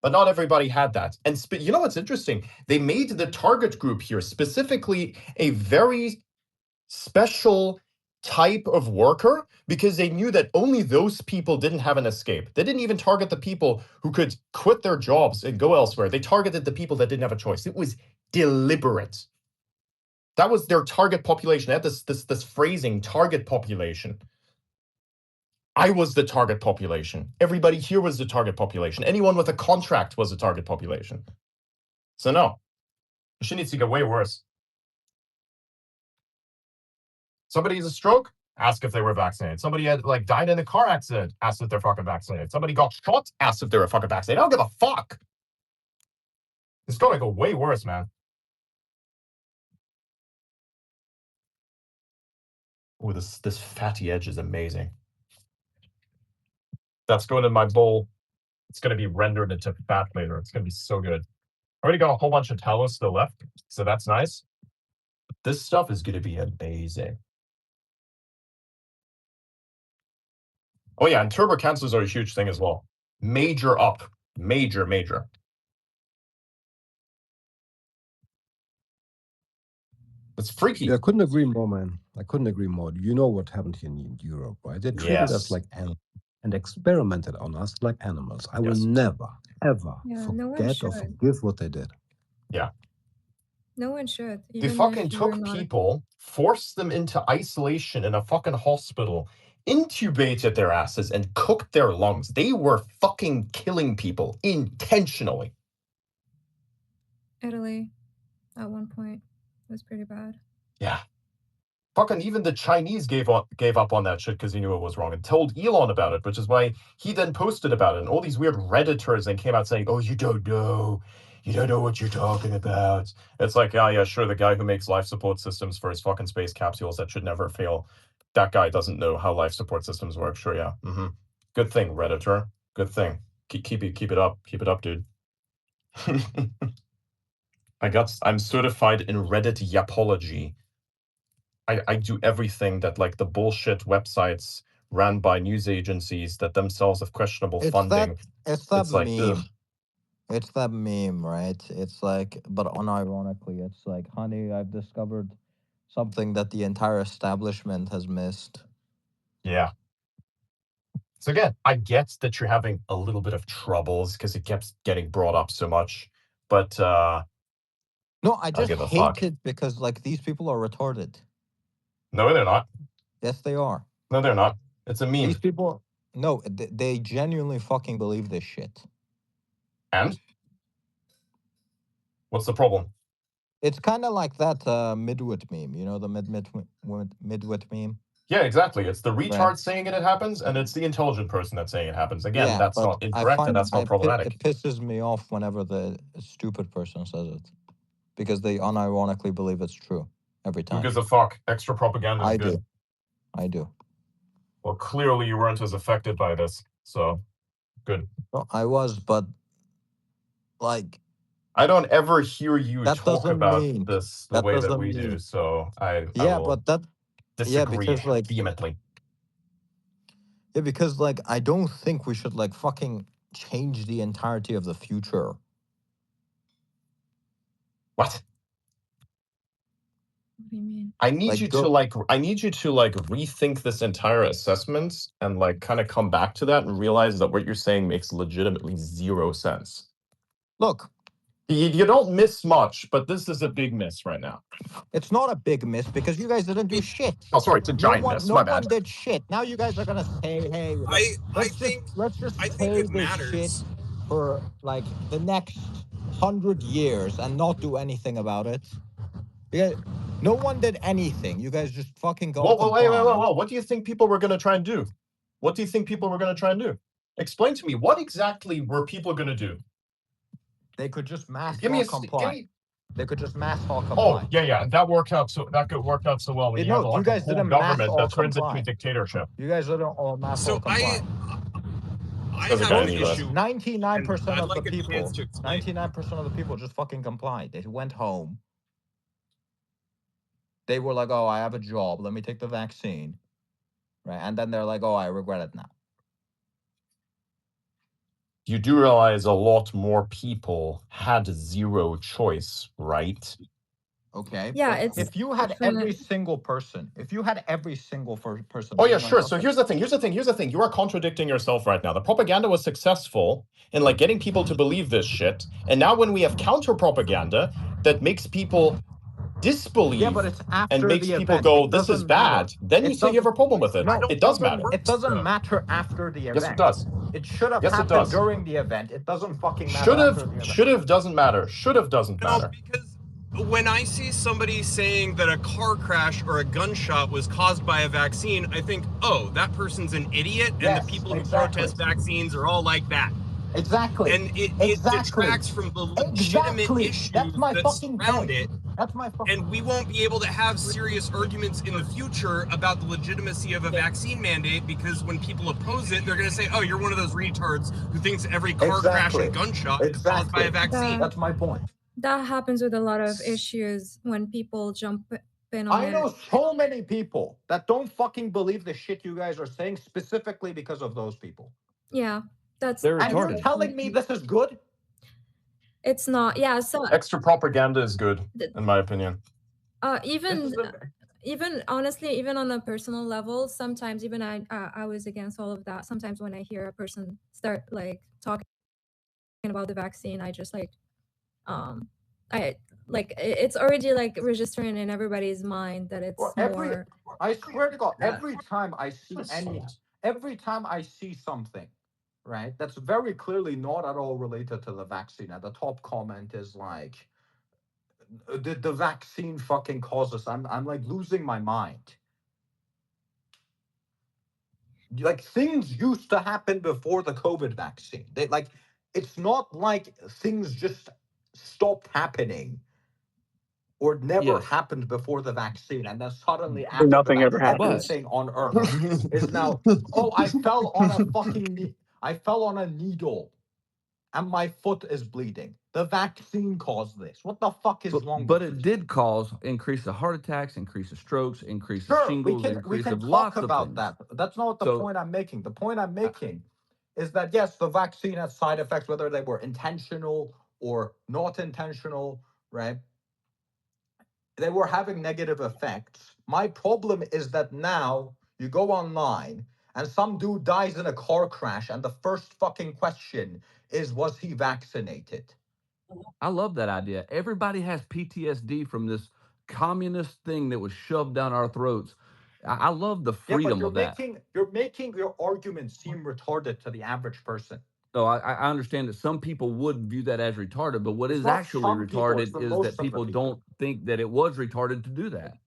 But not everybody had that. And you know what's interesting? They made the target group here specifically a very special type of worker because they knew that only those people didn't have an escape. They didn't even target the people who could quit their jobs and go elsewhere. They targeted the people that didn't have a choice. It was deliberate. That was their target population. They had this phrasing, target population. I was the target population. Everybody here was the target population. Anyone with a contract was a target population. So no, shit needs to get way worse. Somebody has a stroke, ask if they were vaccinated. Somebody had died in a car accident, ask if they're fucking vaccinated. Somebody got shot, ask if they were fucking vaccinated. I don't give a fuck. It's gonna go way worse, man. Oh, this fatty edge is amazing. That's going in my bowl. It's going to be rendered into fat later. It's going to be so good. I already got a whole bunch of tallow still left, so that's nice. This stuff is going to be amazing. Oh yeah, and turbo cancels are a huge thing as well. Major up. Major. It's freaky. Yeah, I couldn't agree more, man. I couldn't agree more. You know what happened here in Europe, right? They treated us like animals and experimented on us like animals. I will never, ever forget or forgive what they did. Yeah. No one should. They fucking took people, forced them into isolation in a fucking hospital, intubated their asses, and cooked their lungs. They were fucking killing people intentionally. Italy, at one point, was pretty bad. Yeah. Fucking even the Chinese gave up on that shit because he knew it was wrong and told Elon about it, which is why he then posted about it. And all these weird Redditors then came out saying, oh, you don't know what you're talking about. It's like, yeah, sure, the guy who makes life support systems for his fucking space capsules that should never fail, that guy doesn't know how life support systems work. Sure, yeah. Good thing, Redditor. Good thing. Keep it up, dude. I'm certified in Reddit yapology. I do everything that like the bullshit websites ran by news agencies that themselves have questionable funding. It's that like, meme. ugh. It's that meme, right? It's like, but unironically, it's like, honey, I've discovered something that the entire establishment has missed. Yeah. So again, I get that you're having a little bit of troubles because it keeps getting brought up so much, but no, I just hate it because like these people are retarded. No, they're not. Yes, they are. No, they're not. It's a meme. These people, no, they genuinely fucking believe this shit. And? What's the problem? It's kind of like that midwit meme, you know, the midwit meme? Yeah, exactly. It's the retard saying it happens, and it's the intelligent person that's saying it happens. Again, that's not incorrect, and that's not problematic. It pisses me off whenever the stupid person says it, because they unironically believe it's true every time. Who gives a fuck? Extra propaganda is good. I do. Well, clearly you weren't as affected by this, so good. No, I was, but like... I don't ever hear you talk about this the way that we do, so I will disagree vehemently. Yeah, because like I don't think we should like fucking change the entirety of the future. What? What do you mean? I need you to rethink this entire assessment and like kind of come back to that and realize that what you're saying makes legitimately zero sense. Look, you don't miss much, but this is a big miss right now. It's not a big miss because you guys didn't do shit. Oh, sorry, it's a giant miss. No one did shit. Now you guys are gonna say, "Hey, let's just pay this shit for like the next 100 years and not do anything about it." Because no one did anything. You guys just fucking go. Whoa! What do you think people were gonna try and do? What do you think people were gonna try and do? Explain to me. What exactly were people gonna do? They could just mass comply. They could just mass comply. Oh, yeah. That worked out so well when you have like a whole government that turns into a dictatorship. You guys didn't all mass comply. I have an issue. 99% of the people. 99% of the people just fucking complied. They went home. They were like, "Oh, I have a job. Let me take the vaccine," right? And then they're like, "Oh, I regret it now." You do realize a lot more people had zero choice, right? Okay. Yeah, if you had every single person, Oh yeah, sure. So here's the thing. You are contradicting yourself right now. The propaganda was successful in like getting people to believe this shit, and now when we have counter propaganda that makes people disbelieve and makes people go, "This is bad," then you say you have a problem with it. It does matter. It doesn't matter after the event. Yes, it does. It should have happened during the event. It doesn't fucking matter. Should have doesn't matter. Should have doesn't matter. Because when I see somebody saying that a car crash or a gunshot was caused by a vaccine, I think, oh, that person's an idiot, and the people who protest vaccines are all like that. Exactly. And it detracts from the legitimate issues that surround it. That's my fucking... And we won't be able to have serious arguments in the future about the legitimacy of a vaccine mandate, because when people oppose it, they're going to say, oh, you're one of those retards who thinks every car crash and gunshot is caused by a vaccine. That's my point. That happens with a lot of issues when people jump spin on I it. know so many people that don't fucking believe the shit you guys are saying specifically because of those people. Yeah, that's They're And you're retarded. telling me this is good? it's not. Yeah, so Extra propaganda is good, in my opinion. Even honestly, even on a personal level, sometimes even I was against all of that. Sometimes when I hear a person start like talking about the vaccine, I just like it's already like registering in everybody's mind that it's more. I swear to God, that- every time I see something, right, that's very clearly not at all related to the vaccine, and the top comment is like, the vaccine fucking causes. I'm like losing my mind. Like, things used to happen before the COVID vaccine. It's not like things just stopped happening or never happened before the vaccine, and then suddenly after Nothing the ever vaccine, happens. everything on Earth is now. Oh, I fell on a needle, and my foot is bleeding. The vaccine caused this. What the fuck is wrong? But it did cause increase of heart attacks, increase of strokes, increase of Sure, shingles, we increase can of talk lots of about things. that. That's not the So- point I'm making. The point I'm making is that yes, the vaccine has side effects, whether they were intentional or not intentional, right? They were having negative effects. My problem is that now you go online and some dude dies in a car crash, and the first fucking question is, was he vaccinated? I love that idea. Everybody has PTSD from this communist thing that was shoved down our throats. I love the freedom of that. You're making your argument seem retarded to the average person. So I understand that some people would view that as retarded, but what It's is not actually some people, it's retarded the is most that of the people people. don't think that it was retarded to do that.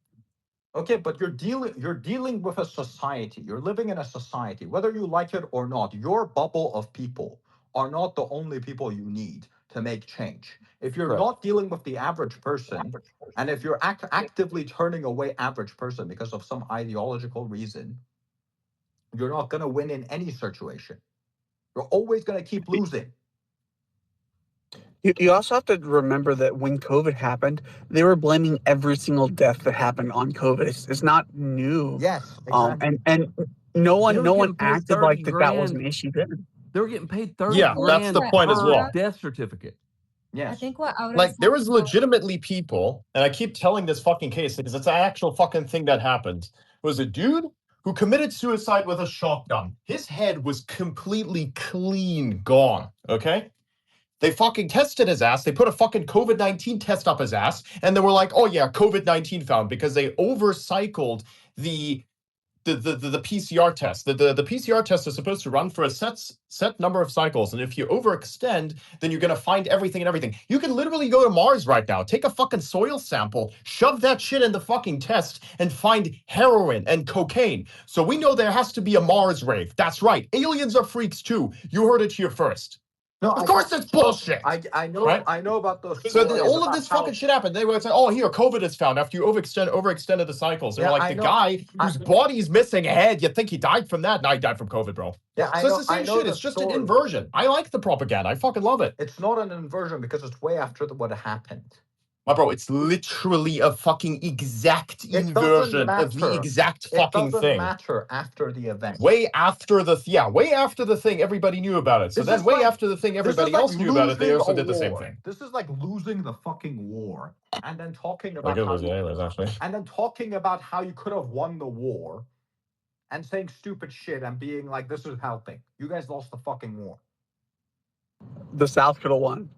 Okay, but you're dealing with a society. You're living in a society, whether you like it or not. Your bubble of people are not the only people you need to make change. If you're Correct. not dealing with the average person, and if you're actively turning away average person because of some ideological reason, you're not going to win in any situation. You're always going to keep losing. You also have to remember that when COVID happened, they were blaming every single death that happened on COVID. It's not new. Yes, exactly. And no They were one getting paid acted like 30 that was an grand. issue then. They were getting paid 30 Yeah, that's grand the point as per well. death certificate. Yes. I think what Auto Like, there said was about- legitimately people, and I keep telling this fucking case because it's an actual fucking thing that happened. It was a dude who committed suicide with a shotgun. His head was completely clean gone, okay? They fucking tested his ass. They put a fucking COVID-19 test up his ass, and they were like, oh yeah, COVID-19 found, because they overcycled the PCR test. The PCR test is supposed to run for a set number of cycles, and if you overextend, then you're gonna find everything and everything. You can literally go to Mars right now, take a fucking soil sample, shove that shit in the fucking test, and find heroin and cocaine. So we know there has to be a Mars rave. That's right. Aliens are freaks too. You heard it here first. No, of course it's bullshit. I know, right? I know about those. So stories all of about this how- fucking shit happened. They would say, "Oh, here, COVID is found after you overextended the cycles." They're Yeah, like I the know. guy whose body's missing a head. You'd think he died from that. No, he died from COVID, bro. Yeah, I So know, it's the I same know shit. the It's just an story. inversion. I like the propaganda. I fucking love it. It's not an inversion because it's way after what happened. My bro, it's literally a fucking exact It doesn't inversion of the matter. exact It fucking doesn't thing. matter after the event. Way after the thing, everybody knew about it. So This then, is way like- after the thing, This is everybody like else knew about it. They losing also a did the same war. thing. This is like losing the fucking war, and then talking I about could how lose it anyways, actually. and then talking about how you could have won the war, and saying stupid shit and being like, "This is helping." You guys lost the fucking war. The South could have won.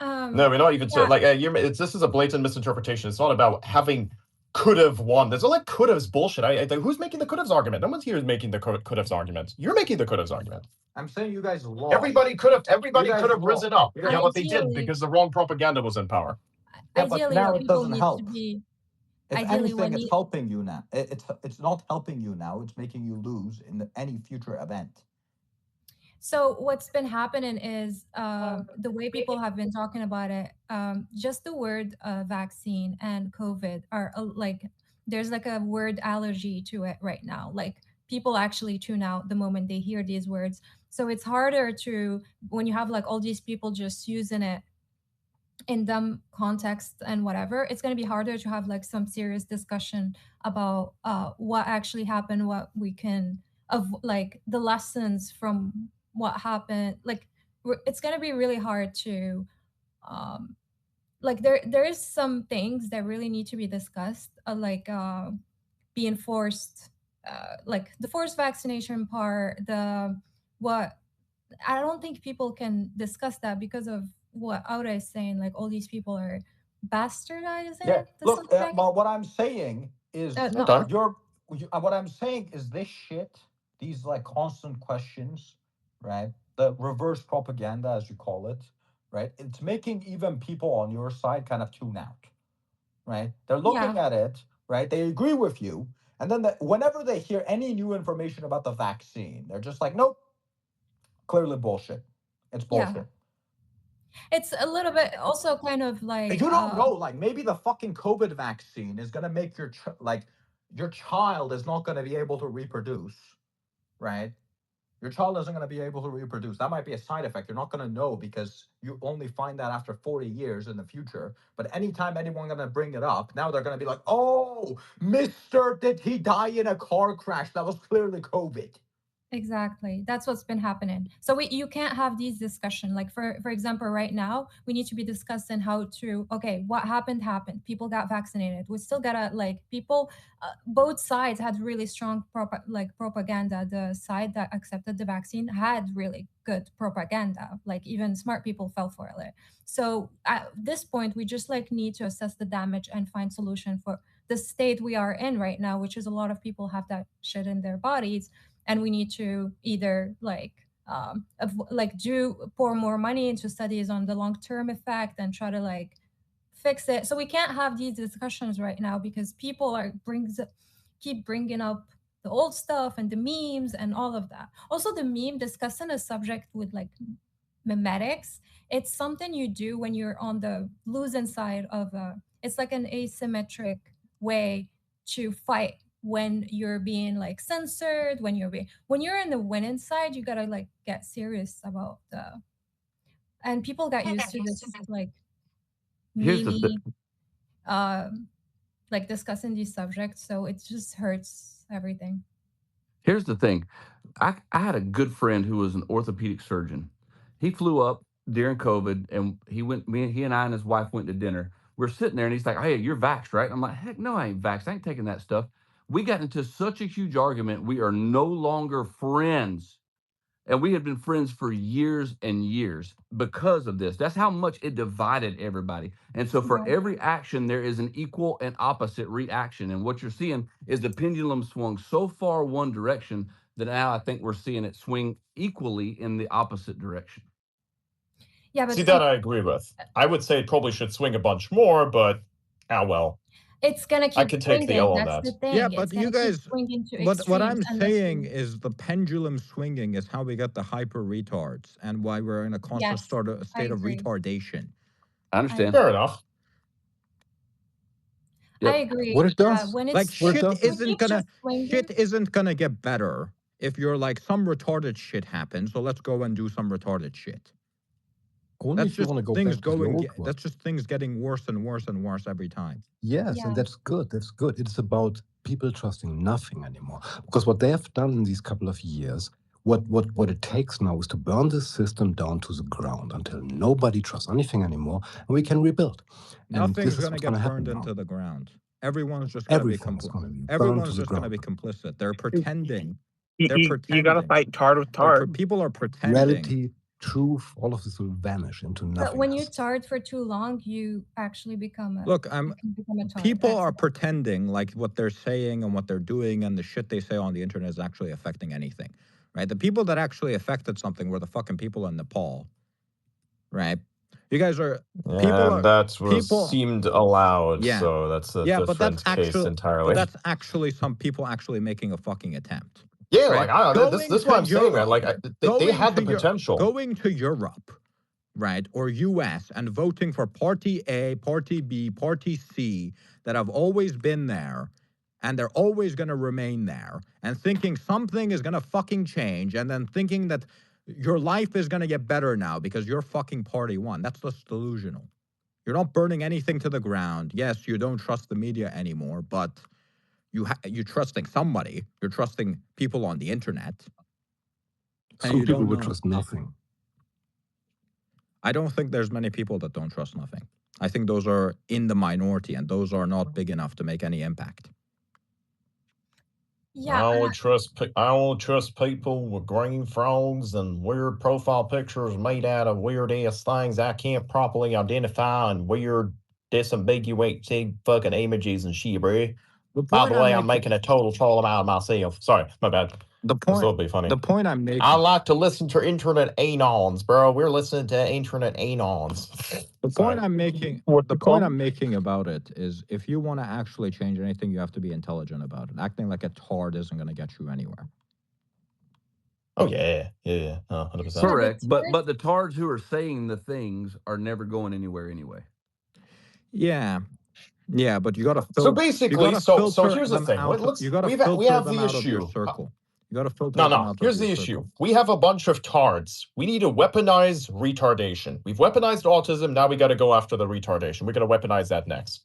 No, we're not even yeah. like this is a blatant misinterpretation. It's not about having could have won. There's all like could have's bullshit. Who's making the could have's argument? No one's here making the could have's argument. You're making the could have's argument. I'm saying you guys lost. Everybody could have You guys risen lost. up. You guys Yeah, but they Ideally- didn't because the wrong propaganda was in power. Yeah, but Ideally, now what it people doesn't need help. to be. If Ideally, what anything, it's need- helping you now. It's not helping you now. It's making you lose in any future event. So what's been happening is the way people have been talking about it. Just the word vaccine and COVID are like there's like a word allergy to it right now. Like people actually tune out the moment they hear these words. So it's harder to when you have like all these people just using it in them context and whatever, it's going to be harder to have like some serious discussion about what actually happened, what we can of like the lessons from what happened. Like it's going to be really hard to like there is some things that really need to be discussed, being forced, like the forced vaccination part, the what I don't think people can discuss that because of what Aura is saying. Like all these people are bastardizing Yeah, it to some look, effect. well, what I'm saying is No, Done. what I'm saying is this shit, these like constant questions, right? The reverse propaganda, as you call it, right? It's making even people on your side kind of tune out, right? They're yeah, looking at it, right? They agree with you. And then whenever they hear any new information about the vaccine, they're just like, nope, clearly bullshit. It's yeah. bullshit. It's a little bit also kind of like You don't know, like maybe the fucking COVID vaccine is gonna make your child is not gonna be able to reproduce, right? Your child isn't gonna be able to reproduce. That might be a side effect. You're not gonna know because you only find that after 40 years in the future. But anytime anyone gonna bring it up, now they're gonna be like, "Oh, Mister, did he die in a car crash? That was clearly COVID." exactly. That's what's been happening. So you can't have these discussion. Like for example, right now we need to be discussing how to okay, what happened happened. People got vaccinated. We still gotta like people. Both sides had really strong propaganda. The side that accepted the vaccine had really good propaganda. Like even smart people fell for it. So at this point, we just like need to assess the damage and find solution for the state we are in right now, which is a lot of people have that shit in their bodies, and we need to either do pour more money into studies on the long-term effect and try to like fix it. So we can't have these discussions right now because people keep bringing up the old stuff and the memes and all of that. Also the meme discussing a subject with like memetics, it's something you do when you're on the losing side of it's like an asymmetric way to fight when you're being like censored, when you're in the winning side, you gotta like get serious about the and people got used to this like Here's the meme like discussing these subjects, so it just hurts everything. Here's the thing. I had a good friend who was an orthopedic surgeon. He flew up during COVID and he and I and his wife went to dinner. We're sitting there and he's like, "Hey, you're vaxxed, right?" I'm like, "Heck no, I ain't vaxxed. I ain't taking that stuff." We got into such a huge argument. We are no longer friends. And we had been friends for years and years because of this. That's how much it divided everybody. And so for Yeah. every action, there is an equal and opposite reaction. And what you're seeing is the pendulum swung so far one direction that now I think we're seeing it swing equally in the opposite direction. Yeah, but See, that I agree with. I would say it probably should swing a bunch more, but well. it's gonna keep I can take the swinging. L on That's that. the thing. Yeah, It's but you gonna keep guys, swinging to what extremes I'm unless saying you. is the pendulum swinging is how we get the hyper retards and why we're in a constant Yes, I state of agree. retardation. I understand. Fair enough. I Yep. agree. What it does, When Like it's what it shit does when is isn't it's gonna just swinging. shit isn't gonna get better if you're like some retarded shit happens, so let's go and do some retarded shit. only That's if you just want to go things back to the going. old one. That's just things getting worse and worse and worse every time. Yes, and Yeah. that's good. That's good. It's about people trusting nothing anymore. Because what they have done in these couple of years, what it takes now is to burn this system down to the ground until nobody trusts anything anymore, and we can rebuild. And this Nothing's is gonna what's going to get happen burned now. into the ground. Everyone's just gonna be Everything is going to be burned to Everyone's the just gonna ground. be complicit. They're You, pretending. you, They're you gotta pretending. fight tard with tard. People are pretending. Reality, truth, all of this will vanish into But when you nothingness. tard for too long, you actually become a Look, you can become a tard. people are accident. pretending like what they're saying and what they're doing and the shit they say on the internet is actually affecting anything, right? The people that actually affected something were the fucking people in Nepal, right? You guys are And that was seemed allowed, Yeah. so that's a Yeah, but that's different case entirely. actually some people actually making a fucking attempt. Yeah, right? like I don't know. This is what I'm saying, man. Like they had the Europe, potential. going to Europe, right, or US and voting for Party A, Party B, Party C that have always been there and they're always going to remain there and thinking something is going to fucking change and then thinking that your life is going to get better now because your fucking party won. That's just delusional. You're not burning anything to the ground. Yes, you don't trust the media anymore, but you're trusting somebody. You're trusting people on the internet. And Some you people don't would know. trust nothing. I don't think there's many people that don't trust nothing. I think those are in the minority, and those are not big enough to make any impact. Yeah, I only trust people with green frogs and weird profile pictures made out of weird ass things I can't properly identify and weird disambiguated fucking images and shit, bro. By the way, I'm making a total troll out of myself. Sorry, my bad. The This will be funny. The point I'm making. I like to listen to internet anons, bro. We're listening to internet anons. The point I'm making. The point I'm making about it is, if you want to actually change anything, you have to be intelligent about it. Acting like a tard isn't going to get you anywhere. Oh yeah, 100%. Correct, but the tards who are saying the things are never going anywhere anyway. Yeah, but you got to filter. So basically, so here's the thing. You got to we filter have them the out of your issue. circle. You got to filter No, them out here's of your the circle. issue. We have a bunch of tards. We need to weaponize retardation. We've weaponized autism. Now we got to go after the retardation. We're going to weaponize that next.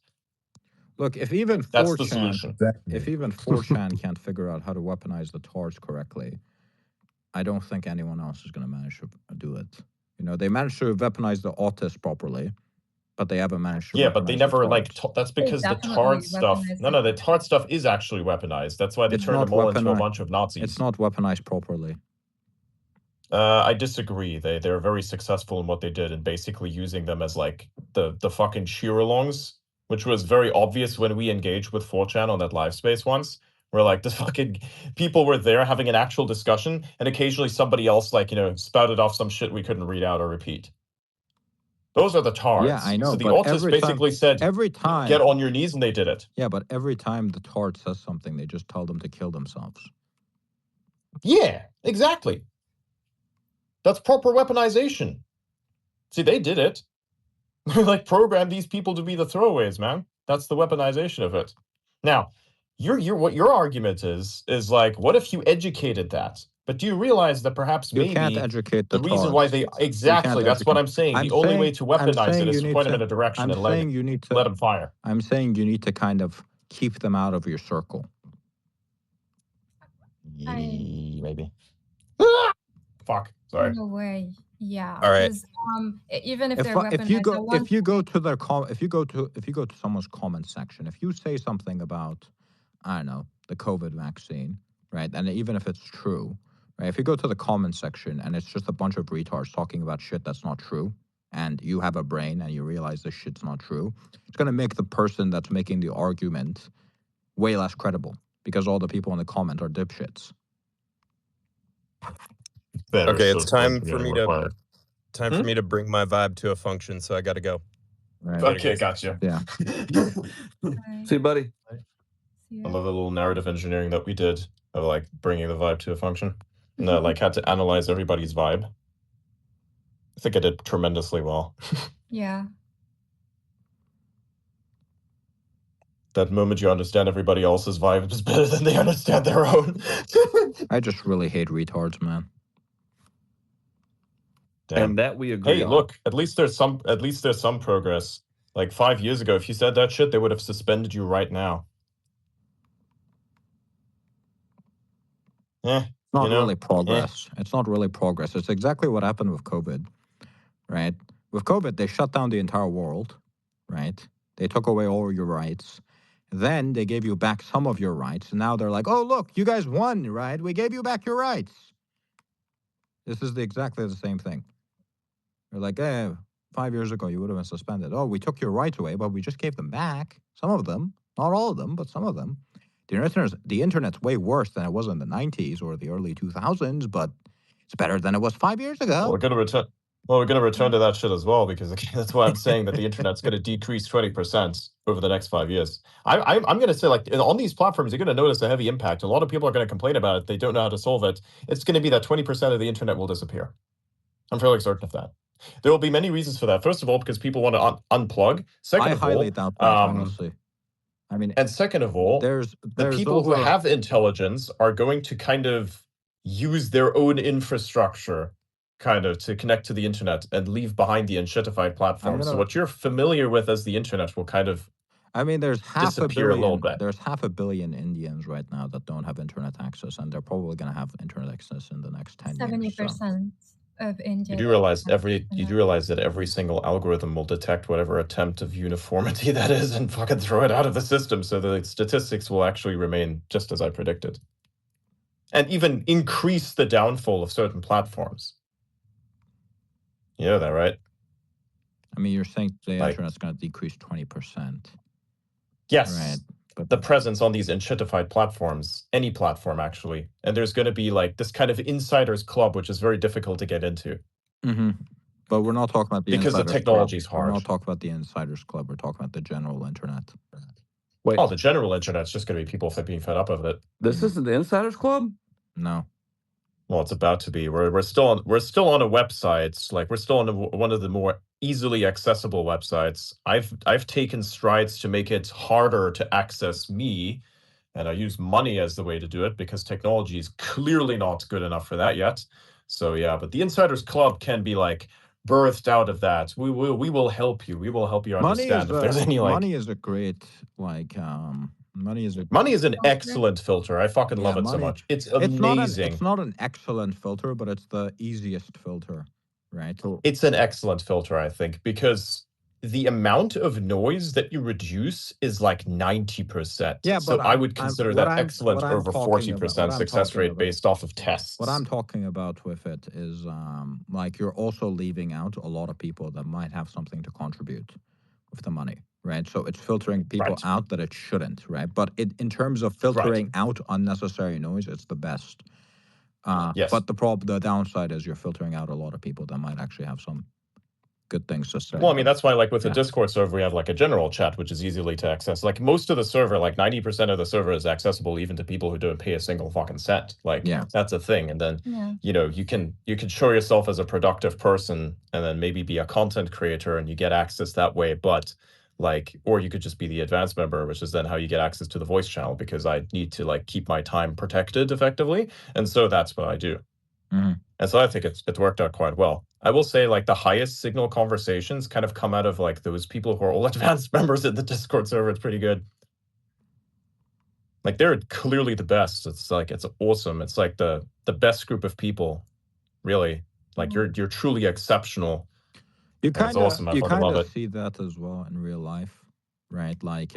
Look, if even That's the solution. If even 4chan can't figure out how to weaponize the tards correctly, I don't think anyone else is going to manage to do it. You know, they managed to weaponize the autists properly, but they haven't managed to. Yeah, but they never that's because the definitely tard stuff. No, the tard stuff is actually weaponized. That's why they turned them all into a bunch of Nazis. It's not weaponized properly. I disagree. They're very successful in what they did, and basically using them as like the fucking cheer-alongs, which was very obvious when we engaged with 4chan on that live space once. Where like the fucking people were there having an actual discussion, and occasionally somebody else like spouted off some shit we couldn't read out or repeat. Those are the tards. Yeah, I know. So the but autists basically said, every time, get on your knees, and they did it. Yeah, but every time the tard says something, they just tell them to kill themselves. Yeah, exactly. That's proper weaponization. See, they did it. Like, program these people to be the throwaways, man. That's the weaponization of it. Now, what your argument is like, what if you educated that? But do you realize that perhaps you can't educate the reason why they that's what I'm saying. The only way to weaponize it is to point them in a direction and let them fire. I'm saying you need to kind of keep them out of your circle. Maybe. Fuck. Sorry. In a way, yeah. All right. Even if they're weaponized, if you go to someone's comment section, if you say something about, I don't know, the COVID vaccine, right? And even if it's true, right? If you go to the comment section and it's just a bunch of retards talking about shit that's not true, and you have a brain and you realize this shit's not true, it's going to make the person that's making the argument way less credible, because all the people in the comment are dipshits. Okay, it's time for me to bring my vibe to a function, so I got to go. Right. Okay, gotcha. Yeah. See you, buddy. I love the little narrative engineering that we did of like bringing the vibe to a function. And like had to analyze everybody's vibe. I think I did tremendously well. Yeah. That moment you understand everybody else's vibe is better than they understand their own. I just really hate retards, man. Damn. And that we agree on. Look, at least there's some progress. Like 5 years ago, if you said that shit, they would have suspended you right now. It's not really progress. It's not really progress. It's exactly what happened with COVID, right? With COVID, they shut down the entire world, right? They took away all your rights. Then they gave you back some of your rights. And now they're like, oh, look, you guys won, right? We gave you back your rights. This is exactly the same thing. They're like, 5 years ago, you would have been suspended. Oh, we took your rights away, but we just gave them back. Some of them, not all of them, but some of them. The internet's way worse than it was in the 90s or the early 2000s, but it's better than it was 5 years ago. Well, we're going to return to that shit as well, because that's why I'm saying that the internet's going to decrease 20% over the next 5 years. I'm going to say, like, on these platforms, you're going to notice a heavy impact. A lot of people are going to complain about it. They don't know how to solve it. It's going to be that 20% of the internet will disappear. I'm fairly certain of that. There will be many reasons for that. First of all, because people want to unplug. Second of all, I highly doubt that, honestly. I mean, and second of all, the people who have intelligence are going to kind of use their own infrastructure kind of to connect to the internet and leave behind the unshittified platforms. So what you're familiar with as the internet will kind of I mean, there's disappear a little bit. There's 500 million Indians right now that don't have internet access, and they're probably going to have internet access in the next 10 years. 70% of India. You do realize that every single algorithm will detect whatever attempt of uniformity that is and fucking throw it out of the system, so the statistics will actually remain just as I predicted. And even increase the downfall of certain platforms. You know that, right? I mean, you're saying the internet's going to decrease 20%. Yes. Right. But the presence on these enshittified platforms, any platform actually. And there's going to be like this kind of insiders club, which is very difficult to get into. Mm-hmm. But we're not talking about the because the insiders technology is club. hard. We're not talking about the insiders club. We're talking about the general internet. Wait, Oh, the general internet's just going to be people being fed up of it. this isn't the Insiders Club? No. Well, it's about to be. We're still on a website. Like we're still on one of the more easily accessible websites. I've taken strides to make it harder to access me, and I use money as the way to do it because technology is clearly not good enough for that yet. So yeah, but the Insiders Club can be like birthed out of that. We will help you. We will help you understand if there's any like money is a great like money is an excellent filter. I fucking love it so much. It's amazing. It's not an excellent filter, but it's the easiest filter, right? It's an excellent filter, I think, because the amount of noise that you reduce is like 90%. Yeah, so but I would consider that excellent over 40% success rate based off of tests. What I'm talking about with it is like you're also leaving out a lot of people that might have something to contribute with the money, right? So it's filtering people out that it shouldn't, right? But in terms of filtering out unnecessary noise, it's the best. Yes. But the downside is you're filtering out a lot of people that might actually have some good things to say. Well, I mean, that's why, like, with the Discord server, we have, like, a general chat, which is easily to access. Like, most of the server, like, 90% of the server is accessible even to people who don't pay a single fucking cent. Like, that's a thing. And then, you know, you can show yourself as a productive person and then maybe be a content creator and you get access that way. But, like, or you could just be the advanced member, which is then how you get access to the voice channel because I need to, like, keep my time protected effectively. And so that's what I do. Mm-hmm. And so I think it's worked out quite well. I will say, like, the highest signal conversations kind of come out of, like, those people who are all advanced members in the Discord server. It's pretty good. Like, they're clearly the best. It's like, it's awesome. It's like the best group of people, really. Like, you're truly exceptional. You kind of see that as well in real life, right? Like,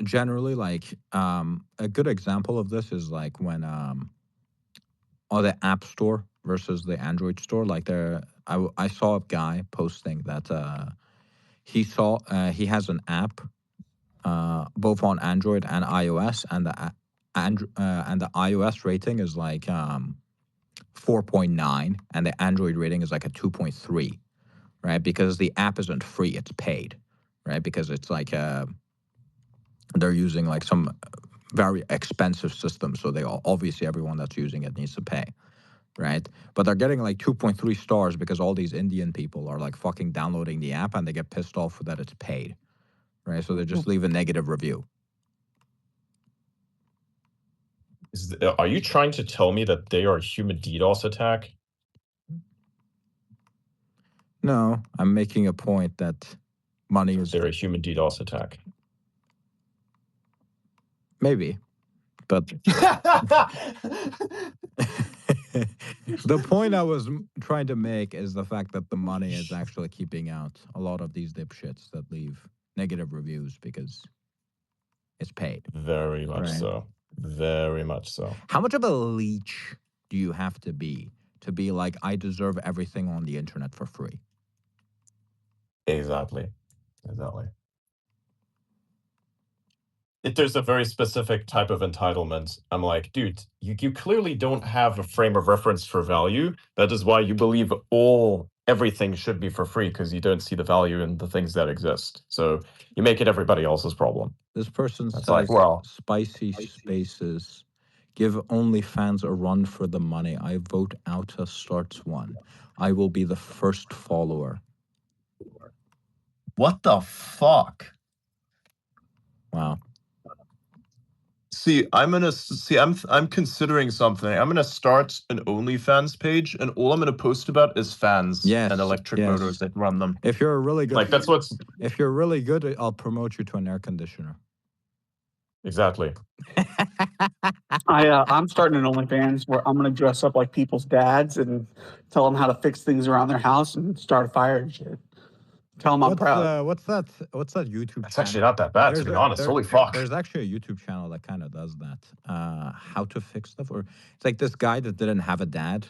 generally, like, a good example of this is like when or the App Store versus the Android store. Like I saw a guy posting that he has an app both on Android and iOS, and the iOS rating is like 4.9, and the Android rating is like a 2.3, right? Because the app isn't free; it's paid, right? Because it's like they're using like some very expensive system, so obviously everyone that's using it needs to pay, right? But they're getting like 2.3 stars because all these Indian people are like fucking downloading the app and they get pissed off that it's paid, right? So they just leave a negative review. Are you trying to tell me that they are a human DDoS attack? No, I'm making a point that money is... They're a human DDoS attack. Maybe, but... The point I was trying to make is the fact that the money is actually keeping out a lot of these dipshits that leave negative reviews because it's paid. Very much so. Very much so. How much of a leech do you have to be like, I deserve everything on the internet for free? Exactly. There's a very specific type of entitlement. I'm like, dude, you clearly don't have a frame of reference for value. That is why you believe everything should be for free, because you don't see the value in the things that exist. So you make it everybody else's problem. This person says, like, well, spicy spaces, give OnlyFans a run for the money. I vote Outa starts one. I will be the first follower. What the fuck? Wow. See, I'm considering something. I'm gonna start an OnlyFans page, and all I'm gonna post about is fans Yes, and electric yes. motors that run them. If you're really good, Like that's what's if you're really good, I'll promote you to an air conditioner. exactly. I'm starting an OnlyFans where I'm gonna dress up like people's dads and tell them how to fix things around their house and start a fire and shit. Tell them I'm proud. What's that YouTube It's channel? actually not that bad, to be honest. Holy fuck. There's actually a YouTube channel that kind of does that. How to fix stuff, or it's like this guy that didn't have a dad,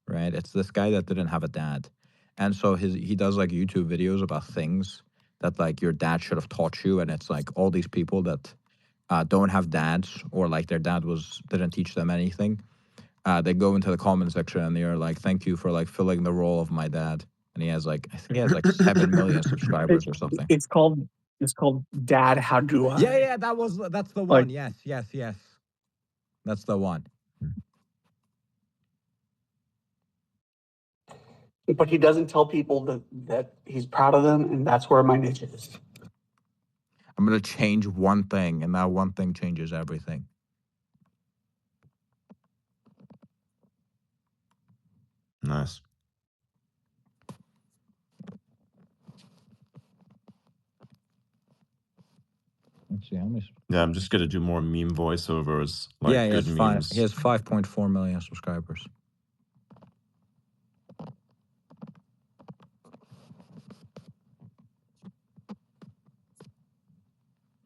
right? It's this guy that didn't have a dad, and so he does like YouTube videos about things that like your dad should have taught you, and it's like all these people that don't have dads, or like their dad didn't teach them anything. They go into the comment section and they're like, "Thank you for like filling the role of my dad." And he has like, I think he has like 7 million subscribers or something. It's called Dad, How Do I? Yeah, that's the one. Yes. That's the one. But he doesn't tell people that he's proud of them, and that's where my niche is. I'm gonna change one thing, and that one thing changes everything. Nice. Let's see how many. Yeah, I'm just gonna do more meme voiceovers, like Yeah, good memes. He has 5.4 million subscribers.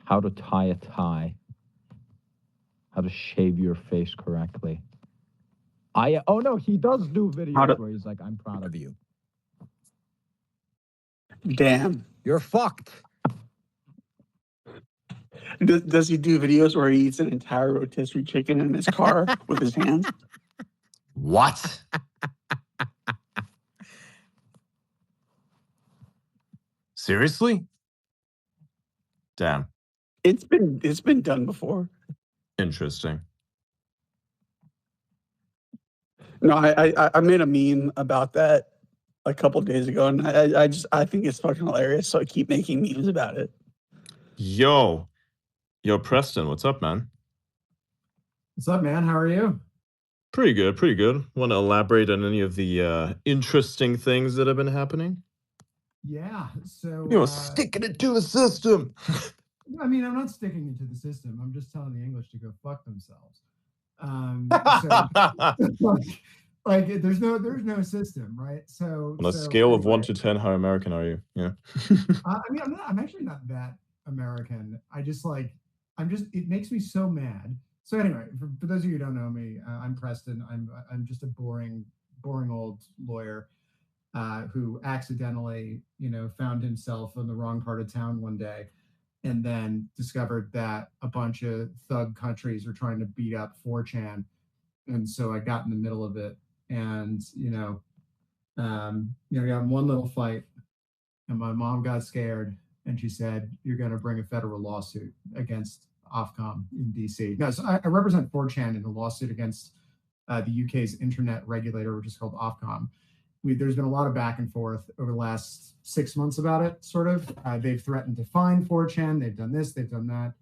How to tie a tie. How to shave your face correctly. Oh no, he does do videos where he's like, "I'm proud of you." Damn. You're fucked. Does he do videos where he eats an entire rotisserie chicken in his car with his hands? What? Seriously? Damn. It's been done before. Interesting. No, I made a meme about that a couple days ago, and I think it's fucking hilarious. So I keep making memes about it. Yo, Preston, what's up, man? What's up, man? How are you? Pretty good, pretty good. Want to elaborate on any of the interesting things that have been happening? Yeah, so sticking it to the system. I mean, I'm not sticking it to the system. I'm just telling the English to go fuck themselves. Like there's no system, right? So on a scale of 1 to 10, how American are you? Yeah. I mean, I'm actually not that American. It makes me so mad. So anyway, for those of you who don't know me, I'm Preston. I'm just a boring old lawyer who accidentally, found himself in the wrong part of town one day, and then discovered that a bunch of thug countries were trying to beat up 4chan, and so I got in the middle of it, and got in one little fight, and my mom got scared, and she said, "You're going to bring a federal lawsuit against Ofcom in DC." No, so I represent 4chan in a lawsuit against the UK's internet regulator, which is called Ofcom. There's been a lot of back and forth over the last 6 months about it, sort of. They've threatened to fine 4chan. They've done this, they've done that.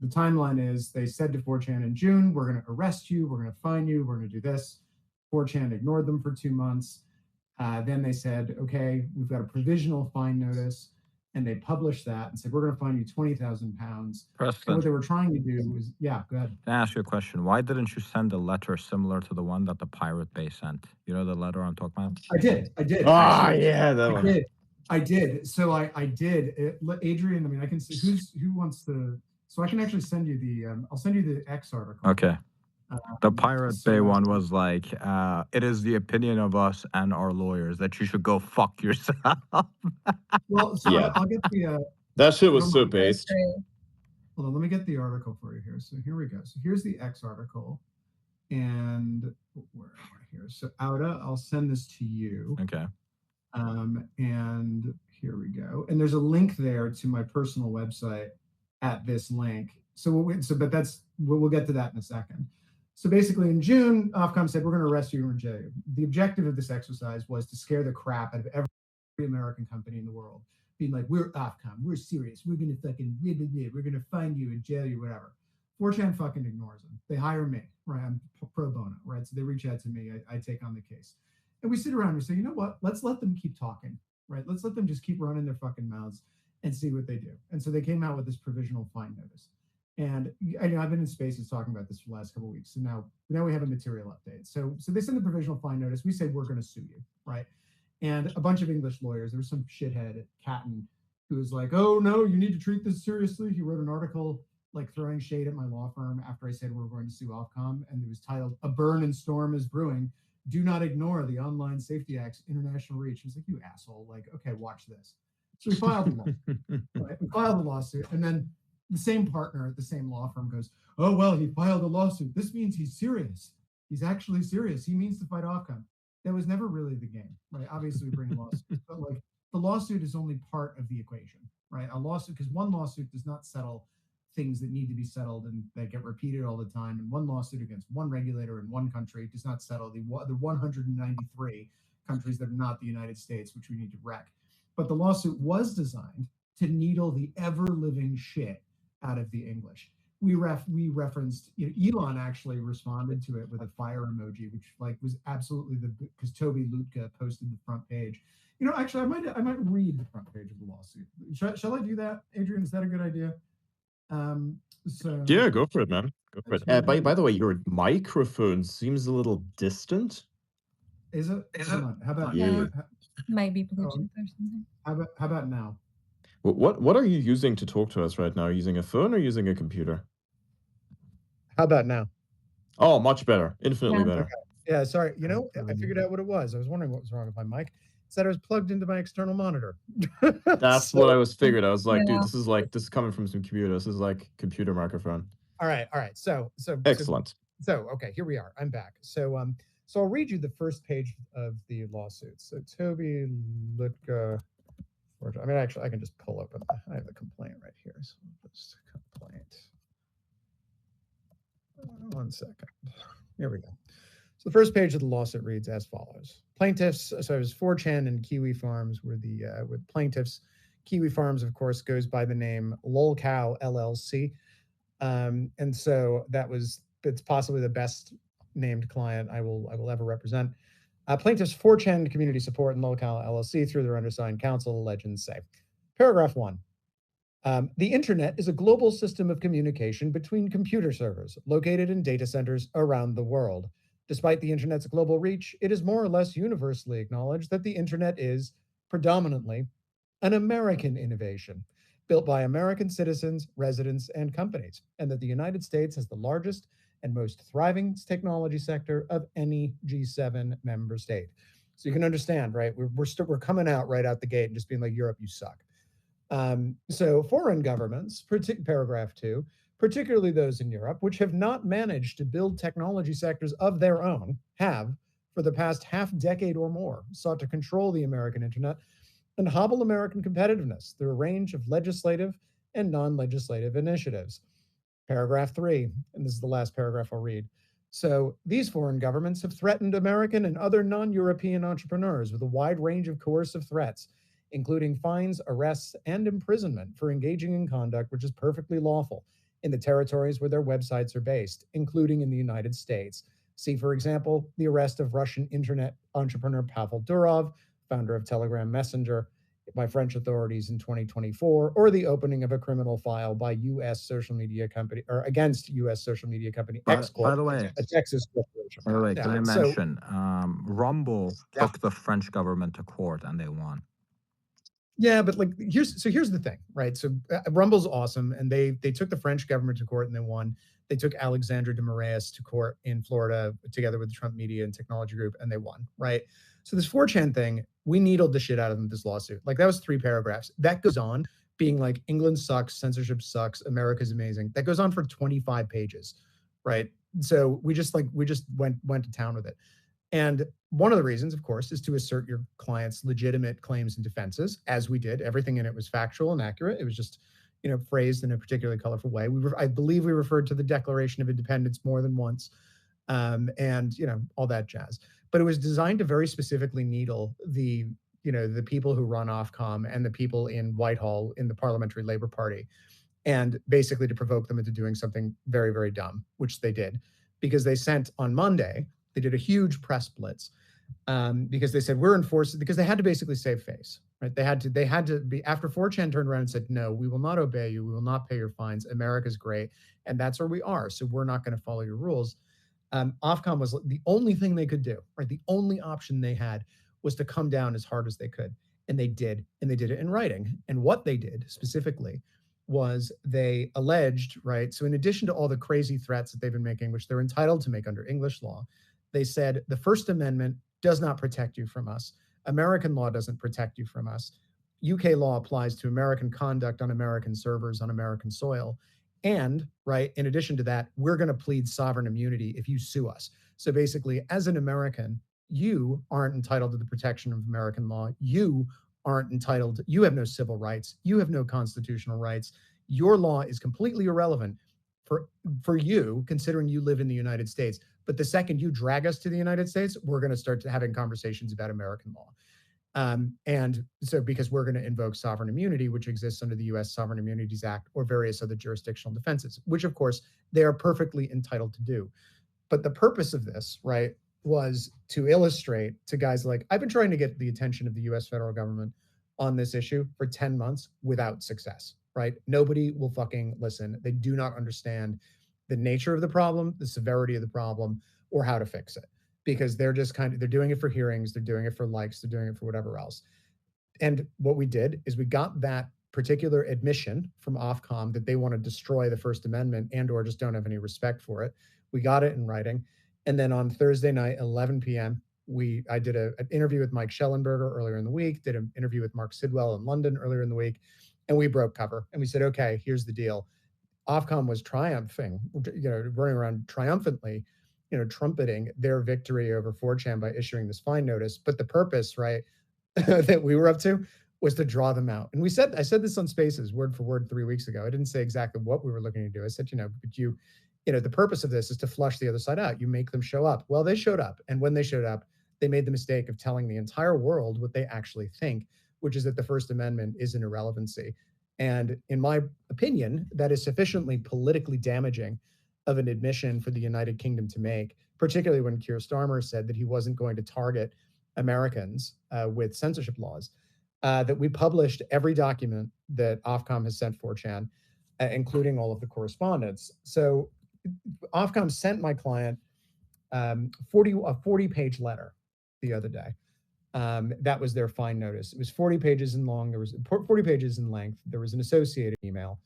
The timeline is they said to 4chan in June, "We're going to arrest you, we're going to fine you, we're going to do this." 4chan ignored them for 2 months. Then they said, "Okay, we've got a provisional fine notice." And they published that and said, "We're going to fine you £20,000. Preston. And what they were trying to do was, yeah, go ahead. Can I ask you a question? Why didn't you send a letter similar to the one that the Pirate Bay sent? You know the letter I'm talking about? I did. Yeah, that one. I did. So I did. Adrian, I mean, I can see who wants to. So I can actually send you I'll send you the X article. Okay. The Pirate Bay one was like, "It is the opinion of us and our lawyers that you should go fuck yourself." Well, so Yeah. I'll get the. That shit was so based. Hold on, let me get the article for you here. So here we go. So here's the X article, and where am I here? So Auda, I'll send this to you. Okay. And here we go. And there's a link there to my personal website at this link. But we'll get to that in a second. So basically, in June, Ofcom said, "We're going to arrest you and jail you." The objective of this exercise was to scare the crap out of every American company in the world, being like, "We're Ofcom, we're serious, we're going to fucking we're going to fine you and jail you, whatever." 4chan fucking ignores them. They hire me, right? I'm pro bono, right? So they reach out to me. I take on the case. And we sit around and we say, you know what? Let's let them keep talking, right? Let's let them just keep running their fucking mouths and see what they do. And so they came out with this provisional fine notice. And I've been in Spaces talking about this for the last couple of weeks. So now we have a material update. So they send the provisional fine notice. We say we're going to sue you, right? And a bunch of English lawyers. There was some shithead at Catton who was like, "Oh no, you need to treat this seriously." He wrote an article like throwing shade at my law firm after I said we're going to sue Ofcom, and it was titled "A Burn and Storm is Brewing. Do not ignore the Online Safety Act's international reach." I was like, "You asshole! Like, okay, watch this." So we filed the lawsuit. Right? We filed the lawsuit, and then the same partner at the same law firm goes, "Oh well, he filed a lawsuit. This means he's serious. He's actually serious. He means to fight Ofcom." That was never really the game, right? Obviously, we bring lawsuits, but like the lawsuit is only part of the equation, right? A lawsuit, because one lawsuit does not settle things that need to be settled and that get repeated all the time. And one lawsuit against one regulator in one country does not settle the 193 countries that are not the United States, which we need to wreck. But the lawsuit was designed to needle the ever-living shit out of the English. We referenced, Elon actually responded to it with a fire emoji, which like was absolutely because Toby Lutka posted the front page. Actually, I might read the front page of the lawsuit. Shall I do that, Adrian? Is that a good idea? So yeah, go for it, man. Go for it. By the way, your microphone seems a little distant. Is it? How about yeah? Might be Bluetooth or something. How about now? What are you using to talk to us right now? Are you using a phone or using a computer? How about now? Oh, much better. Infinitely better. Okay. Yeah, sorry. I figured out what it was. I was wondering what was wrong with my mic. It said I was plugged into my external monitor. That's what I was figured. I was like, dude, this is coming from some computer. This is like computer microphone. All right. So excellent. So okay, here we are. I'm back. So I'll read you the first page of the lawsuit. So Toby Lutka. Actually, I can just pull up. I have the complaint right here. So just complaint. 1 second. Here we go. So the first page of the lawsuit reads as follows: plaintiffs. So it was 4chan and Kiwi Farms were the with plaintiffs. Kiwi Farms, of course, goes by the name Lolcow LLC, and so it's possibly the best named client I will ever represent. Plaintiffs 4chan Community Support and Lolcow LLC, through their undersigned counsel, legends say. Paragraph 1. The internet is a global system of communication between computer servers located in data centers around the world. Despite the internet's global reach, it is more or less universally acknowledged that the internet is predominantly an American innovation built by American citizens, residents, and companies, and that the United States has the largest and most thriving technology sector of any G7 member state. So you can understand, right? We're coming out right out the gate and just being like, Europe, you suck. So foreign governments, paragraph 2, particularly those in Europe, which have not managed to build technology sectors of their own, have, for the past half decade or more, sought to control the American internet and hobble American competitiveness through a range of legislative and non-legislative initiatives. Paragraph 3, and this is the last paragraph I'll read. So these foreign governments have threatened American and other non-European entrepreneurs with a wide range of coercive threats, including fines, arrests, and imprisonment for engaging in conduct which is perfectly lawful in the territories where their websites are based, including in the United States. See, for example, the arrest of Russian internet entrepreneur Pavel Durov, founder of Telegram Messenger, by French authorities in 2024, or the opening of a criminal file by U.S. social media company, or against U.S. social media company X Corp, By the way, a Texas corporation. By the way, can I so- mention Rumble took the French government to court and they won. Yeah, but like here's the thing, right? So Rumble's awesome, and they took the French government to court and they won. They took Alexandre de Moraes to court in Florida together with the Trump Media and Technology Group, and they won, right? So this 4chan thing, we needled the shit out of them with this lawsuit. Like that was 3 paragraphs. That goes on being like England sucks, censorship sucks, America's amazing. That goes on for 25 pages, right? So we just went to town with it. And one of the reasons, of course, is to assert your client's legitimate claims and defenses, as we did. Everything in it was factual and accurate. It was just, phrased in a particularly colorful way. I believe we referred to the Declaration of Independence more than once, and all that jazz. But it was designed to very specifically needle the people who run Ofcom and the people in Whitehall in the Parliamentary Labor Party. and basically to provoke them into doing something very, very dumb, which they did, because they sent on Monday, they did a huge press blitz, because they said we're enforcing, because they had to basically save face, right? They had to be, after 4chan turned around and said, no, we will not obey you, we will not pay your fines, America's great, and that's where we are, so we're not going to follow your rules. Ofcom was the only thing they could do, right? The only option they had was to come down as hard as they could. And they did it in writing. And what they did specifically was they alleged, right? So in addition to all the crazy threats that they've been making, which they're entitled to make under English law, they said the First Amendment does not protect you from us. American law doesn't protect you from us. UK law applies to American conduct on American servers on American soil. And, right, in addition to that, we're going to plead sovereign immunity if you sue us. So basically, as an American, you aren't entitled to the protection of American law. You aren't entitled, you have no civil rights. You have no constitutional rights. Your law is completely irrelevant for you, considering you live in the United States. But the second you drag us to the United States, we're going to start having conversations about American law. And so because we're going to invoke sovereign immunity, which exists under the U.S. Sovereign Immunities Act or various other jurisdictional defenses, which of course they are perfectly entitled to do. But the purpose of this, right, was to illustrate to guys like, I've been trying to get the attention of the U.S. federal government on this issue for 10 months without success, right? Nobody will fucking listen. They do not understand the nature of the problem, the severity of the problem, or how to fix it, because they're just they're doing it for hearings, they're doing it for likes, they're doing it for whatever else. And what we did is we got that particular admission from Ofcom that they want to destroy the First Amendment and or just don't have any respect for it. We got it in writing. And then on Thursday night, 11 p.m., I did an interview with Mike Schellenberger earlier in the week, did an interview with Mark Sidwell in London earlier in the week, and we broke cover. And we said, okay, here's the deal. Ofcom was triumphing, running around triumphantly, trumpeting their victory over 4chan by issuing this fine notice. But the purpose, right, that we were up to was to draw them out. And I said this on Spaces word for word 3 weeks ago. I didn't say exactly what we were looking to do. I said, but the purpose of this is to flush the other side out. You make them show up. Well, they showed up. And when they showed up, they made the mistake of telling the entire world what they actually think, which is that the First Amendment is an irrelevancy. And in my opinion, that is sufficiently politically damaging of an admission for the United Kingdom to make, particularly when Keir Starmer said that he wasn't going to target Americans with censorship laws, that we published every document that Ofcom has sent 4chan, including all of the correspondence. So Ofcom sent my client a 40-page letter the other day. That was their fine notice. It was 40 pages in long. There was 40 pages in length. There was an associated email.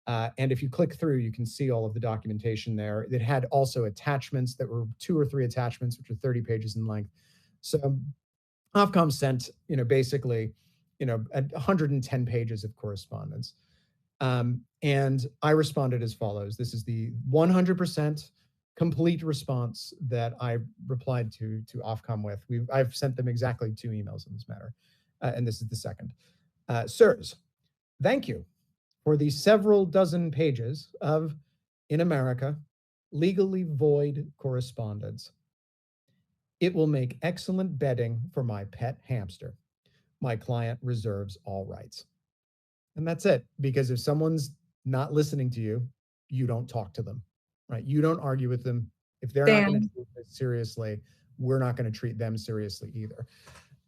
And if you click through, you can see all of the documentation there. It had also attachments that were 2 or 3 attachments, which are 30 pages in length. So Ofcom sent, basically, 110 pages of correspondence. And I responded as follows. This is the 100% complete response that I replied to Ofcom with. I've sent them exactly 2 emails on this matter, and this is the second. Sirs, thank you for the several dozen pages of, in America, legally void correspondence. It will make excellent bedding for my pet hamster. My client reserves all rights. And that's it, because if someone's not listening to you, you don't talk to them, right? You don't argue with them. If they're not going to take this seriously, we're not going to treat them seriously either.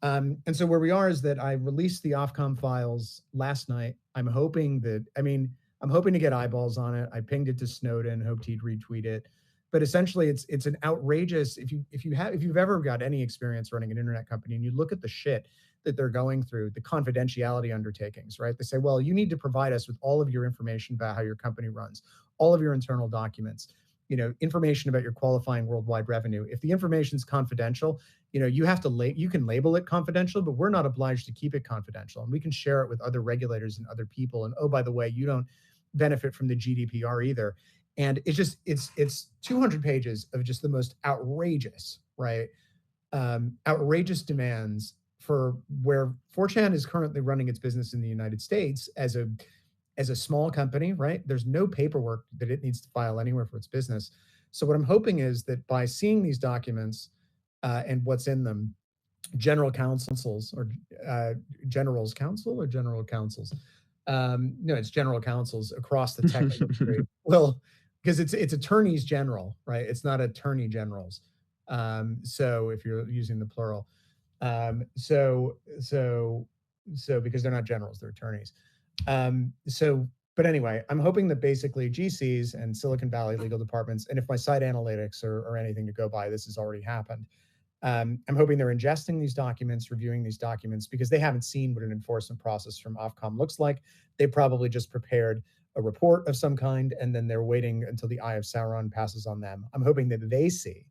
And so where we are is that I released the Ofcom files last night. I'm hoping to get eyeballs on it. I pinged it to Snowden, hoped he'd retweet it. But essentially, it's an outrageous. If you've ever got any experience running an internet company and you look at the shit that they're going through, the confidentiality undertakings, right? They say, well, you need to provide us with all of your information about how your company runs, all of your internal documents, information about your qualifying worldwide revenue. If the information is confidential, you have to you can label it confidential, but we're not obliged to keep it confidential, and we can share it with other regulators and other people. And oh, by the way, you don't benefit from the GDPR either. And it's 200 pages of just the most outrageous, right? Outrageous demands for where 4chan is currently running its business in the United States as a small company, right? There's no paperwork that it needs to file anywhere for its business. So what I'm hoping is that by seeing these documents and what's in them, general counsels or generals counsel or general counsels, No, it's general counsels across the tech industry. Well, because it's attorneys general, right? It's not attorney generals. So if you're using the plural, so because they're not generals, they're attorneys. But anyway, I'm hoping that basically GCs and Silicon Valley legal departments, and if my site analytics are anything to go by, this has already happened. I'm hoping they're ingesting these documents, reviewing these documents, because they haven't seen what an enforcement process from Ofcom looks like. They probably just prepared a report of some kind, and then they're waiting until the Eye of Sauron passes on them. I'm hoping that they see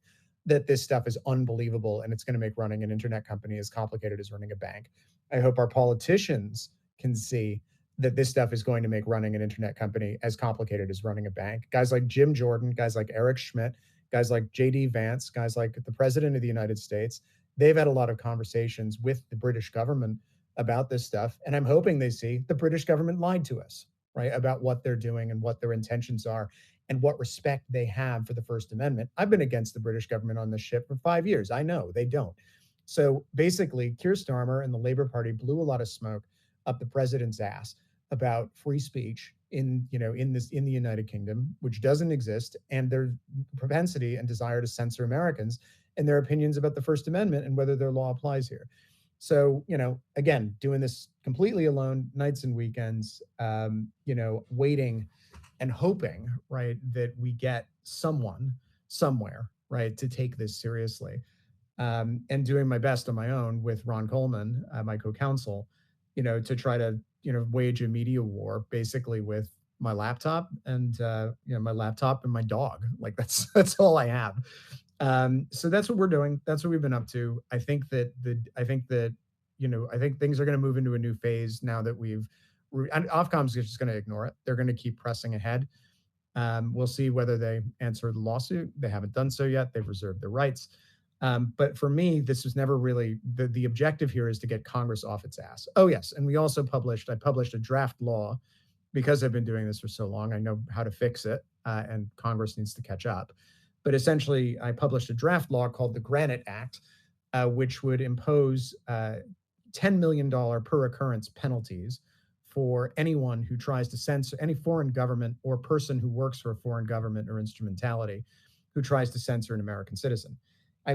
that this stuff is unbelievable and it's going to make running an internet company as complicated as running a bank. I hope our politicians can see that this stuff is going to make running an internet company as complicated as running a bank. Guys like Jim Jordan, guys like Eric Schmidt, guys like JD Vance, guys like the president of the United States, they've had a lot of conversations with the British government about this stuff. And I'm hoping they see the British government lied to us, right, about what they're doing and what their intentions are and what respect they have for the First Amendment. I've been against the British government on this ship for 5 years. I know they don't. So basically, Keir Starmer and the Labour Party blew a lot of smoke up the president's ass about free speech in the United Kingdom, which doesn't exist, and their propensity and desire to censor Americans and their opinions about the First Amendment and whether their law applies here. So, again, doing this completely alone, nights and weekends, waiting and hoping, right, that we get someone somewhere, right, to take this seriously. And doing my best on my own with Ron Coleman, my co-counsel, to try to, wage a media war basically with my laptop and, my laptop and my dog. Like that's all I have. So that's what we're doing. That's what we've been up to. I think things are going to move into a new phase now that and Ofcom's just going to ignore it. They're going to keep pressing ahead. We'll see whether they answer the lawsuit. They haven't done so yet. They've reserved their rights. But for me, this was never really the objective here is to get Congress off its ass. Oh yes, and I published a draft law because I've been doing this for so long. I know how to fix it, and Congress needs to catch up. But essentially, I published a draft law called the Granite Act, which would impose $10 million per occurrence penalties for anyone who tries to censor any foreign government or person who works for a foreign government or instrumentality who tries to censor an American citizen.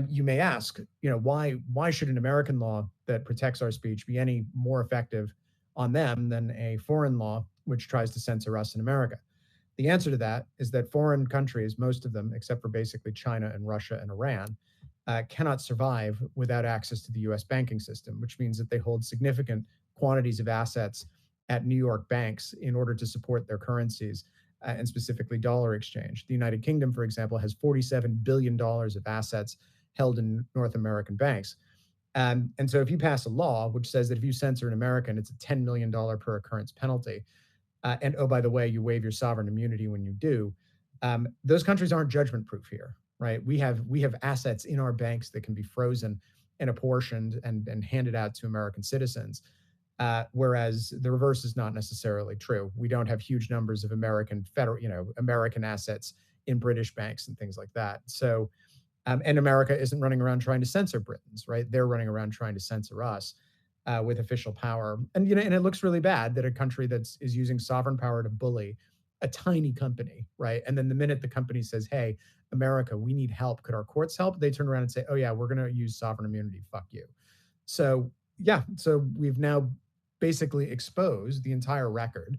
You may ask, why should an American law that protects our speech be any more effective on them than a foreign law which tries to censor us in America? The answer to that is that foreign countries, most of them, except for basically China and Russia and Iran, cannot survive without access to the US banking system, which means that they hold significant quantities of assets at New York banks in order to support their currencies, and specifically dollar exchange. The United Kingdom, for example, has $47 billion of assets held in North American banks. And so if you pass a law which says that if you censor an American, it's a $10 million per occurrence penalty, and oh, by the way, you waive your sovereign immunity when you do, those countries aren't judgment proof here, right? We have assets in our banks that can be frozen and apportioned and handed out to American citizens. Whereas the reverse is not necessarily true. We don't have huge numbers of American assets in British banks and things like that. So, and America isn't running around trying to censor Britons, right? They're running around trying to censor us with official power. And and it looks really bad that a country is using sovereign power to bully a tiny company, right? And then the minute the company says, "Hey, America, we need help. Could our courts help?" They turn around and say, "Oh yeah, we're going to use sovereign immunity. Fuck you." So yeah, so we've now basically exposed the entire record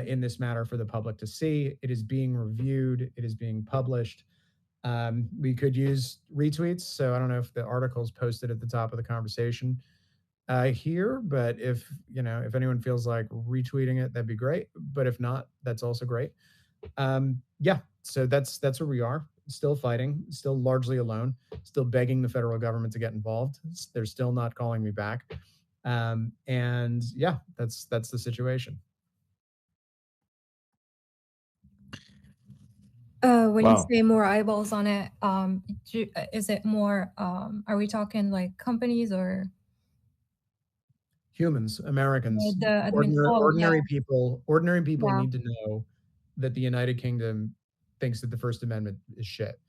in this matter for the public to see. It is being reviewed. It is being published. We could use retweets. So I don't know if the article's posted at the top of the conversation here, but if anyone feels like retweeting it, that'd be great. But if not, that's also great. Yeah, so that's where we are. Still fighting, still largely alone, still begging the federal government to get involved. They're still not calling me back. And yeah, that's the situation. When Wow. you say more eyeballs on it, is it more? Are we talking like companies or Humans, Americans, the ordinary people? Ordinary people Yeah. need to know that the United Kingdom thinks that the First Amendment is shit,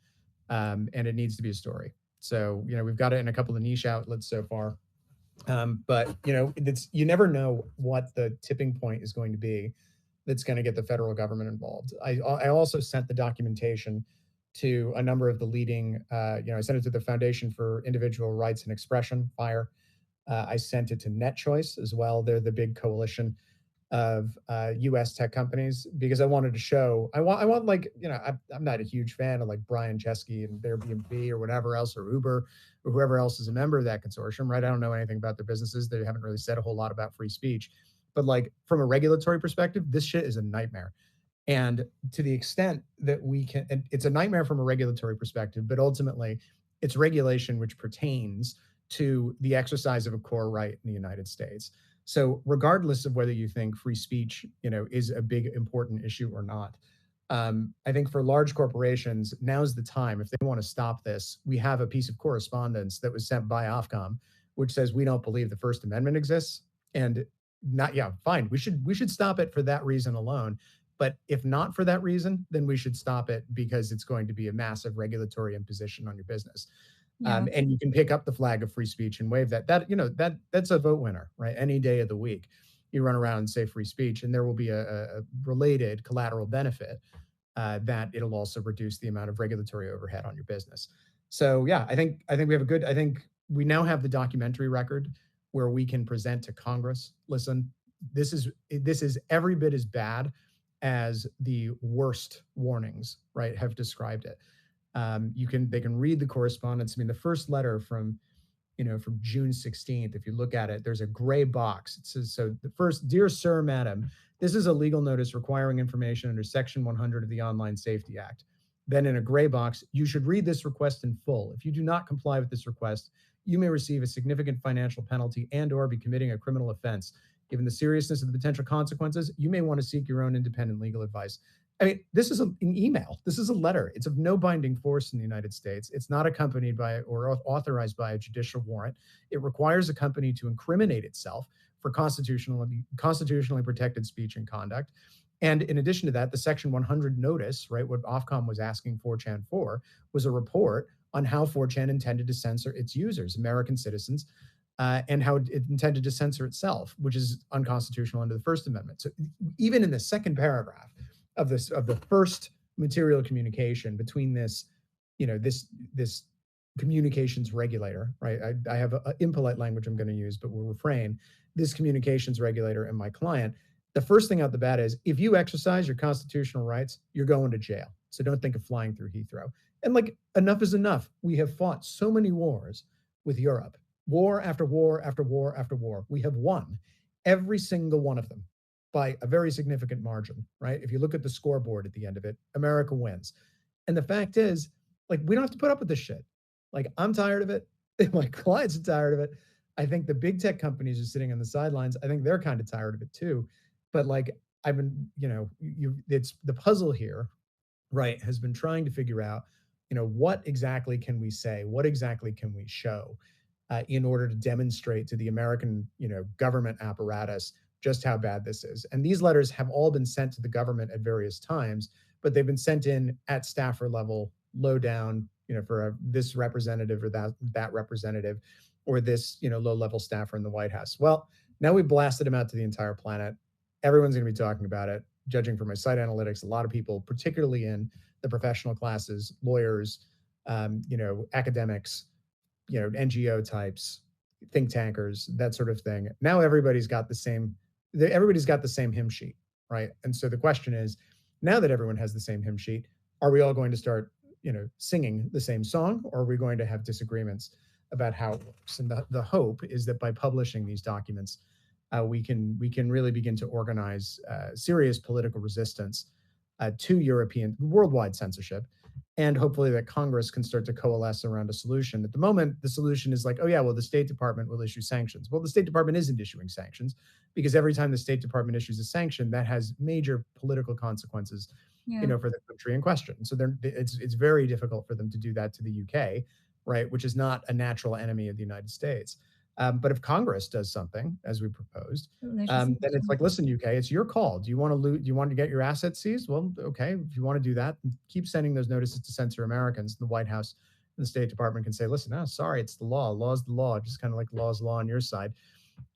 and it needs to be a story. So we've got it in a couple of niche outlets so far. But you never know what the tipping point is going to be that's going to get the federal government involved. I also sent the documentation to a number of the leading. I sent it to the Foundation for Individual Rights and Expression, FIRE. I sent it to NetChoice as well. They're the big coalition of U.S. tech companies, because I wanted to show. I want like, I'm not a huge fan of like Brian Chesky and Airbnb or whatever else, or Uber or whoever else is a member of that consortium, right? I don't know anything about their businesses. They haven't really said a whole lot about free speech, but like from a regulatory perspective, this shit is a nightmare. And to the extent that we can, and it's a nightmare from a regulatory perspective, but ultimately it's regulation which pertains to the exercise of a core right in the United States. So regardless of whether you think free speech, is a big important issue or not, I think for large corporations, now's the time. If they want to stop this, we have a piece of correspondence that was sent by Ofcom, which says we don't believe the First Amendment exists, and fine. We should stop it for that reason alone. But if not for that reason, then we should stop it because it's going to be a massive regulatory imposition on your business. Yeah. And you can pick up the flag of free speech and wave that. That's a vote winner, right? Any day of the week, you run around and say free speech, and there will be a related collateral benefit that it'll also reduce the amount of regulatory overhead on your business. So yeah, I think we have I think we now have the documentary record where we can present to Congress. Listen, this is every bit as bad as the worst warnings, right, have described it. They can read the correspondence. I mean, the first letter from June 16th, if you look at it, there's a gray box. It says, so the first, dear sir, madam, this is a legal notice requiring information under Section 100 of the Online Safety Act. Then in a gray box, you should read this request in full. If you do not comply with this request, you may receive a significant financial penalty and or be committing a criminal offense. Given the seriousness of the potential consequences, you may want to seek your own independent legal advice. I mean, this is an email. This is a letter. It's of no binding force in the United States. It's not accompanied by or authorized by a judicial warrant. It requires a company to incriminate itself for constitutionally protected speech and conduct. And in addition to that, the Section 100 notice, right, what Ofcom was asking 4chan for, was a report on how 4chan intended to censor its users, American citizens, and how it intended to censor itself, which is unconstitutional under the First Amendment. So even in the second paragraph of the first material communication between this communications regulator, right? I have an impolite language I'm going to use, but we'll refrain. This communications regulator and my client, the first thing out the bat is, if you exercise your constitutional rights, you're going to jail. So don't think of flying through Heathrow. And like, enough is enough. We have fought so many wars with Europe, war after war after war after war. We have won every single one of them by a very significant margin, right? If you look at the scoreboard at the end of it, America wins. And the fact is, like, we don't have to put up with this shit. Like, I'm tired of it. My clients are tired of it. I think the big tech companies are sitting on the sidelines. I think they're kind of tired of it too. But like, I've been, it's the puzzle here, right, has been trying to figure out, what exactly can we say? What exactly can we show in order to demonstrate to the American, government apparatus just how bad this is. And these letters have all been sent to the government at various times, but they've been sent in at staffer level, low down, for this representative or that representative, or this, low level staffer in the White House. Well, now we blasted them out to the entire planet. Everyone's going to be talking about it. Judging from my site analytics, a lot of people, particularly in the professional classes, lawyers, academics, NGO types, think tankers, that sort of thing. Now everybody's got the same hymn sheet, right? And so the question is, now that everyone has the same hymn sheet, are we all going to start, singing the same song, or are we going to have disagreements about how it works? And the hope is that by publishing these documents, we can really begin to organize serious political resistance to European worldwide censorship. And hopefully that Congress can start to coalesce around a solution. At the moment, the solution is like, oh yeah, well, the State Department will issue sanctions. Well, the State Department isn't issuing sanctions, because every time the State Department issues a sanction, that has major political consequences, for the country in question. So it's very difficult for them to do that to the UK, right, which is not a natural enemy of the United States. But if Congress does something, as we proposed, then it's like, listen, UK, it's your call. Do you want to loot? Do you want to get your assets seized? Well, okay, if you want to do that, keep sending those notices to censor Americans. The White House the State Department can say, listen, no, sorry, it's the law. Law's the law, just kind of like law's law on your side.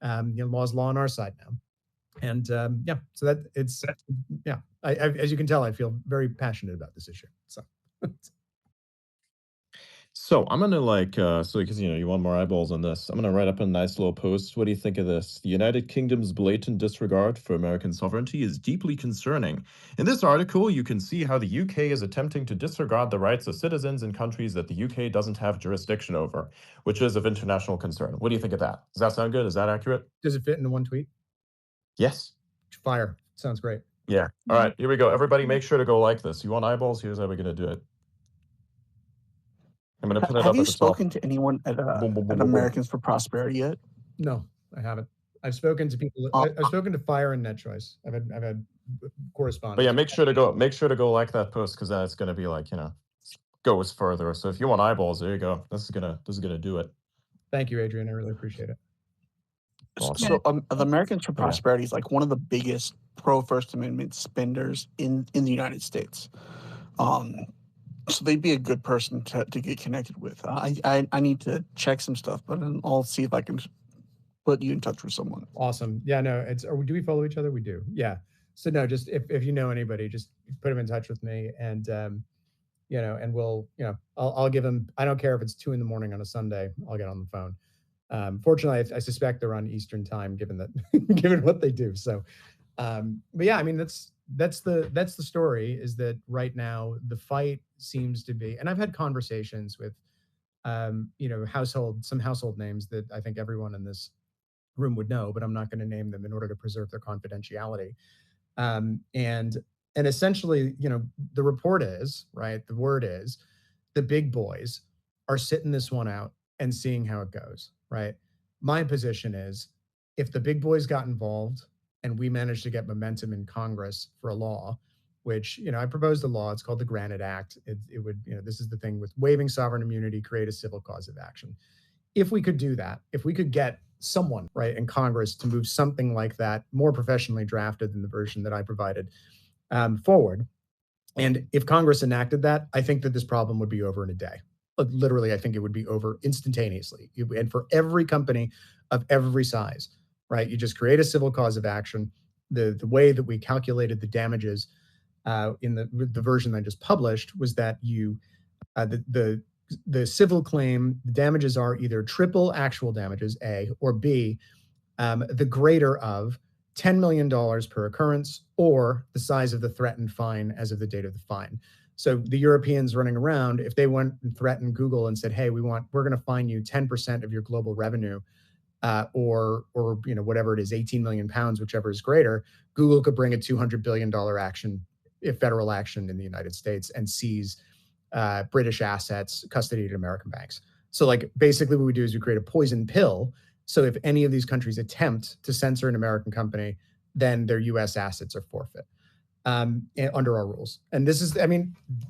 Law's law on our side now. And yeah, so that it's, yeah, I, as you can tell, I feel very passionate about this issue. So I'm gonna so because you want more eyeballs on this, I'm gonna write up a nice little post. What do you think of this? The United Kingdom's blatant disregard for American sovereignty is deeply concerning. In this article, you can see how the UK is attempting to disregard the rights of citizens in countries that the UK doesn't have jurisdiction over, which is of international concern. What do you think of that? Does that sound good? Is that accurate? Does it fit into one tweet? Yes. Fire. Sounds great. Yeah. All right, here we go. Everybody make sure to go like this. You want eyeballs? Here's how we're gonna do it. I'm gonna put it up Have you at the top. spoken to anyone at, Boom, boom, boom, at boom, boom. Americans for Prosperity yet? No, I haven't. I've spoken to people. I've spoken to Fire and NetChoice. I've had correspondence. But yeah, make sure to go like that post, because that's gonna be like, goes further. So if you want eyeballs, there you go. This is gonna do it. Thank you, Adrian. I really appreciate it. So the Americans for Prosperity is like one of the biggest pro First Amendment spenders in the United States. So they'd be a good person to get connected with. I need to check some stuff, but I'll see if I can put you in touch with someone. Awesome. Yeah, no, do we follow each other? We do. Yeah. So no, just if you know anybody, just put them in touch with me, and and we'll, I'll give them. I don't care if it's 2 a.m. on a Sunday. I'll get on the phone. Fortunately, I suspect they're on Eastern time, given what they do. So, but yeah, I mean that's the story, is that right now the fight seems to be, and I've had conversations with some household names that I think everyone in this room would know, but I'm not going to name them in order to preserve their confidentiality. And essentially, the report is, right, the word is, the big boys are sitting this one out and seeing how it goes, right? My position is, if the big boys got involved and we managed to get momentum in Congress for a law, which, I proposed a law, it's called the Granite Act. It would, this is the thing with waiving sovereign immunity, create a civil cause of action. If we could do that, if we could get someone, right, in Congress to move something like that, more professionally drafted than the version that I provided, forward, and if Congress enacted that, I think that this problem would be over in a day. Literally, I think it would be over instantaneously. And for every company of every size, right, you just create a civil cause of action. The way that we calculated the damages in the version I just published was that the civil claim, the damages are either triple actual damages, A, or B, the greater of $10 million per occurrence, or the size of the threatened fine as of the date of the fine. So the Europeans running around, if they went and threatened Google and said, hey, we're going to fine you 10% of your global revenue, or whatever it is, 18 million pounds, whichever is greater, Google could bring a $200 billion federal action in the United States and seize British assets custodied at American banks. So basically what we do is we create a poison pill. So if any of these countries attempt to censor an American company, then their US assets are forfeit under our rules. And this is,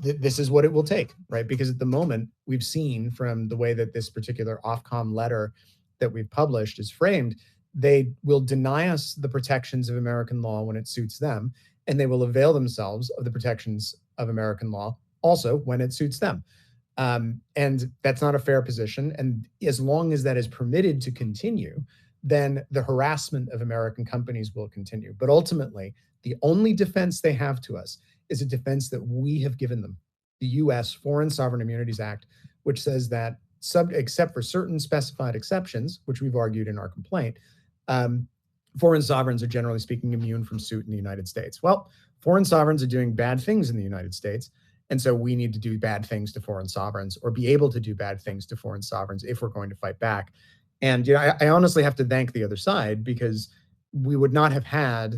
this is what it will take, right? Because at the moment we've seen from the way that this particular Ofcom letter that we've published is framed, they will deny us the protections of American law when it suits them, and they will avail themselves of the protections of American law also when it suits them. And that's not a fair position. And as long as that is permitted to continue, then the harassment of American companies will continue. But ultimately, the only defense they have to us is a defense that we have given them, the U.S. Foreign Sovereign Immunities Act, which says that except for certain specified exceptions, which we've argued in our complaint, foreign sovereigns are generally speaking immune from suit in the United States. Well, foreign sovereigns are doing bad things in the United States. And so we need to do bad things to foreign sovereigns, or be able to do bad things to foreign sovereigns if we're going to fight back. And I honestly have to thank the other side, because we would not have had,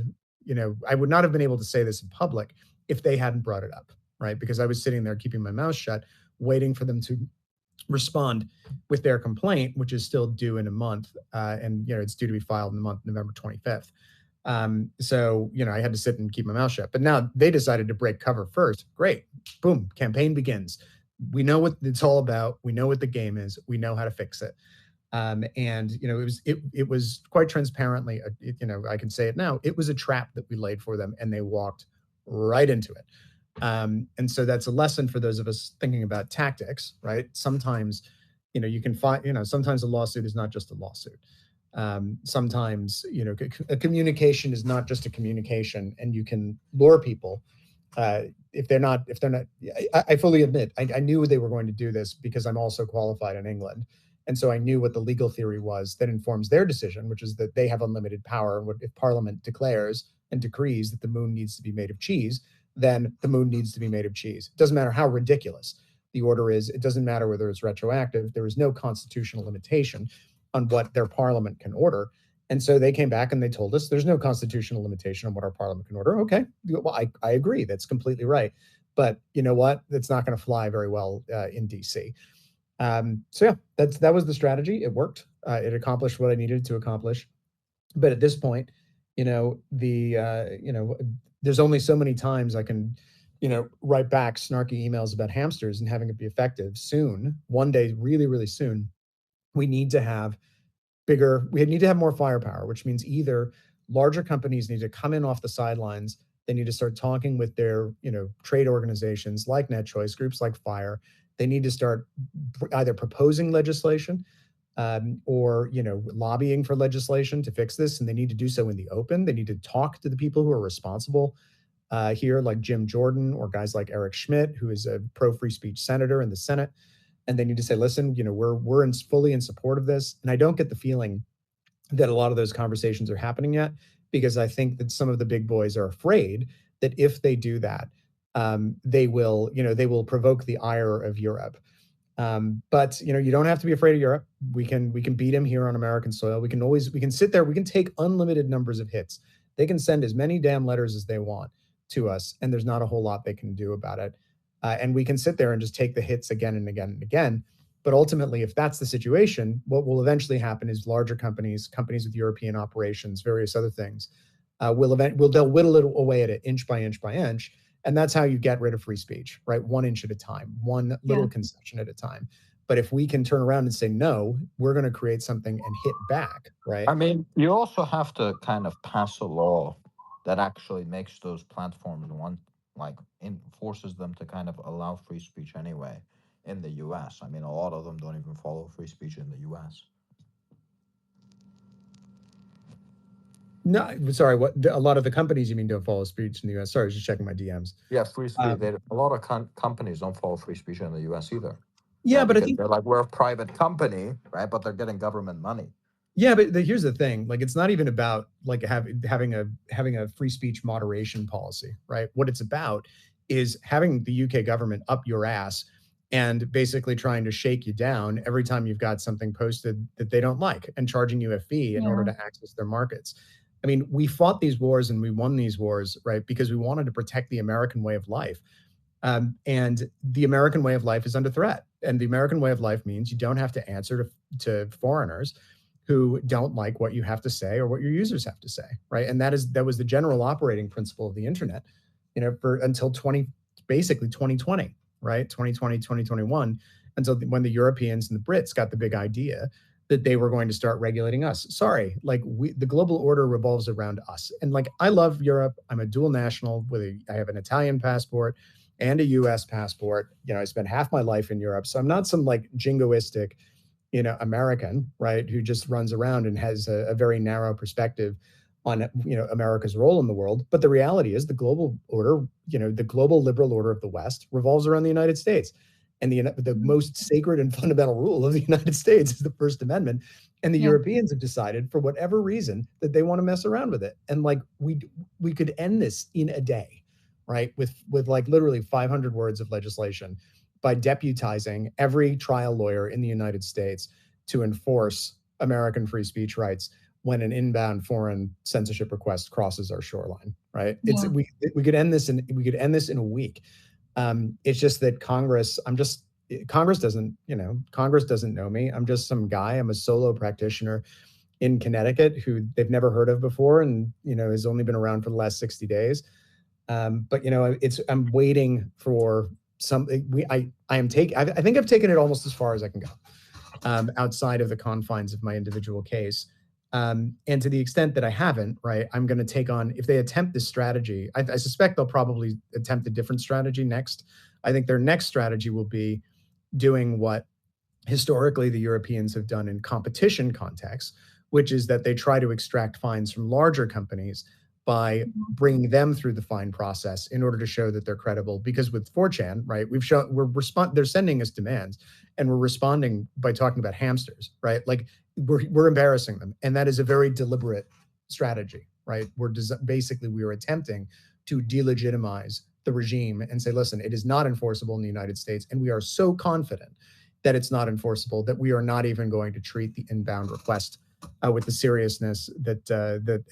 I would not have been able to say this in public if they hadn't brought it up, right? Because I was sitting there keeping my mouth shut, waiting for them to respond with their complaint, which is still due in a month. And, it's due to be filed in the month, November 25th. So, I had to sit and keep my mouth shut. But now they decided to break cover first. Great. Boom. Campaign begins. We know what it's all about. We know what the game is. We know how to fix it. And, it was quite transparently, I can say it now, it was a trap that we laid for them, and they walked right into it. And so that's a lesson for those of us thinking about tactics, right? Sometimes, you can find, sometimes a lawsuit is not just a lawsuit. Sometimes, a communication is not just a communication, and you can lure people. If they're not, I fully admit, I knew they were going to do this because I'm also qualified in England. And so I knew what the legal theory was that informs their decision, which is that they have unlimited power. And if Parliament declares and decrees that the moon needs to be made of cheese, then the moon needs to be made of cheese. It doesn't matter how ridiculous the order is. It doesn't matter whether it's retroactive. There is no constitutional limitation on what their parliament can order. And so they came back and they told us there's no constitutional limitation on what our parliament can order. Okay, well, I agree. That's completely right. But you know what? It's not going to fly very well in DC. So yeah, that was the strategy. It worked. It accomplished what I needed to accomplish. But at this point, there's only so many times I can, write back snarky emails about hamsters and having it be effective. Soon, one day, really, really soon, we need to have more firepower, which means either larger companies need to come in off the sidelines. They need to start talking with their, trade organizations like NetChoice, groups like FIRE. They need to start either proposing legislation or lobbying for legislation to fix this, and they need to do so in the open. They need to talk to the people who are responsible here, like Jim Jordan or guys like Eric Schmidt, who is a pro-free speech senator in the Senate. And they need to say, listen, we're fully in support of this. And I don't get the feeling that a lot of those conversations are happening yet, because I think that some of the big boys are afraid that if they do that, they will provoke the ire of Europe. But you don't have to be afraid of Europe. We can beat them here on American soil. We can sit there. We can take unlimited numbers of hits. They can send as many damn letters as they want to us, and there's not a whole lot they can do about it. And we can sit there and just take the hits again and again and again. But ultimately, if that's the situation, what will eventually happen is larger companies with European operations, various other things, they'll whittle it away at it inch by inch by inch. And that's how you get rid of free speech, right? 1 inch at a time, one little concession at a time. But if we can turn around and say, no, we're going to create something and hit back, right? I mean, you also have to kind of pass a law that actually makes those platforms forces them to kind of allow free speech anyway in the US. I mean, a lot of them don't even follow free speech in the US. No, sorry. What a lot of the companies you mean don't follow speech in the U.S. Sorry, I was just checking my DMs. Yeah, free speech. A lot of companies don't follow free speech in the U.S. either. Yeah, right? But Because I think they're like, we're a private company, right? But they're getting government money. Yeah, but here's the thing: like, it's not even about like having a free speech moderation policy, right? What it's about is having the UK government up your ass and basically trying to shake you down every time you've got something posted that they don't like, and charging you a fee in order to access their markets. I mean, we fought these wars and we won these wars, right? Because we wanted to protect the American way of life. And the American way of life is under threat. And the American way of life means you don't have to answer to foreigners who don't like what you have to say or what your users have to say, right? And that was the general operating principle of the internet, until basically 2020, right? 2020, 2021, until when the Europeans and the Brits got the big idea that they were going to start regulating us. Sorry, the global order revolves around us. And I love Europe. I'm a dual national I have an Italian passport and a US passport. I spent half my life in Europe. So I'm not some jingoistic, American, right, who just runs around and has a very narrow perspective on, America's role in the world. But the reality is the global order, the global liberal order of the West revolves around the United States. And the most sacred and fundamental rule of the United States is the First Amendment. And the Europeans have decided, for whatever reason, that they want to mess around with it. And we could end this in a day, right? With literally 500 words of legislation, by deputizing every trial lawyer in the United States to enforce American free speech rights when an inbound foreign censorship request crosses our shoreline, right? Yeah. We could end this in a week. It's just that Congress doesn't know me. I'm just some guy. I'm a solo practitioner in Connecticut who they've never heard of before, and has only been around for the last 60 days. But I'm waiting for something. I think I've taken it almost as far as I can go, outside of the confines of my individual case. And to the extent that I haven't, right, I'm going to take on, if they attempt this strategy, I suspect they'll probably attempt a different strategy next. I think their next strategy will be doing what historically the Europeans have done in competition contexts, which is that they try to extract fines from larger companies by bringing them through the fine process in order to show that they're credible. Because with 4chan, right, they're sending us demands, and we're responding by talking about hamsters, right? Like we're embarrassing them, and that is a very deliberate strategy, right? Basically we are attempting to delegitimize the regime and say, listen, it is not enforceable in the United States, and we are so confident that it's not enforceable that we are not even going to treat the inbound request with the seriousness that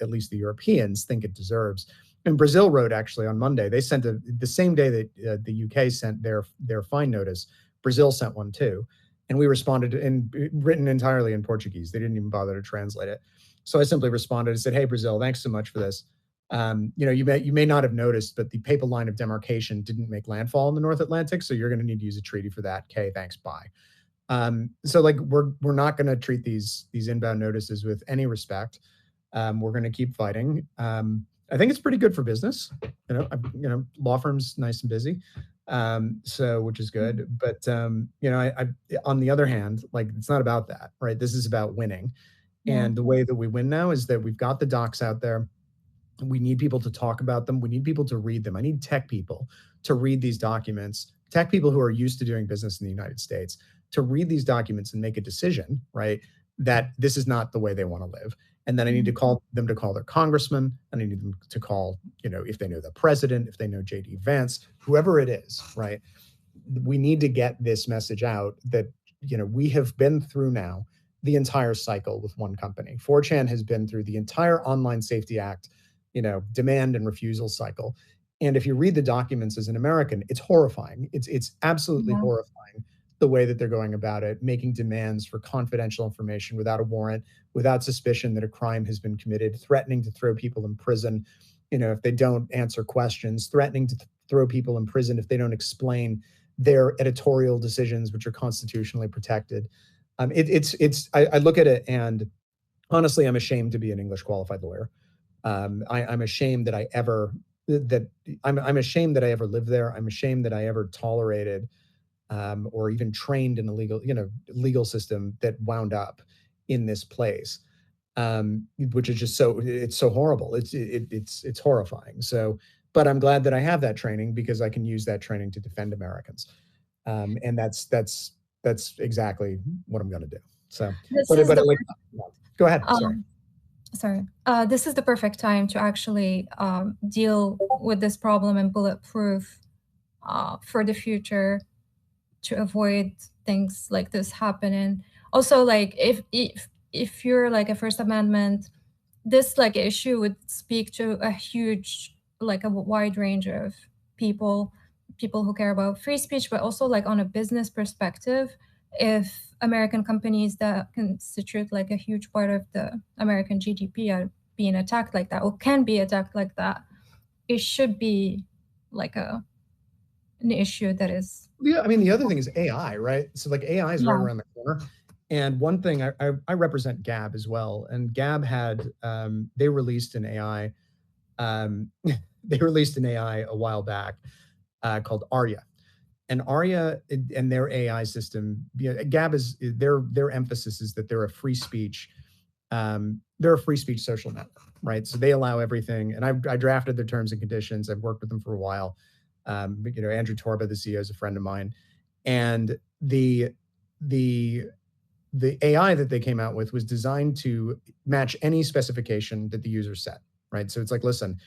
at least the Europeans think it deserves. And Brazil wrote actually on Monday, they sent the same day that the UK sent their fine notice, Brazil sent one too. And we responded written entirely in Portuguese. They didn't even bother to translate it. So I simply responded and said, hey, Brazil, thanks so much for this. You may not have noticed, but the papal line of demarcation didn't make landfall in the North Atlantic, so you're going to need to use a treaty for that. Okay, thanks, bye. So like we're not going to treat these inbound notices with any respect. We're going to keep fighting. I think it's pretty good for business. Law firms nice and busy, so which is good. But I on the other hand, like it's not about that, right? This is about winning, and the way that we win now is that we've got the docs out there. We need people to talk about them. We need people to read them. I need tech people to read these documents, tech people who are used to doing business in the United States, to read these documents and make a decision, right, that this is not the way they want to live. And then I need to call them to call their congressman, and I need them to call, if they know the president, if they know JD Vance, whoever it is, right? We need to get this message out that, we have been through now the entire cycle with one company. 4chan has been through the entire Online Safety Act, demand and refusal cycle. And if you read the documents as an American, it's horrifying. It's absolutely horrifying the way that they're going about it, making demands for confidential information without a warrant, without suspicion that a crime has been committed, threatening to throw people in prison, if they don't answer questions, threatening to throw people in prison if they don't explain their editorial decisions, which are constitutionally protected. I look at it, and honestly, I'm ashamed to be an English qualified lawyer. I'm ashamed that I'm ashamed that I ever lived there. I'm ashamed that I ever tolerated or even trained in a legal system that wound up in this place, which is just it's so horrible. It's horrifying. So, but I'm glad that I have that training because I can use that training to defend Americans, and that's exactly what I'm going to do. So, go ahead. Sorry. This is the perfect time to actually deal with this problem and bulletproof for the future to avoid things like this happening. Also, like if you're like a First Amendment, this like issue would speak to a huge, like a wide range of people who care about free speech, but also like on a business perspective, if American companies that constitute like a huge part of the American GDP are being attacked like that, or can be attacked like that, it should be like an issue that is. Yeah, I mean, the other thing is AI, right? So like AI is right around the corner. And one thing, I represent Gab as well. And Gab had, they released an AI, they released an AI a while back called Arya. And Arya and their AI system, Gab is, their emphasis is that they're a free speech social network, right? So they allow everything. And I drafted their terms and conditions. I've worked with them for a while. Andrew Torba, the CEO, is a friend of mine. And the AI that they came out with was designed to match any specification that the user set, right? So it's like, listen,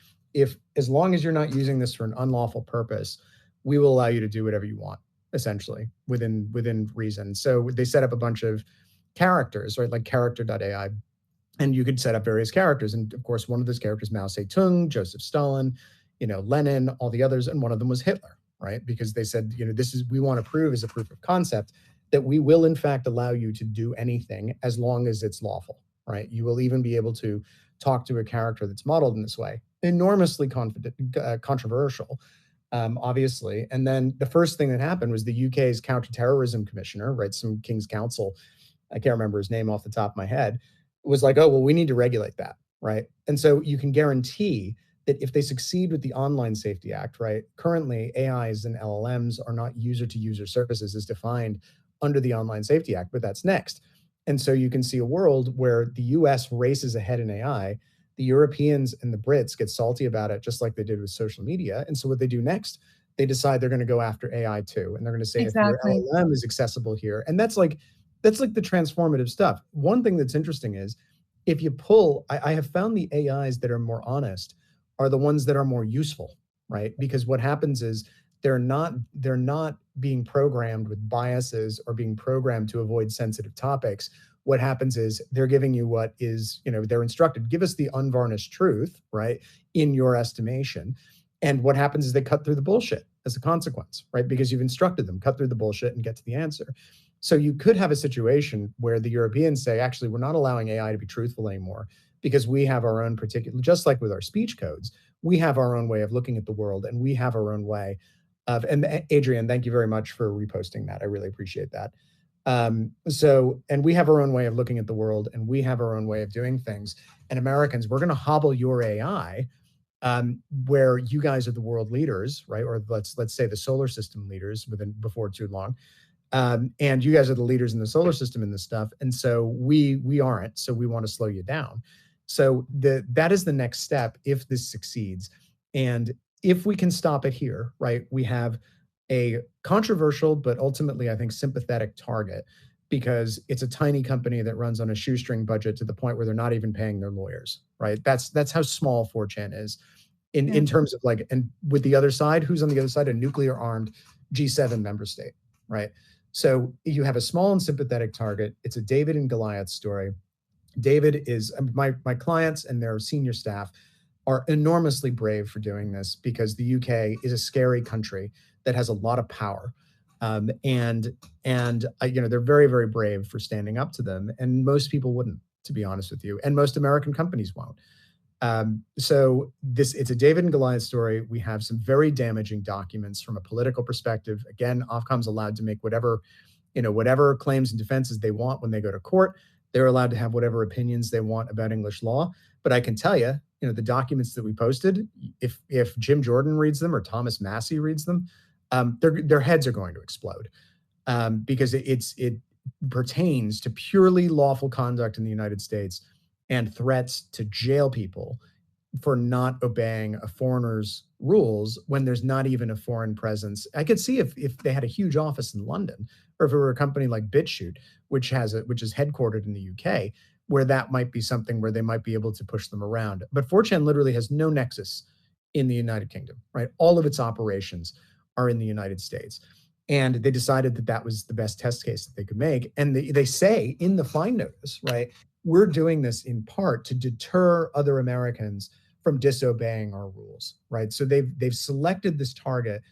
as long as you're not using this for an unlawful purpose, we will allow you to do whatever you want, essentially, within reason. So they set up a bunch of characters, right? Like character.ai. And you could set up various characters. And of course, one of those characters, Mao Zedong, Joseph Stalin, Lenin, all the others. And one of them was Hitler, right? Because they said, we want to prove as a proof of concept that we will in fact allow you to do anything as long as it's lawful, right? You will even be able to talk to a character that's modeled in this way. Enormously controversial, obviously. And then the first thing that happened was the UK's counterterrorism commissioner, right? Some King's Counsel, I can't remember his name off the top of my head, was like, oh, well, we need to regulate that, right? And so you can guarantee that if they succeed with the Online Safety Act, right, currently AIs and LLMs are not user-to-user services as defined under the Online Safety Act, but that's next. And so you can see a world where the US races ahead in AI, the Europeans and the Brits get salty about it, just like they did with social media. And so what they do next, they decide they're going to go after AI too. And they're going to say, if your Exactly. LLM is accessible here, and that's like the transformative stuff. One thing that's interesting is if you pull, I have found the AIs that are more honest are the ones that are more useful, right? Because what happens is they're not being programmed with biases or being programmed to avoid sensitive topics. What happens is they're giving you what is, they're instructed, give us the unvarnished truth, right, in your estimation. And what happens is they cut through the bullshit as a consequence, right? Because you've instructed them, cut through the bullshit and get to the answer. So you could have a situation where the Europeans say, actually, we're not allowing AI to be truthful anymore because we have our own particular, just like with our speech codes, we have our own way of looking at the world and we have our own way of, and Adrian, thank you very much for reposting that. I really appreciate that. And we have our own way of looking at the world and we have our own way of doing things. And Americans, we're going to hobble your AI where you guys are the world leaders, right? Or let's say the solar system leaders before too long. And you guys are the leaders in the solar system in this stuff. And so we aren't, so we want to slow you down. So that is the next step if this succeeds. And if we can stop it here, right, we have a controversial, but ultimately I think sympathetic target because it's a tiny company that runs on a shoestring budget to the point where they're not even paying their lawyers, right? That's how small 4chan is in terms of like, and with the other side, who's on the other side? A nuclear armed G7 member state, right? So you have a small and sympathetic target. It's a David and Goliath story. David is my clients and their senior staff are enormously brave for doing this because the UK is a scary country that has a lot of power. And they're very, very brave for standing up to them. And most people wouldn't, to be honest with you. And most American companies won't. So it's a David and Goliath story. We have some very damaging documents from a political perspective. Again, Ofcom's allowed to make whatever claims and defenses they want when they go to court. They're allowed to have whatever opinions they want about English law. But I can tell you, the documents that we posted, if Jim Jordan reads them or Thomas Massey reads them, their heads are going to explode because it pertains to purely lawful conduct in the United States and threats to jail people for not obeying a foreigner's rules when there's not even a foreign presence. I could see if they had a huge office in London, or if it were a company like BitChute, which is headquartered in the UK, where that might be something where they might be able to push them around. But 4chan literally has no nexus in the United Kingdom, right? All of its operations are in the United States. And they decided that was the best test case that they could make. And they say in the fine notice, right, we're doing this in part to deter other Americans from disobeying our rules, right? So they've selected this target.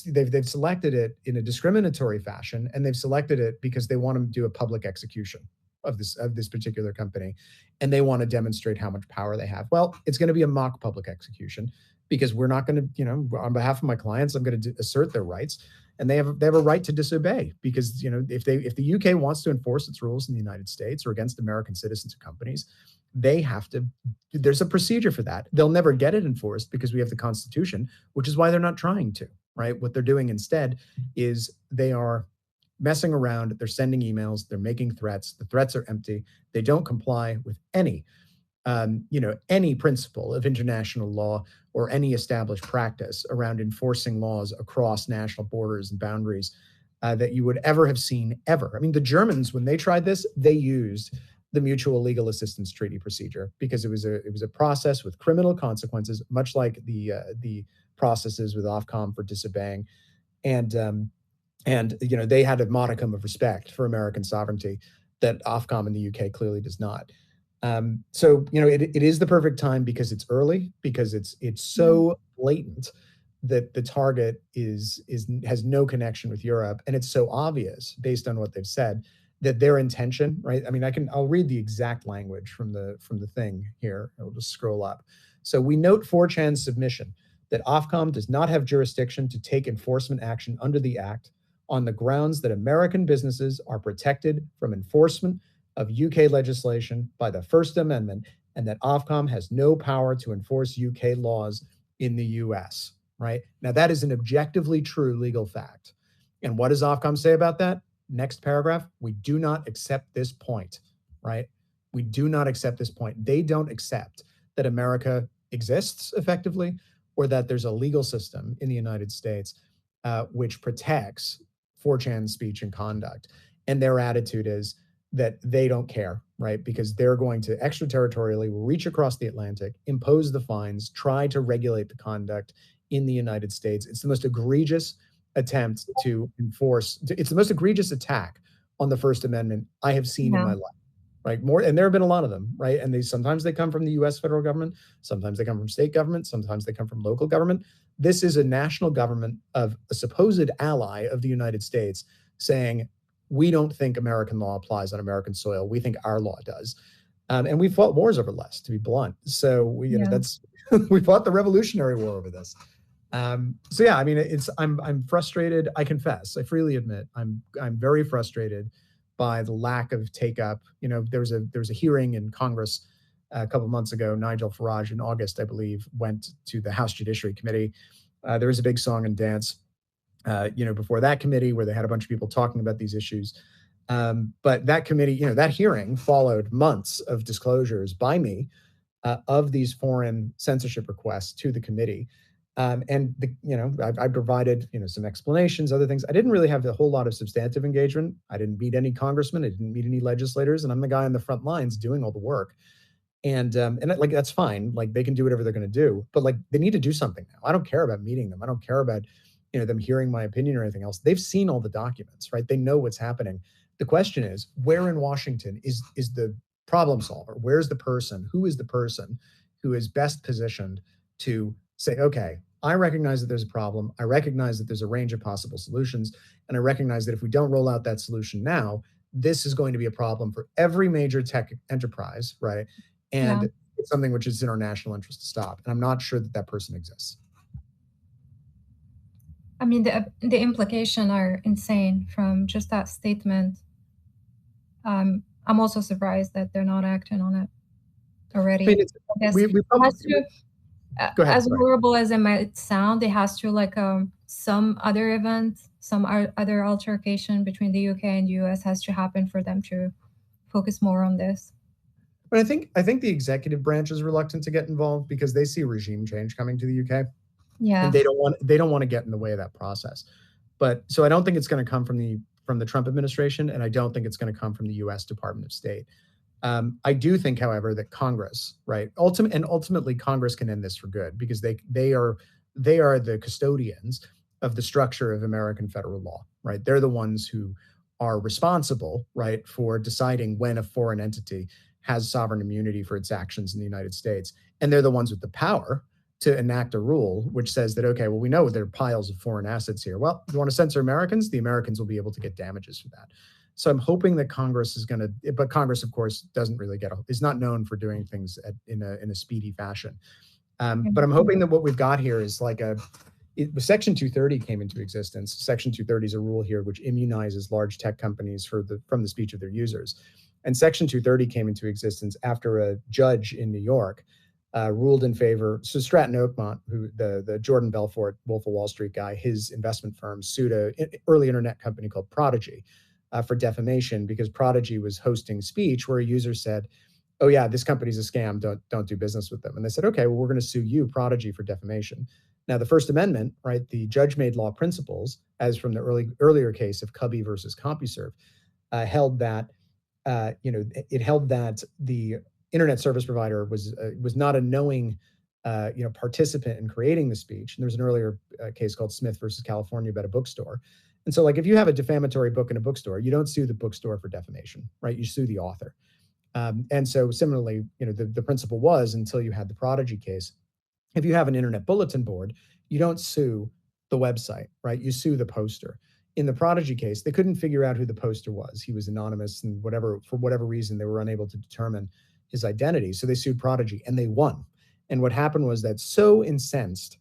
They've selected it in a discriminatory fashion, and they've selected it because they want to do a public execution of this particular company, and they want to demonstrate how much power they have. Well, it's going to be a mock public execution because we're not going to, on behalf of my clients, I'm going to assert their rights, and they have a right to disobey because if the UK wants to enforce its rules in the United States or against American citizens or companies, they have to. There's a procedure for that. They'll never get it enforced because we have the Constitution, which is why they're not trying to. Right? What they're doing instead is they are messing around. They're sending emails. They're making threats. The threats are empty. They don't comply with any principle of international law or any established practice around enforcing laws across national borders and boundaries that you would ever have seen ever. I mean, the Germans, when they tried this, they used the Mutual Legal Assistance Treaty procedure because it was a process with criminal consequences, much like the processes with Ofcom for disobeying, and they had a modicum of respect for American sovereignty that Ofcom in the UK clearly does not. So it is the perfect time because it's early, because it's so blatant that the target has no connection with Europe, and it's so obvious based on what they've said that their intention, right? I mean, I'll read the exact language from the thing here. I'll just scroll up. So we note 4chan's submission that Ofcom does not have jurisdiction to take enforcement action under the Act on the grounds that American businesses are protected from enforcement of UK legislation by the First Amendment, and that Ofcom has no power to enforce UK laws in the US, right? Now, that is an objectively true legal fact. And what does Ofcom say about that? Next paragraph, we do not accept this point, right? We do not accept this point. They don't accept that America exists effectively, or that there's a legal system in the United States which protects 4chan speech and conduct. And their attitude is that they don't care, right? Because they're going to extraterritorially reach across the Atlantic, impose the fines, try to regulate the conduct in the United States. It's the most egregious attempt to enforce, it's the most egregious attack on the First Amendment I have seen in my life. Right, more, and there have been a lot of them, right? And sometimes they come from the U.S. federal government, sometimes they come from state government, sometimes they come from local government. This is a national government of a supposed ally of the United States saying, we don't think American law applies on American soil. We think our law does, and we fought wars over less, to be blunt. So we, that's we fought the Revolutionary War over this. So yeah, I mean, I'm frustrated. I confess, I freely admit, I'm very frustrated by the lack of take up. There was a hearing in Congress a couple of months ago. Nigel Farage in August, I believe, went to the House Judiciary Committee. There was a big song and dance, before that committee where they had a bunch of people talking about these issues. But that committee, that hearing followed months of disclosures by me of these foreign censorship requests to the committee. And I provided some explanations, other things. I didn't really have a whole lot of substantive engagement. I didn't meet any congressmen. I didn't meet any legislators, and I'm the guy on the front lines doing all the work. And that's fine. Like, they can do whatever they're going to do, but like, they need to do something now. I don't care about meeting them. I don't care about them hearing my opinion or anything else. They've seen all the documents, right? They know what's happening. The question is, where in Washington is the problem solver? Where's the person? Who is the person who is best positioned to say, okay, I recognize that there's a problem. I recognize that there's a range of possible solutions. And I recognize that if we don't roll out that solution now, this is going to be a problem for every major tech enterprise, right? And it's something which is in our national interest to stop. And I'm not sure that person exists. I mean, the implications are insane from just that statement. I'm also surprised that they're not acting on it already. I mean, as horrible as it might sound, it has to some other event, some other altercation between the UK and US has to happen for them to focus more on this. But I think the executive branch is reluctant to get involved because they see regime change coming to the UK. Yeah, and they don't want to get in the way of that process. But so I don't think it's going to come from the Trump administration, and I don't think it's going to come from the U.S. Department of State. I do think, however, that Congress, right, ultimately Congress can end this for good because they are the custodians of the structure of American federal law, right? They're the ones who are responsible, right, for deciding when a foreign entity has sovereign immunity for its actions in the United States, and they're the ones with the power to enact a rule which says that, okay, well, we know there are piles of foreign assets here. Well, you want to censor Americans? The Americans will be able to get damages for that. So I'm hoping that Congress is going to, but Congress, of course, doesn't really is not known for doing things in a speedy fashion. But I'm hoping that what we've got here is Section 230 came into existence. Section 230 is a rule here which immunizes large tech companies from the speech of their users. And Section 230 came into existence after a judge in New York ruled in favor. So Stratton Oakmont, who the Jordan Belfort, Wolf of Wall Street guy, his investment firm sued an early internet company called Prodigy for defamation because Prodigy was hosting speech where a user said, "Oh yeah, this company's a scam. Don't do business with them." And they said, "Okay, well, we're going to sue you, Prodigy, for defamation." Now, the First Amendment, right? The judge-made law principles, as from the earlier case of Cubby versus CompuServe, held that it held that the internet service provider was not a knowing participant in creating the speech. And there's an earlier case called Smith versus California about a bookstore. And so if you have a defamatory book in a bookstore, you don't sue the bookstore for defamation, right? You sue the author. And so similarly, the principle was, until you had the Prodigy case, if you have an internet bulletin board, you don't sue the website, right? You sue the poster. In the Prodigy case, they couldn't figure out who the poster was. He was anonymous, and for whatever reason, they were unable to determine his identity. So they sued Prodigy and they won. And what happened was that so incensed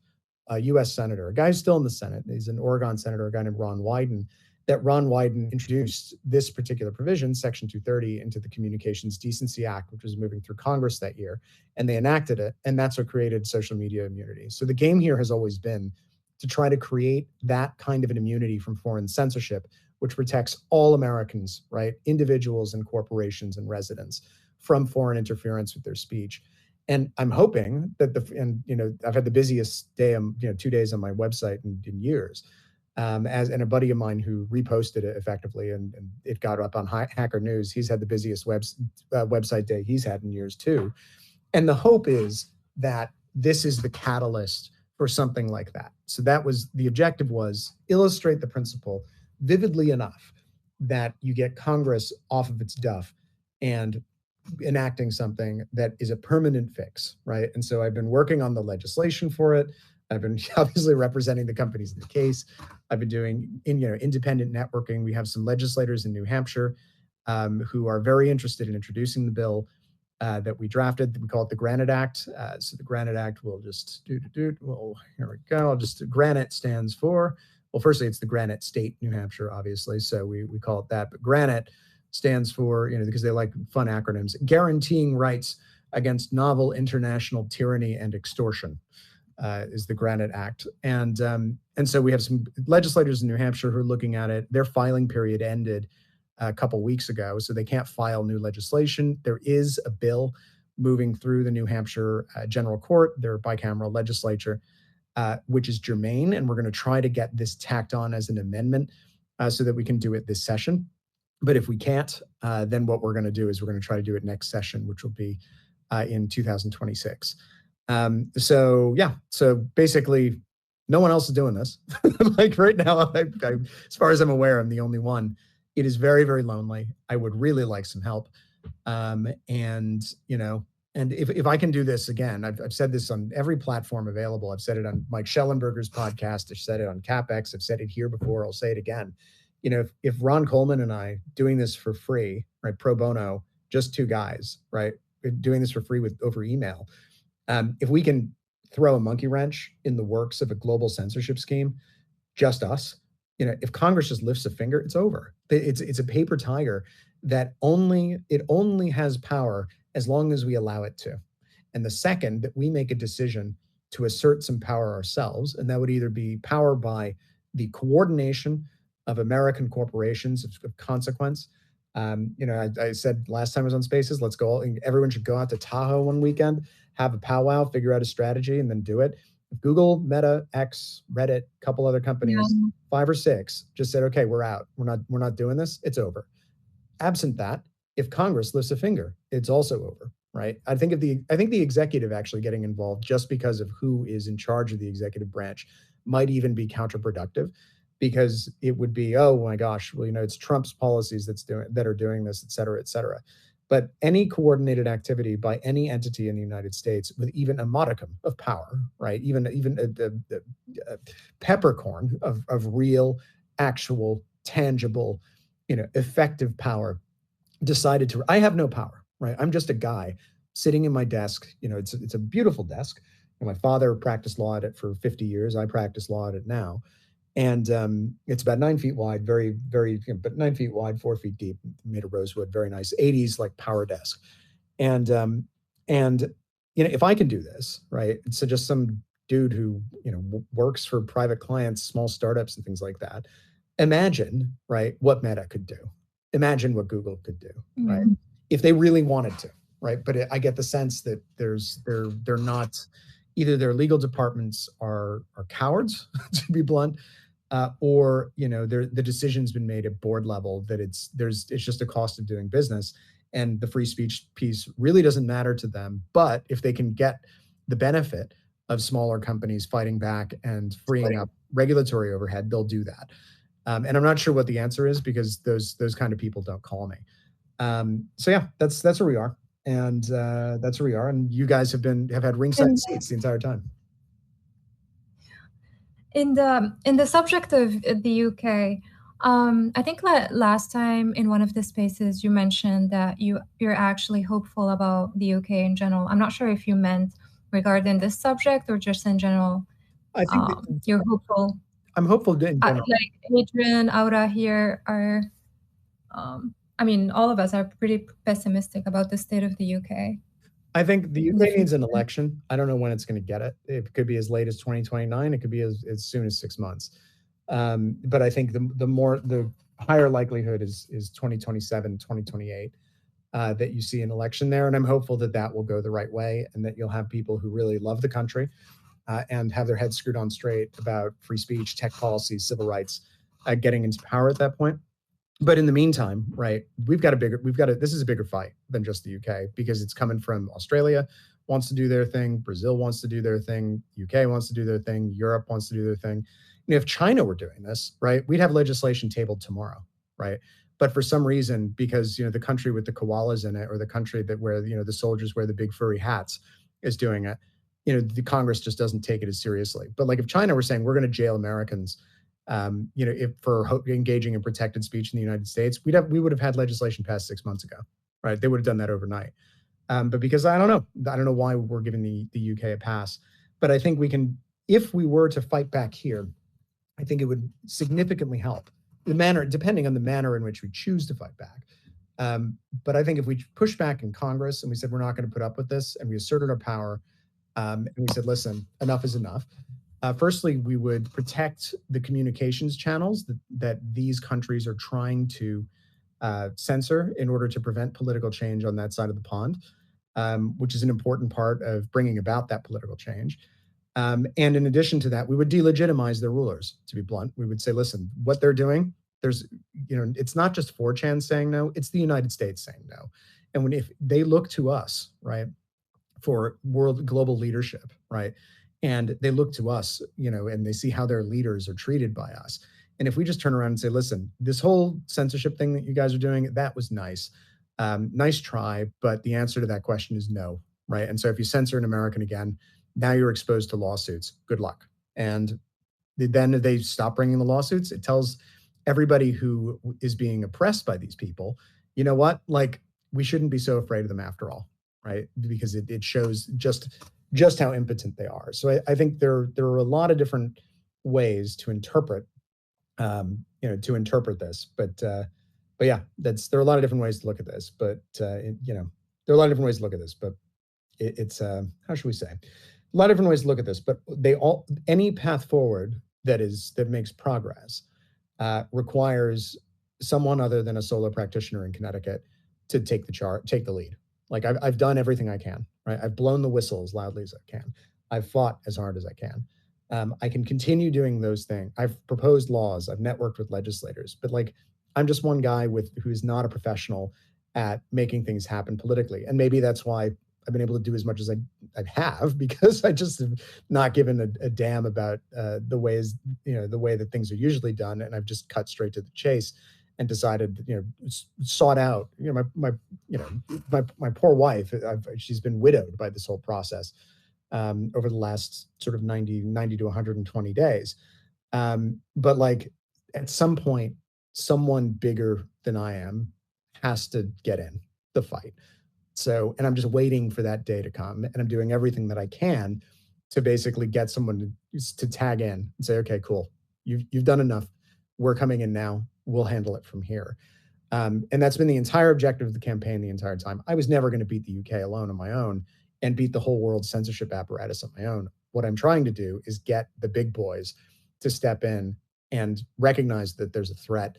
a U.S. senator, a guy who's still in the Senate, he's an Oregon senator, a guy named Ron Wyden, that Ron Wyden introduced this particular provision, Section 230, into the Communications Decency Act, which was moving through Congress that year, and they enacted it, and that's what created social media immunity. So the game here has always been to try to create that kind of an immunity from foreign censorship, which protects all Americans, right, individuals and corporations and residents from foreign interference with their speech. And I'm hoping that I've had the busiest day, 2 days on my website in years. And a buddy of mine who reposted it effectively, and it got up on Hacker News. He's had the busiest website day he's had in years too. And the hope is that this is the catalyst for something like that. So the objective was illustrate the principle vividly enough that you get Congress off of its duff and enacting something that is a permanent fix, right? And so I've been working on the legislation for it. I've been obviously representing the companies in the case. I've been doing independent networking. We have some legislators in New Hampshire who are very interested in introducing the bill that we drafted. We call it the Granite Act. So the Granite Act will just well, here we go. Granite stands for, well, firstly, it's the Granite State, New Hampshire, obviously. So we call it that. But Granite stands for, because they like fun acronyms, guaranteeing rights against novel international tyranny and extortion. Is the Granite Act. And so we have some legislators in New Hampshire who are looking at it. Their filing period ended a couple weeks ago, so they can't file new legislation. There is a bill moving through the New Hampshire General Court, their bicameral legislature, which is germane, and we're going to try to get this tacked on as an amendment so that we can do it this session. But if we can't, then what we're going to do is we're going to try to do it next session, which will be in 2026. So basically no one else is doing this. Like right now, as far as I'm aware, I'm the only one. It is very, very lonely. I would really like some help. And if I can do this again, I've said this on every platform available. I've said it on Mike Schellenberger's podcast. I've said it on CapEx. I've said it here before. I'll say it again. If Ron Coleman and I doing this for free, right, pro bono, just two guys, right, doing this for free over email, if we can throw a monkey wrench in the works of a global censorship scheme, just us, if Congress just lifts a finger, it's over. It's a paper tiger that only has power as long as we allow it to. And the second that we make a decision to assert some power ourselves, and that would either be power by the coordination of American corporations of consequence. I said last time I was on Spaces, everyone should go out to Tahoe one weekend, have a powwow, figure out a strategy, and then do it. If Google, Meta, X, Reddit, a couple other companies, 5 or 6, just said, okay, we're out. We're not doing this. It's over. Absent that, if Congress lifts a finger, it's also over, right? I think the executive actually getting involved just because of who is in charge of the executive branch might even be counterproductive, because it would be, oh my gosh, well, it's Trump's policies that are doing this, et cetera, et cetera. But any coordinated activity by any entity in the United States with even a modicum of power, right? Even a peppercorn of real, actual, tangible, effective power decided to, I have no power, right? I'm just a guy sitting in my desk. It's a beautiful desk. My father practiced law at it for 50 years. I practice law at it now. And it's about 9 feet wide, very, very, but 9 feet wide, 4 feet deep, made of rosewood, very nice, 80s like power desk. And if I can do this, right? So just some dude who works for private clients, small startups, and things like that. Imagine, right, what Meta could do. Imagine what Google could do, right? If they really wanted to, right? But I get the sense that they're not. Either their legal departments are cowards, to be blunt, or the decision's been made at board level that it's just a cost of doing business, and the free speech piece really doesn't matter to them. But if they can get the benefit of smaller companies fighting back and freeing up regulatory overhead, they'll do that. And I'm not sure what the answer is, because those kind of people don't call me. So yeah, that's where we are. And that's where we are. And you guys have had ringside seats the entire time. In the subject of the UK, I think last time in one of the spaces you mentioned that you're actually hopeful about the UK in general. I'm not sure if you meant regarding this subject or just in general. I think you're hopeful. I'm hopeful in general. Like Adrian, Aura here are, I mean, all of us are pretty pessimistic about the state of the UK. I think the UK needs an election. I don't know when it's going to get it. It could be as late as 2029. It could be as soon as 6 months. But I think the higher likelihood is 2027, 2028 that you see an election there. And I'm hopeful that that will go the right way and that you'll have people who really love the country and have their heads screwed on straight about free speech, tech policy, civil rights, getting into power at that point. But in the meantime, right, this is a bigger fight than just the UK because it's coming from Australia wants to do their thing, Brazil wants to do their thing, UK wants to do their thing, Europe wants to do their thing. And if China were doing this, right, we'd have legislation tabled tomorrow, right? But for some reason, because the country with the koalas in it, or the country that where the soldiers wear the big furry hats, is doing it, the Congress just doesn't take it as seriously. But like if China were saying we're going to jail Americans, if for engaging in protected speech in the United States, we would have had legislation passed 6 months ago, right? They would have done that overnight. But because I don't know why we're giving the UK a pass. But I think we can, if we were to fight back here, I think it would significantly help depending on the manner in which we choose to fight back. But I think if we push back in Congress and we said we're not going to put up with this, and we asserted our power, and we said, listen, enough is enough. Firstly, we would protect the communications channels that these countries are trying to censor in order to prevent political change on that side of the pond, which is an important part of bringing about that political change. And in addition to that, we would delegitimize their rulers, to be blunt. We would say, listen, what they're doing, it's not just 4chan saying no, it's the United States saying no. And if they look to us, right, for global leadership, right, and they look to us, and they see how their leaders are treated by us. And if we just turn around and say, listen, this whole censorship thing that you guys are doing, that was nice. Nice try, but the answer to that question is no, right? And so if you censor an American again, now you're exposed to lawsuits. Good luck. And then they stop bringing the lawsuits. It tells everybody who is being oppressed by these people, you know what? Like, we shouldn't be so afraid of them after all, right? Because it shows just how impotent they are. So I think there are a lot of different ways to interpret, this. But yeah, there are a lot of different ways to look at this. But there are a lot of different ways to look at this. But it's how should we say? A lot of different ways to look at this. But any path forward that makes progress requires someone other than a solo practitioner in Connecticut to take the lead. Like I've done everything I can, right? I've blown the whistle as loudly as I can. I've fought as hard as I can. I can continue doing those things. I've proposed laws. I've networked with legislators, but I'm just one guy who's not a professional at making things happen politically. And maybe that's why I've been able to do as much as I have, because I just have not given a damn about the way that things are usually done. And I've just cut straight to the chase and decided, sought out, my poor wife, she's been widowed by this whole process over the last sort of 90 to 120 days. But at some point, someone bigger than I am has to get in the fight. So, and I'm just waiting for that day to come, and I'm doing everything that I can to basically get someone to tag in and say, okay, cool, you've done enough. We're coming in now. We'll handle it from here. And that's been the entire objective of the campaign the entire time. I was never going to beat the UK alone on my own and beat the whole world censorship apparatus on my own. What I'm trying to do is get the big boys to step in and recognize that there's a threat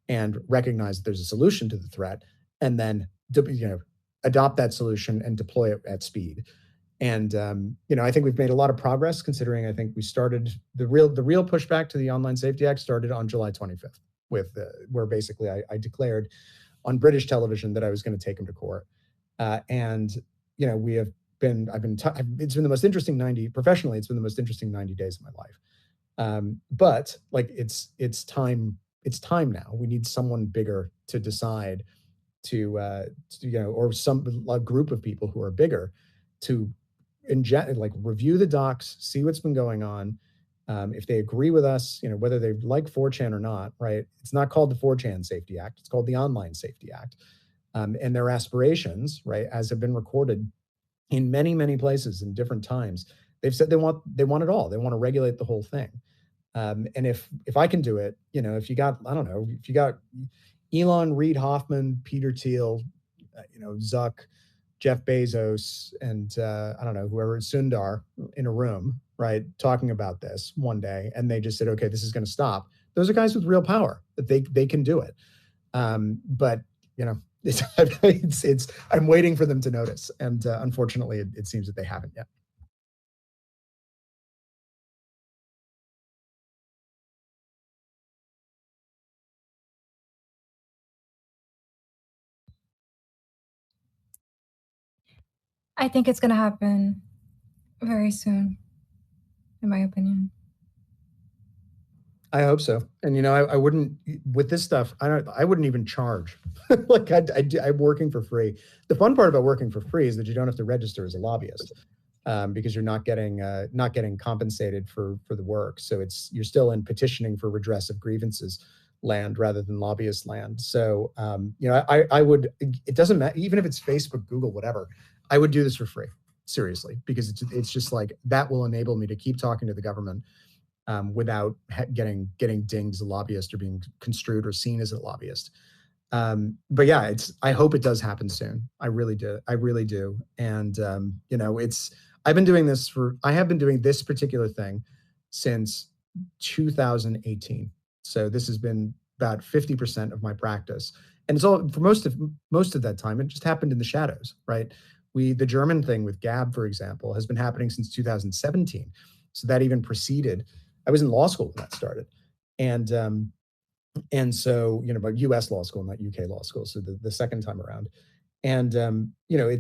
and recognize that there's a solution to the threat, and then adopt that solution and deploy it at speed. And I think we've made a lot of progress, considering I think we started the real pushback to the Online Safety Act started on July 25th, where basically I declared on British television that I was going to take him to court. And it's been the most interesting professionally, it's been the most interesting 90 days of my life. But it's time now. We need someone bigger to decide or a group of people who are bigger to review the docs, see what's been going on. If they agree with us, whether they like 4chan or not, right? It's not called the 4chan Safety Act. It's called the Online Safety Act. And their aspirations, right, as have been recorded in many, many places in different times, they've said they want it all. They want to regulate the whole thing. And if I can do it, if you got, I don't know, if you got Elon, Reid Hoffman, Peter Thiel, Zuck, Jeff Bezos, and I don't know, whoever, Sundar, in a room, right, talking about this one day, and they just said, okay, this is going to stop. Those are guys with real power that they can do it. But it's I'm waiting for them to notice, and unfortunately, it seems that they haven't yet. I think it's going to happen very soon, in my opinion. I hope so. And I wouldn't, with this stuff, I wouldn't even charge. Like I'm working for free. The fun part about working for free is that you don't have to register as a lobbyist, because you're not getting compensated for the work. So you're still in petitioning for redress of grievances land rather than lobbyist land. So I would, it doesn't matter, even if it's Facebook, Google, whatever, I would do this for free, seriously, because it's just like that will enable me to keep talking to the government without getting dinged as a lobbyist or being construed or seen as a lobbyist. But yeah, I hope it does happen soon. I really do. And I have been doing this particular thing since 2018. So this has been about 50% of my practice. And it's all, for most of that time, it just happened in the shadows, right? The German thing with Gab, for example, has been happening since 2017. So that even preceded, I was in law school when that started. And so, but US law school, not UK law school. So the second time around. And,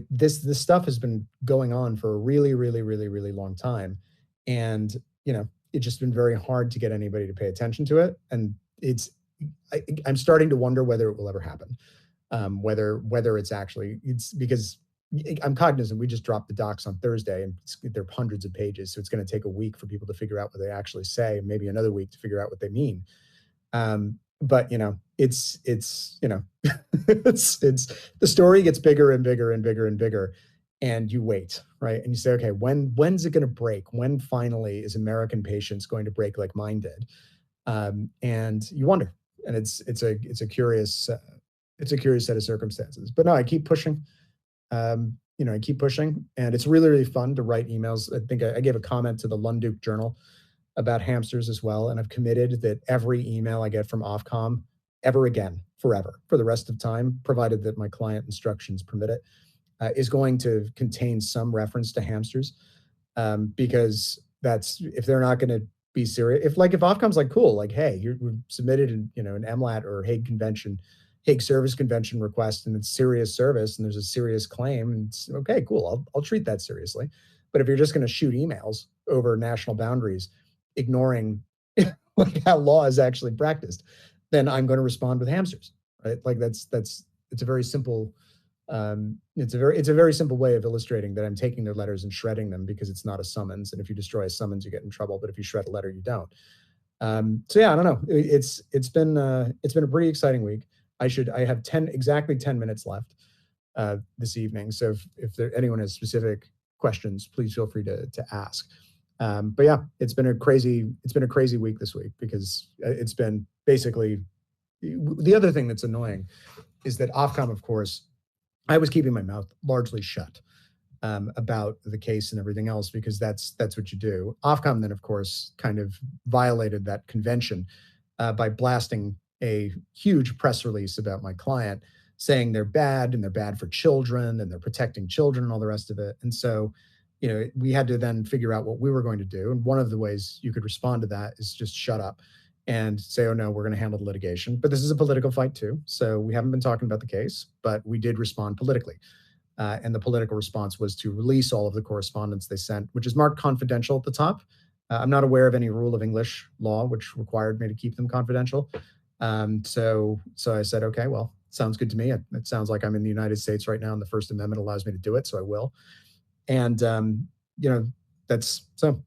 this stuff has been going on for a really, really, really, really long time. And, it's just been very hard to get anybody to pay attention to it. And I'm starting to wonder whether it will ever happen. Whether it's because I'm cognizant we just dropped the docs on Thursday and they're hundreds of pages. So it's going to take a week for people to figure out what they actually say, maybe another week to figure out what they mean. But it's it's the story gets bigger and bigger and bigger and bigger, and you wait, right? And you say, okay, when's it going to break? When finally is American patience going to break like mine did? And you wonder, and it's a curious set of circumstances. But no, I keep pushing. I keep pushing, and it's really, really fun to write emails. I think I gave a comment to the Lunduk Journal about hamsters as well, and I've committed that every email I get from Ofcom ever again, forever, for the rest of time, provided that my client instructions permit it, is going to contain some reference to hamsters, because if they're not going to be serious, if Ofcom's like, cool, like, hey, we've submitted an MLAT or Hague Service Convention request, and it's serious service, and there's a serious claim, and it's okay, cool, I'll treat that seriously. But if you're just going to shoot emails over national boundaries, ignoring like how law is actually practiced, then I'm going to respond with hamsters, right? Like it's a very simple, it's a very simple way of illustrating that I'm taking their letters and shredding them, because it's not a summons, and if you destroy a summons, you get in trouble, but if you shred a letter, you don't. So yeah, I don't know. It's been a pretty exciting week. I have exactly 10 minutes left this evening. So if anyone has specific questions, please feel free to ask. But yeah, it's been a crazy week this week, because it's been basically, the other thing that's annoying is that Ofcom, of course, I was keeping my mouth largely shut about the case and everything else, because that's what you do. Ofcom then, of course, kind of violated that convention by blasting a huge press release about my client, saying they're bad and they're bad for children and they're protecting children and all the rest of it. And so, we had to then figure out what we were going to do. And one of the ways you could respond to that is just shut up and say, oh no, we're going to handle the litigation. But this is a political fight too. So we haven't been talking about the case, but we did respond politically. And the political response was to release all of the correspondence they sent, which is marked confidential at the top. I'm not aware of any rule of English law which required me to keep them confidential. So I said, okay, well, sounds good to me. It sounds like I'm in the United States right now, and the First Amendment allows me to do it, so I will. And so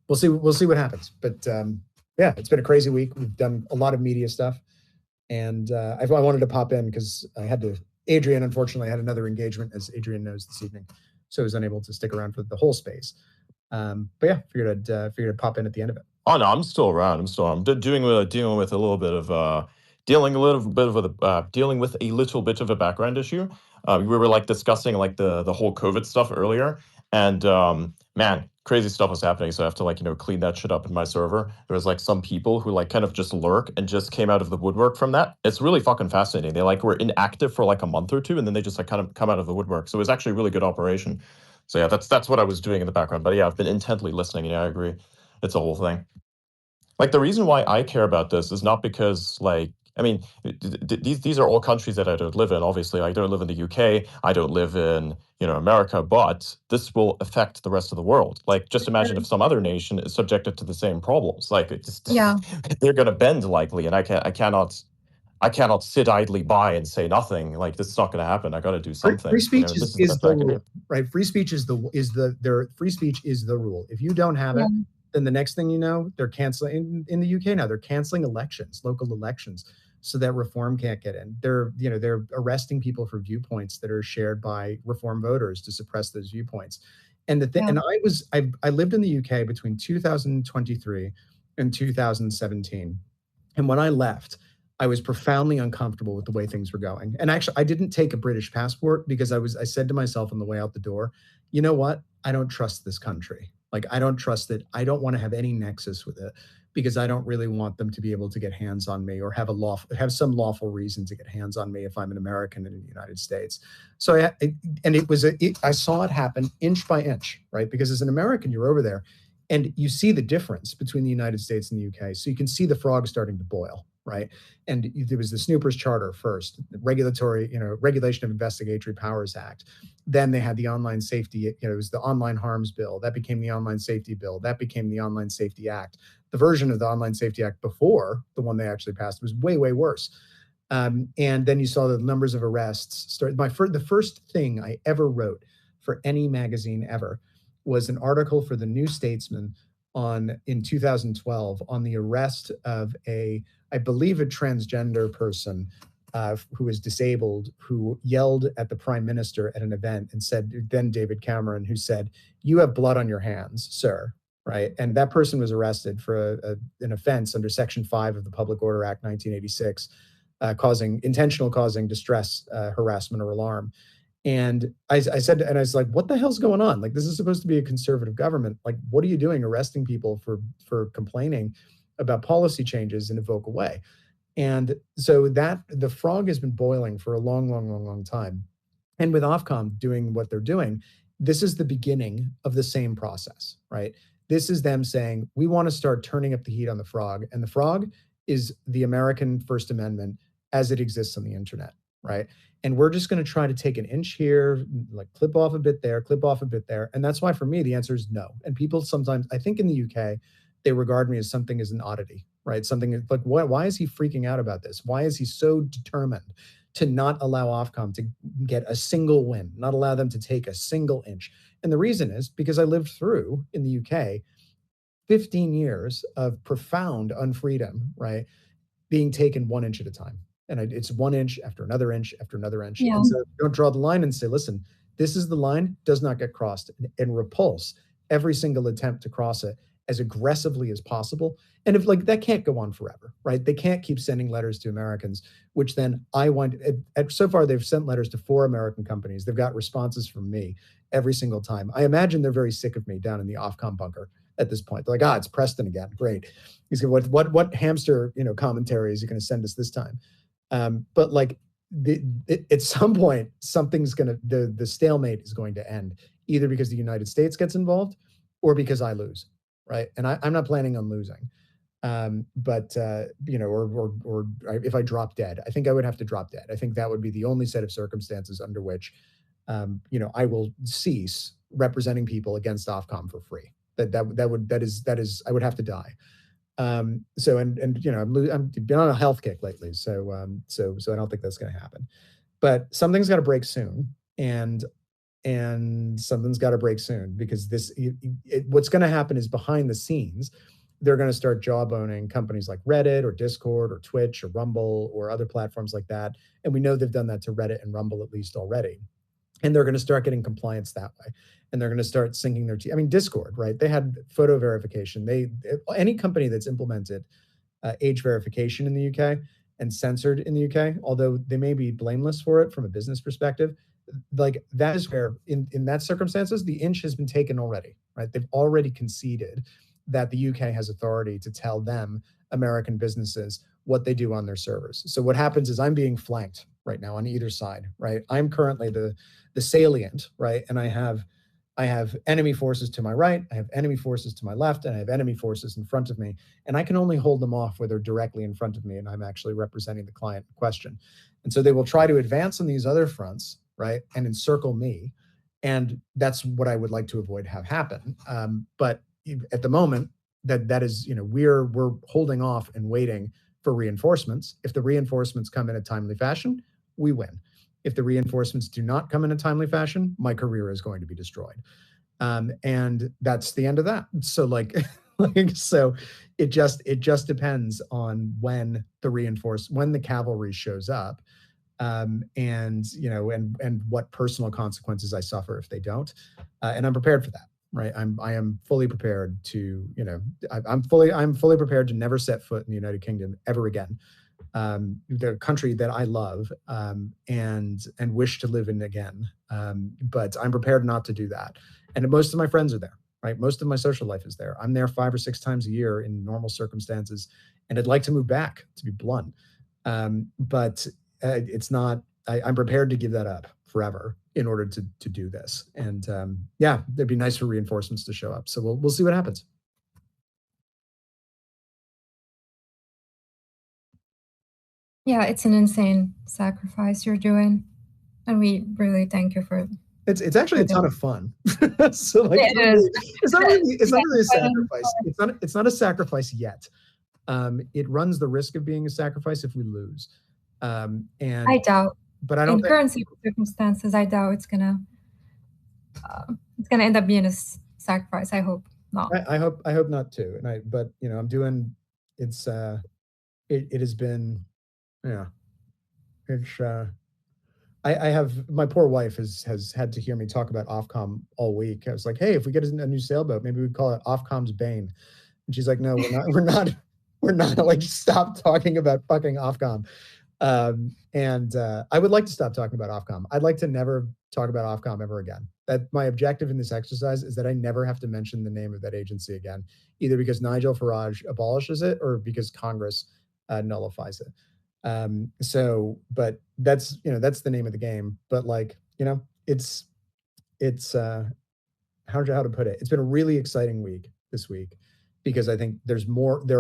we'll see what happens. But yeah, it's been a crazy week. We've done a lot of media stuff, and I wanted to pop in because Adrian unfortunately had another engagement, as Adrian knows, this evening, so I was unable to stick around for the whole space. But yeah, figured I'd pop in at the end of it. Oh no, I'm still around. I'm still. I'm dealing with a little bit of dealing with a little bit of a background issue. We were like discussing like the whole COVID stuff earlier, and man, crazy stuff was happening. So I have to like clean that shit up in my server. There was like some people who like kind of just lurk and just came out of the woodwork from that. It's really fucking fascinating. They like were inactive for like a month or two, and then they just like kind of come out of the woodwork. So it was actually a really good operation. So yeah, that's what I was doing in the background. But yeah, I've been intently listening. Yeah, I agree. It's a whole thing. Like the reason why I care about this is not because like I mean these are all countries that I don't live in. Obviously, I don't live in the UK. I don't live in America, but this will affect the rest of the world. Like just imagine if some other nation is subjected to the same problems. Like it just Yeah. they're going to bend likely, and I cannot sit idly by and say nothing. Like this is not going to happen. I got to do something. Free speech This is the is best the I can do. rule, right? Free speech is free speech is the rule. If you don't have it, Yeah. then the next thing you know, they're canceling in the UK now. They're canceling elections, local elections, so that reform can't get in. They're arresting people for viewpoints that are shared by reform voters to suppress those viewpoints. And Yeah. and I lived in the UK between 2023 and 2017, and when I left, I was profoundly uncomfortable with the way things were going. And actually, I didn't take a British passport because I said to myself on the way out the door, you know what? I don't trust this country. Like, I don't trust it. I don't want to have any nexus with it because I don't really want them to be able to get hands on me or have some lawful reason to get hands on me if I'm an American in the United States. So I saw it happen inch by inch, right? Because as an American, you're over there and you see the difference between the United States and the UK. So you can see the frog starting to boil, right? And there was the Snoopers Charter first, the Regulation of Investigatory Powers Act. Then they had the online safety, it was the Online Harms Bill. That became the Online Safety Bill. That became the Online Safety Act. The version of the Online Safety Act before the one they actually passed was way, way worse. And then you saw the numbers of arrests start. The first thing I ever wrote for any magazine ever was an article for the New Statesman in 2012 on the arrest of I believe a transgender person who was disabled, who yelled at the prime minister at an event and said, then David Cameron, who said, "You have blood on your hands, sir." Right. And that person was arrested for an offense under Section 5 of the Public Order Act 1986, intentional causing distress, harassment, or alarm. And I was like, what the hell's going on? Like, this is supposed to be a conservative government. Like, what are you doing arresting people for complaining about policy changes in a vocal way? And so the frog has been boiling for a long, long, long, long time. And with Ofcom doing what they're doing, this is the beginning of the same process, right? This is them saying, we want to start turning up the heat on the frog. And the frog is the American First Amendment as it exists on the internet, right? And we're just going to try to take an inch here, like clip off a bit there, clip off a bit there. And that's why for me, the answer is no. And people sometimes, I think in the UK, they regard me as something as an oddity, right? Something like, why is he freaking out about this? Why is he so determined to not allow Ofcom to get a single win, not allow them to take a single inch? And the reason is because I lived through in the UK 15 years of profound unfreedom, right? Being taken 1 inch at a time. And it's 1 inch after another inch after another inch. Yeah. And so you don't draw the line and say, listen, this is the line, does not get crossed, and repulse every single attempt to cross it as aggressively as possible. And if that can't go on forever, right? They can't keep sending letters to Americans, which then so far they've sent letters to 4 American companies. They've got responses from me every single time. I imagine they're very sick of me down in the Ofcom bunker at this point. They're like, it's Preston again. Great. He's going, what hamster, commentary is he going to send us this time? But at some point, the stalemate is going to end, either because the United States gets involved or because I lose, right? And I'm not planning on losing. But or if I drop dead, I think I would have to drop dead. I think that would be the only set of circumstances under which, I will cease representing people against Ofcom for free. That is I would have to die. So I've been on a health kick lately, so I don't think that's going to happen. But something's got to break soon, and something's got to break soon, because what's going to happen is behind the scenes, they're going to start jawboning companies like Reddit or Discord or Twitch or Rumble or other platforms like that, and we know they've done that to Reddit and Rumble at least already. and they're going to start getting compliance that way, and they're going to start syncing their I mean, Discord, right? They had photo verification. Any company that's implemented age verification in the UK and censored in the UK, although they may be blameless for it from a business perspective, like that is where in that circumstances, the inch has been taken already, right? They've already conceded that the UK has authority to tell them, American businesses, what they do on their servers. So what happens is I'm being flanked right now on either side, right? I'm currently the salient, right? And I have enemy forces to my right, I have enemy forces to my left, and I have enemy forces in front of me. And I can only hold them off where they're directly in front of me and I'm actually representing the client in question. And so they will try to advance on these other fronts, right, and encircle me. And that's what I would like to avoid have happen. But at the moment, that is, we're holding off and waiting for reinforcements. If the reinforcements come in a timely fashion, we win. If the reinforcements do not come in a timely fashion, my career is going to be destroyed. And that's the end of that. So so it just depends on when the cavalry shows up, and what personal consequences I suffer if they don't. And I'm prepared for that, right? I am fully prepared to, I'm fully prepared to never set foot in the United Kingdom ever again. The country that I love, and wish to live in again. But I'm prepared not to do that. And most of my friends are there, right? Most of my social life is there. I'm there 5 or 6 times a year in normal circumstances, and I'd like to move back, to be blunt. But it's not. I'm prepared to give that up forever in order to do this. And yeah, it'd be nice for reinforcements to show up. So we'll see what happens. Yeah, it's an insane sacrifice you're doing, and we really thank you for. It's actually a ton of fun. So it's not really a sacrifice. It's not a sacrifice yet. It runs the risk of being a sacrifice if we lose. And I doubt. But I don't. In current circumstances, I doubt it's gonna end up being a sacrifice. I hope not. I hope not too. But I'm doing. It's it has been, yeah. It's I have, my poor wife has had to hear me talk about Ofcom all week. I was like, hey, if we get a new sailboat, maybe we'd call it Ofcom's Bane. And she's like, no, we're not like, stop talking about fucking Ofcom. And I would like to stop talking about Ofcom. I'd like to never talk about Ofcom ever again. That my objective in this exercise is that I never have to mention the name of that agency again, either because Nigel Farage abolishes it or because Congress nullifies it. But that's the name of the game. But it's how to put it. It's been a really exciting week this week, because I think there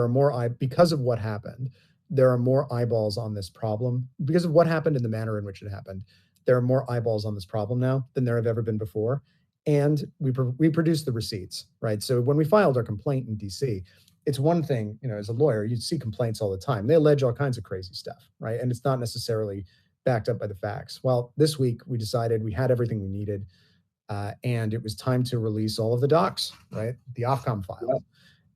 are more because of what happened. There are more eyeballs on this problem because of what happened and the manner in which it happened. There are more eyeballs on this problem now than there have ever been before. And we produced the receipts, right? So when we filed our complaint in DC, it's one thing, as a lawyer, you see complaints all the time. They allege all kinds of crazy stuff, right? And it's not necessarily backed up by the facts. Well, this week we decided we had everything we needed, and it was time to release all of the docs, right? The Ofcom files.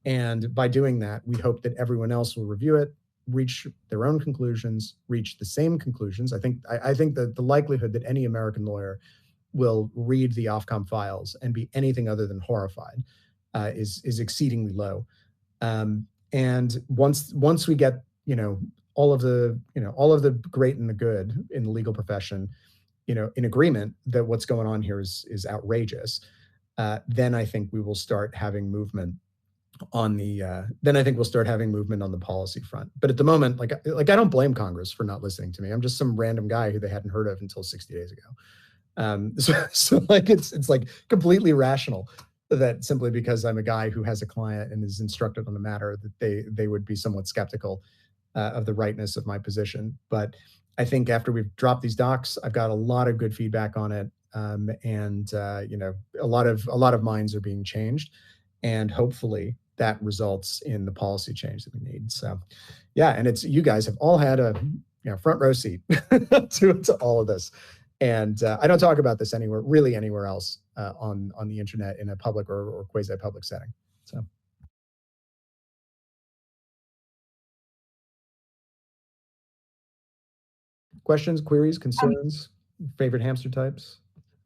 And by doing that, we hope that everyone else will review it, reach their own conclusions, reach the same conclusions. I think that the likelihood that any American lawyer will read the Ofcom files and be anything other than horrified is exceedingly low. And once we get all of the great and the good in the legal profession, in agreement that what's going on here is outrageous, then I think we will start having movement on the policy front. But at the moment, like I don't blame Congress for not listening to me. I'm just some random guy who they hadn't heard of until 60 days ago. So it's like completely rational that simply because I'm a guy who has a client and is instructed on the matter, that they would be somewhat skeptical of the rightness of my position. But I think after we've dropped these docs, I've got a lot of good feedback on it, and a lot of minds are being changed, and hopefully that results in the policy change that we need. So, yeah, and it's, you guys have all had a front row seat to all of this. And I don't talk about this anywhere else on the internet in a public or quasi-public setting. So, questions, queries, concerns, favorite hamster types?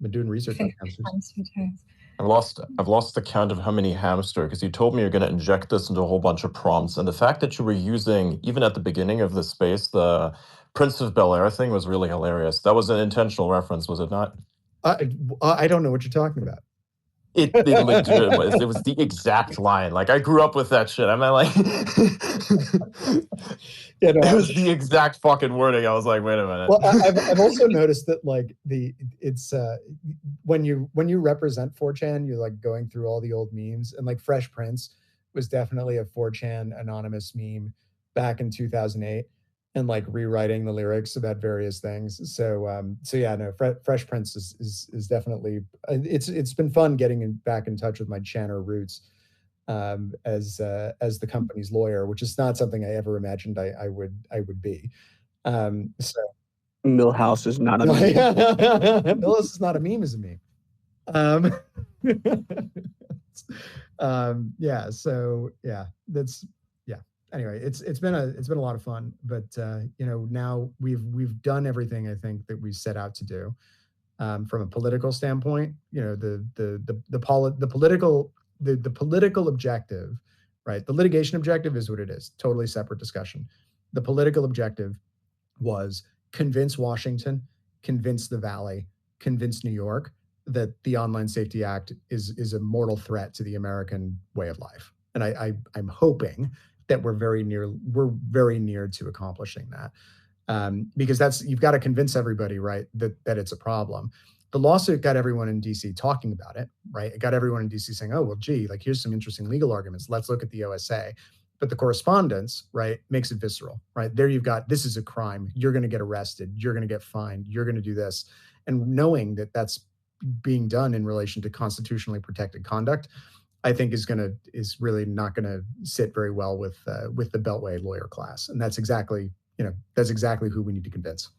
Been doing research on 50 hamsters. hamsters. I've lost the count of how many hamster, because you told me you're going to inject this into a whole bunch of prompts, and the fact that you were using, even at the beginning of the space, the Prince of Bel-Air thing was really hilarious. That was an intentional reference, was it not? I don't know what you're talking about. It legit was. It was the exact line. Like, I grew up with that shit. I'm not like, Yeah, no, it was the exact fucking wording. I was like, wait a minute. Well, I've also noticed that like it's when you represent 4chan, you're like going through all the old memes, and like Fresh Prince was definitely a 4chan anonymous meme back in 2008, and like rewriting the lyrics about various things. So yeah, no, Fresh Prince is definitely it's been fun getting back in touch with my Channer roots as the company's lawyer, which is not something I ever imagined I would be. So Millhouse is not a meme. Millhouse is not a meme, is a meme. Yeah. So yeah, that's yeah. Anyway, it's been a lot of fun, but you know, now we've done everything I think that we set out to do. From a political standpoint, you know, the political objective, right? The litigation objective is what it is. Totally separate discussion. The political objective was convince Washington, convince the Valley, convince New York that the Online Safety Act is a mortal threat to the American way of life. And I'm hoping that we're very near to accomplishing that. Because you've got to convince everybody, right, that it's a problem. The lawsuit got everyone in DC talking about it, right? It got everyone in DC saying, oh, well, gee, like here's some interesting legal arguments. Let's look at the OSA. But the correspondence, right, makes it visceral, right? There you've got, this is a crime. You're going to get arrested. You're going to get fined. You're going to do this. And knowing that that's being done in relation to constitutionally protected conduct, I think is really not going to sit very well with the Beltway lawyer class. And that's exactly who we need to convince.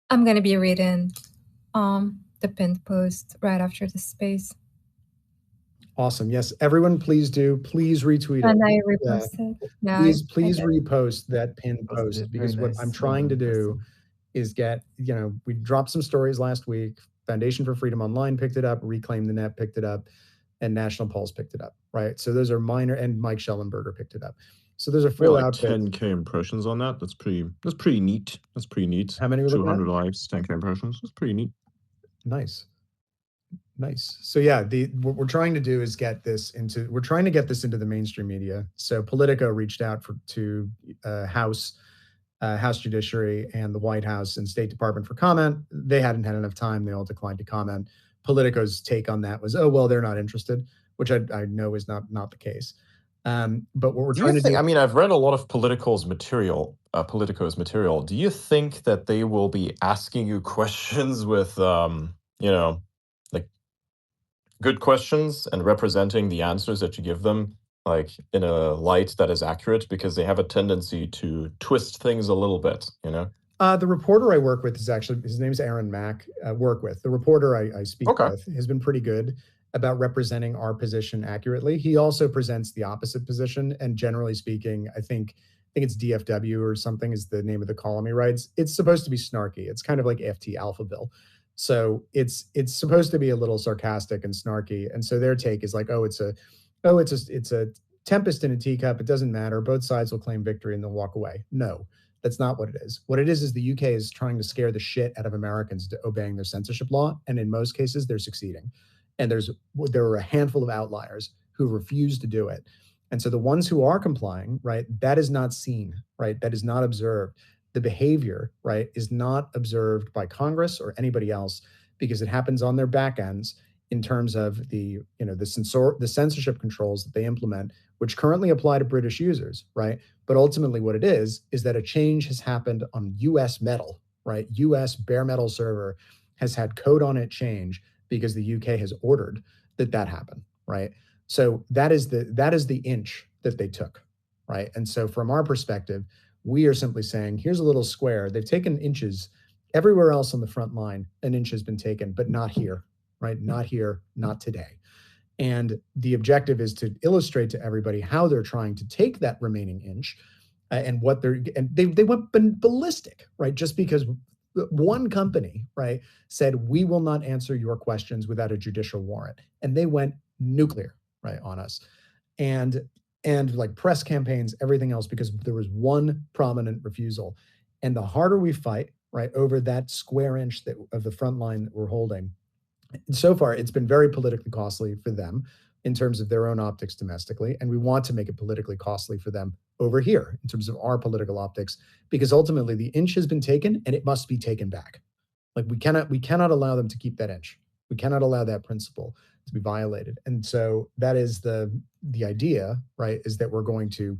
I'm going to be reading the pinned post right after the space. Awesome. Yes, everyone, please do. Please retweet it. And I reposted. Yeah, please repost that pinned post, because what I'm trying to do is get, you know, we dropped some stories last week. Foundation for Freedom Online picked it up, Reclaim the Net picked it up, and National Pulse picked it up, right? So those are minor, and Mike Schellenberger picked it up. So those are full outfits. 10K impressions on that. That's pretty neat. That's pretty neat. How many were 200 likes, 10K impressions. That's pretty neat. Nice. So yeah, what we're trying to do is get this into the mainstream media. So Politico reached out to House Judiciary and the White House and State Department for comment. They hadn't had enough time. They all declined to comment. Politico's take on that was, oh, well, they're not interested, which I know is not the case. But what we're trying to do, I mean, I've read a lot of Politico's material. Do you think that they will be asking you questions with, you know, like good questions and representing the answers that you give them, like in a light that is accurate? Because they have a tendency to twist things a little bit, you know? The reporter I work with is actually, his name's Aaron Mack. The reporter I speak with has been pretty good about representing our position accurately. He also presents the opposite position, and generally speaking, I think it's DFW or something is the name of the column he writes. It's supposed to be snarky. It's kind of like FT Alphaville. So it's supposed to be a little sarcastic and snarky. And so their take is like, it's a tempest in a teacup. It doesn't matter. Both sides will claim victory and they'll walk away. No, that's not what it is. What it is the UK is trying to scare the shit out of Americans to obeying their censorship law. And in most cases, they're succeeding. And there are a handful of outliers who refuse to do it. And so the ones who are complying, right, that is not seen, right? That is not observed. The behavior, right, is not observed by Congress or anybody else, because it happens on their back ends in terms of the censorship controls that they implement, which currently apply to British users, right? But ultimately what it is that a change has happened on US metal, right? US bare metal server has had code on it change because the UK has ordered that happen, right? So that is the inch that they took, right? And so from our perspective, we are simply saying, here's a little square. They've taken inches everywhere else on the front line. An inch has been taken, but not here, right? Not here, not today. And the objective is to illustrate to everybody how they're trying to take that remaining inch and what they went ballistic, right? Just because one company, right, said, we will not answer your questions without a judicial warrant. And they went nuclear, right, on us. And like press campaigns, everything else, because there was one prominent refusal. And the harder we fight, right, over that square inch of the front line that we're holding, so far it's been very politically costly for them in terms of their own optics domestically. And we want to make it politically costly for them over here in terms of our political optics, because ultimately the inch has been taken and it must be taken back. Like we cannot allow them to keep that inch. We cannot allow that principle to be violated. And so that is the idea, right, is that we're going to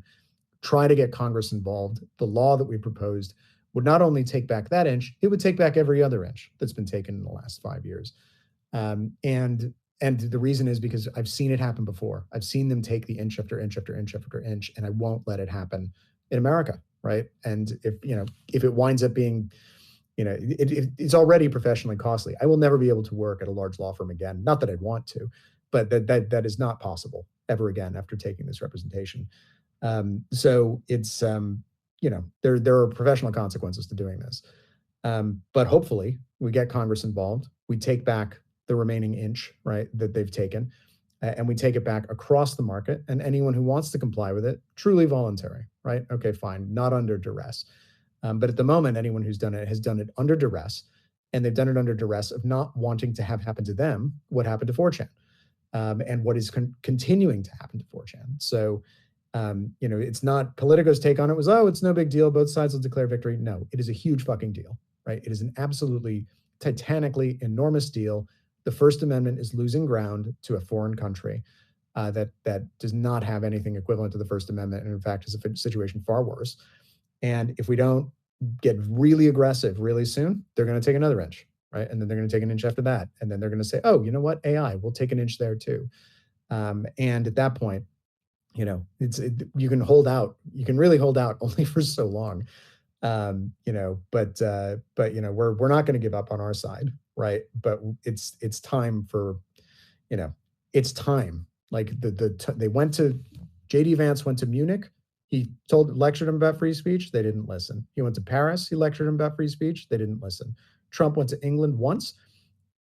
try to get Congress involved. The law that we proposed would not only take back that inch, it would take back every other inch that's been taken in the last 5 years. And the reason is because I've seen it happen before. I've seen them take the inch after inch after inch after inch, and I won't let it happen in America, right? And if it winds up being, it's already professionally costly. I will never be able to work at a large law firm again. Not that I'd want to, but that is not possible ever again after taking this representation. So it's there are professional consequences to doing this. But hopefully we get Congress involved. We take back the remaining inch, right, that they've taken, and we take it back across the market. And anyone who wants to comply with it, truly voluntary, right? Okay, fine, not under duress. But at the moment, anyone who's done it has done it under duress, and they've done it under duress of not wanting to have happen to them what happened to 4chan, and what is continuing to happen to 4chan. So, it's not Politico's take on it was, oh, it's no big deal. Both sides will declare victory. No, it is a huge fucking deal, right? It is an absolutely titanically enormous deal. The First Amendment is losing ground to a foreign country that does not have anything equivalent to the First Amendment, and in fact is a situation far worse. And if we don't get really aggressive really soon, they're going to take another inch, right? And then they're going to take an inch after that, and then they're going to say, oh, you know what, AI, we'll take an inch there too. And at that point, you can hold out. You can really hold out only for so long. But we're not going to give up on our side, right? But it's time for, it's time. Like they went to, JD Vance went to Munich. He lectured him about free speech. They didn't listen. He went to Paris. He lectured him about free speech. They didn't listen. Trump went to England once,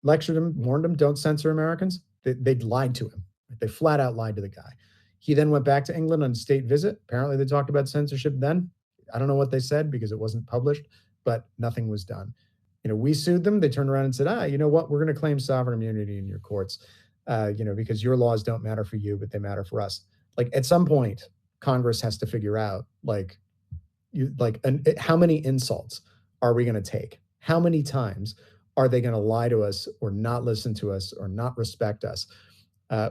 lectured him, warned him, don't censor Americans. They lied to him. They flat out lied to the guy. He then went back to England on a state visit. Apparently they talked about censorship then. I don't know what they said because it wasn't published, but nothing was done. We sued them. They turned around and said, you know what? We're going to claim sovereign immunity in your courts, because your laws don't matter for you, but they matter for us. Like at some point, Congress has to figure out how many insults are we going to take? How many times are they going to lie to us or not listen to us or not respect us?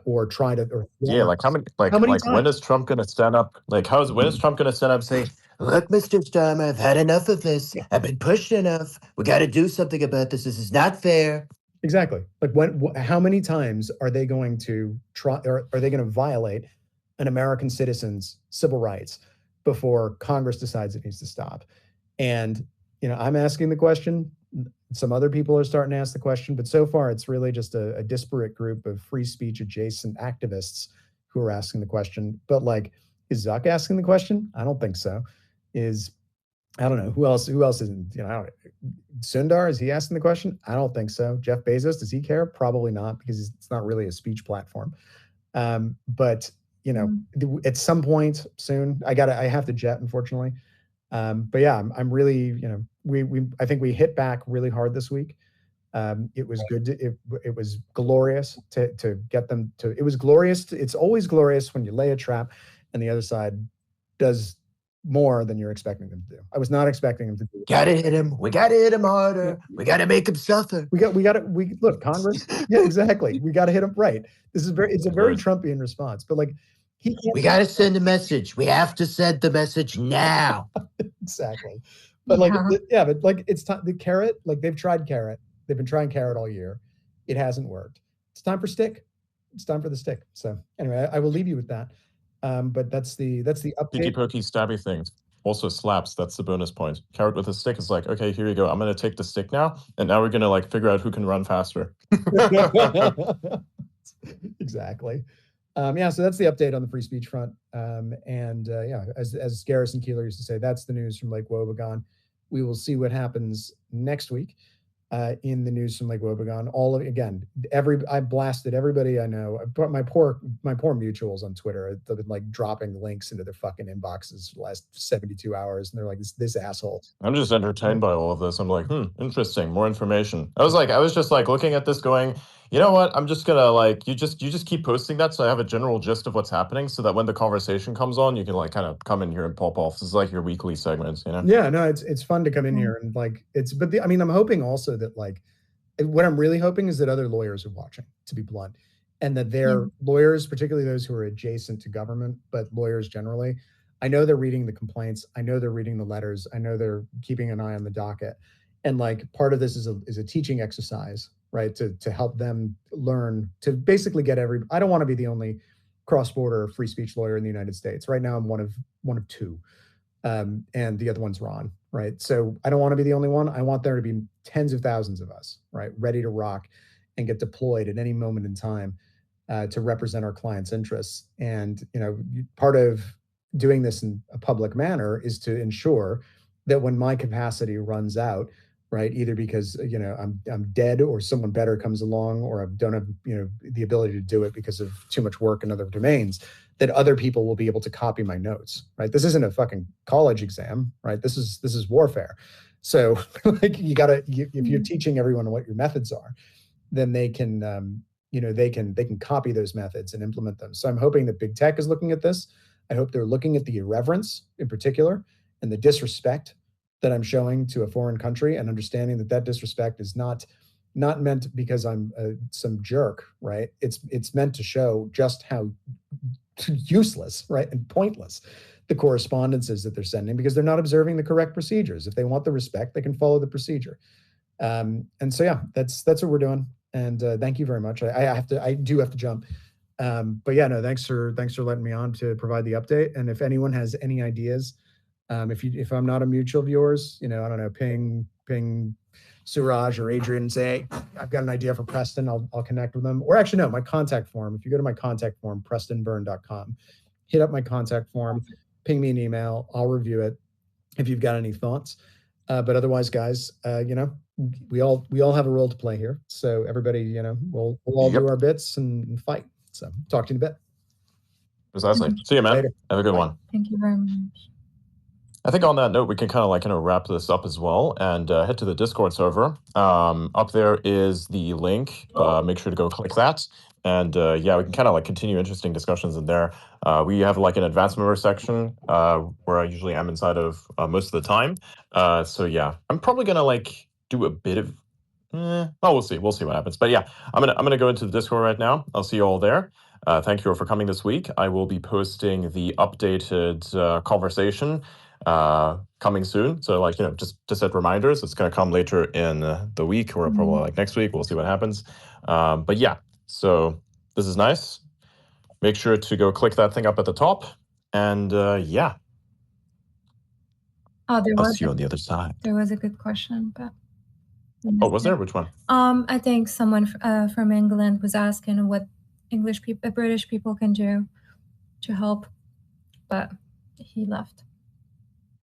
Or try to, how many when is Trump going to stand up? When is Trump going to stand up and say, look, Mr. Starmer, I've had enough of this. I've been pushed enough. We got to do something about this. This is not fair. Exactly. Like how many times are they going to try, or are they going to violate an American citizen's civil rights before Congress decides it needs to stop? And, I'm asking the question. Some other people are starting to ask the question, but so far it's really just a disparate group of free speech adjacent activists who are asking the question. But is Zuck asking the question? I don't think so. I don't know who else isn't, Sundar, is he asking the question? I don't think so. Jeff Bezos, does he care? Probably not, because it's not really a speech platform. But at some point soon, I have to jet, unfortunately. But yeah, I'm really, I think we hit back really hard this week. It was good. It was glorious to get them to, it was glorious. It's always glorious when you lay a trap and the other side does more than you're expecting them to do. I was not expecting them to do. Gotta hit him. We gotta hit him harder. We gotta make him suffer. We look, Congress. Yeah, exactly. We gotta hit him right. It's a very Trumpian response, but we gotta send a message. We have to send the message now. Exactly. But it's time. The carrot, they've tried carrot. They've been trying carrot all year. It hasn't worked. It's time for stick. It's time for the stick. So anyway, I will leave you with that. But that's the update. Sticky pokey stabby things. Also slaps, that's the bonus point. Carrot with a stick is like, okay, here you go. I'm going to take the stick now, and now we're going to figure out who can run faster. Exactly. Yeah, so that's the update on the free speech front. Yeah, as Garrison Keeler used to say, that's the news from Lake Wobegon. We will see what happens next week in the news from Lake Wobegon. I blasted everybody I know. My poor mutuals on Twitter. They've been like dropping links into their fucking inboxes for the last 72 hours, and they're like, this asshole. I'm just entertained by all of this. I'm like, interesting, more information. I was just like looking at this going, you know what? I'm just gonna like you just keep posting that so I have a general gist of what's happening so that when the conversation comes on, you can like kind of come in here and pop off. This is like your weekly segments, you know? Yeah, no, it's fun to come in here and like I mean, I'm hoping also that like what I'm really hoping is that other lawyers are watching, to be blunt, and that their lawyers, particularly those who are adjacent to government, but lawyers generally, I know they're reading the complaints. I know they're reading the letters. I know they're keeping an eye on the docket. And like part of this is a teaching exercise, right? To help them learn to basically get I don't want to be the only cross-border free speech lawyer in the United States. Right now I'm one of two. And the other one's Ron, right? So I don't want to be the only one. I want there to be tens of thousands of us, right, ready to rock and get deployed at any moment in time to represent our clients' interests. And part of doing this in a public manner is to ensure that when my capacity runs out, right, either because I'm dead or someone better comes along, or I don't have the ability to do it because of too much work in other domains, that other people will be able to copy my notes, right? This isn't a fucking college exam, right? This is warfare. So like if you're teaching everyone what your methods are, then they can they can copy those methods and implement them. So I'm hoping that big tech is looking at this. I hope they're looking at the irreverence in particular and the disrespect that I'm showing to a foreign country, and understanding that disrespect is not meant because I'm some jerk, right? It's meant to show just how useless, right, and pointless the correspondence is that they're sending, because they're not observing the correct procedures. If they want the respect, they can follow the procedure. And so yeah, that's what we're doing. And thank you very much. I do have to jump. But yeah, no, thanks for letting me on to provide the update. And if anyone has any ideas, if I'm not a mutual of yours, I don't know, ping Suraj or Adrian and say, hey, I've got an idea for Preston. I'll connect with them. Or actually, no, my contact form. If you go to my contact form, prestonbyrne.com, hit up my contact form, ping me an email. I'll review it if you've got any thoughts. But otherwise, guys, we all have a role to play here. So everybody, we'll all do our bits and fight. So talk to you in a bit. Precisely. See you, man. Later. Have a good Bye. one. Thank you very much. I think on that note, we can kind of wrap this up as well and head to the Discord server. Up there is the link. Make sure to go click that. And yeah, we can kind of continue interesting discussions in there. We have an advanced member section where I usually am inside of most of the time. So yeah, I'm probably gonna do a bit of. We'll see. We'll see what happens. But yeah, I'm gonna go into the Discord right now. I'll see you all there. Thank you all for coming this week. I will be posting the updated conversation coming soon. So just to set reminders, it's going to come later in the week, or probably next week. We'll see what happens. But yeah, so this is nice. Make sure to go click that thing up at the top. And yeah. Oh, I'll see you on the other side. There was a good question, but. Oh, was there? Which one? I think someone from England was asking what British people can do to help, but he left.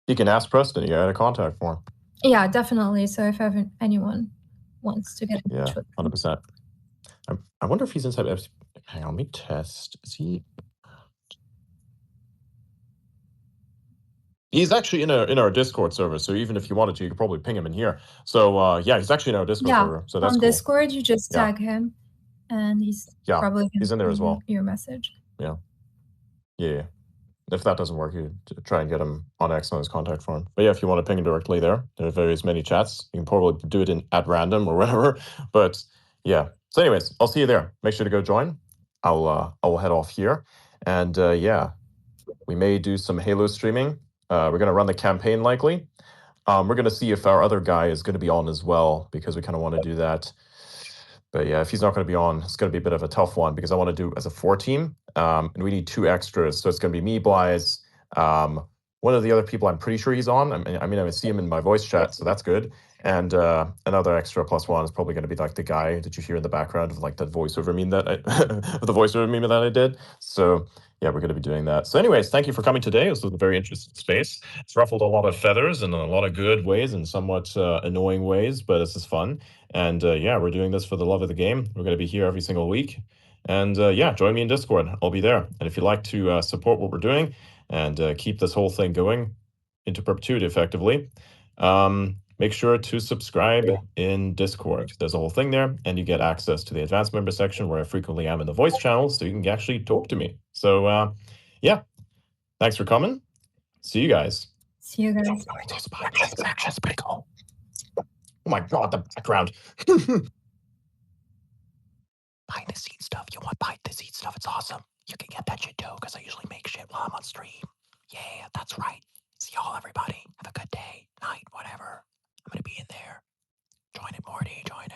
You can ask Preston. You got a contact form. Yeah, definitely. So if anyone wants to get in touch with 100%. I wonder if he's inside. Hang on, let me test. Is he? He's actually in our Discord server, so even if you wanted to, you could probably ping him in here. So yeah, he's actually in our Discord server. So that's on cool. Discord, you just tag him, and he's probably he's in there as well. Your message. Yeah. If that doesn't work, you try and get him on X on his contact form. But yeah, if you want to ping him directly there are various many chats. You can probably do it at random or whatever. But yeah. So anyways, I'll see you there. Make sure to go join. I will head off here. And yeah, we may do some Halo streaming. We're going to run the campaign likely. We're going to see if our other guy is going to be on as well, because we kind of want to do that. But yeah, if he's not going to be on, it's going to be a bit of a tough one, because I want to do as a 4 team, and we need 2 extras. So it's going to be me, Blaze, one one of the other people I'm pretty sure he's on. I see him in my voice chat, so that's good. And another extra +1 is probably going to be like the guy that you hear in the background of like that voiceover meme that the voiceover meme that I did. So yeah, we're going to be doing that. So anyways, thank you for coming today. This was a very interesting space. It's ruffled a lot of feathers in a lot of good ways and somewhat annoying ways, but this is fun. And yeah, we're doing this for the love of the game. We're going to be here every single week. And yeah, join me in Discord. I'll be there. And if you'd like to support what we're doing and keep this whole thing going into perpetuity effectively, make sure to subscribe in Discord. There's a whole thing there, and you get access to the advanced member section where I frequently am in the voice channel, so you can actually talk to me. So yeah, thanks for coming. See you guys. See you guys. Oh my god, the background. Behind the scenes stuff. You want behind the scenes stuff? It's awesome. You can get that shit too, because I usually make shit while I'm on stream. Yeah, that's right. See y'all, everybody. Have a good day, night, whatever. I'm gonna be in there. Join it, Morty. Join it.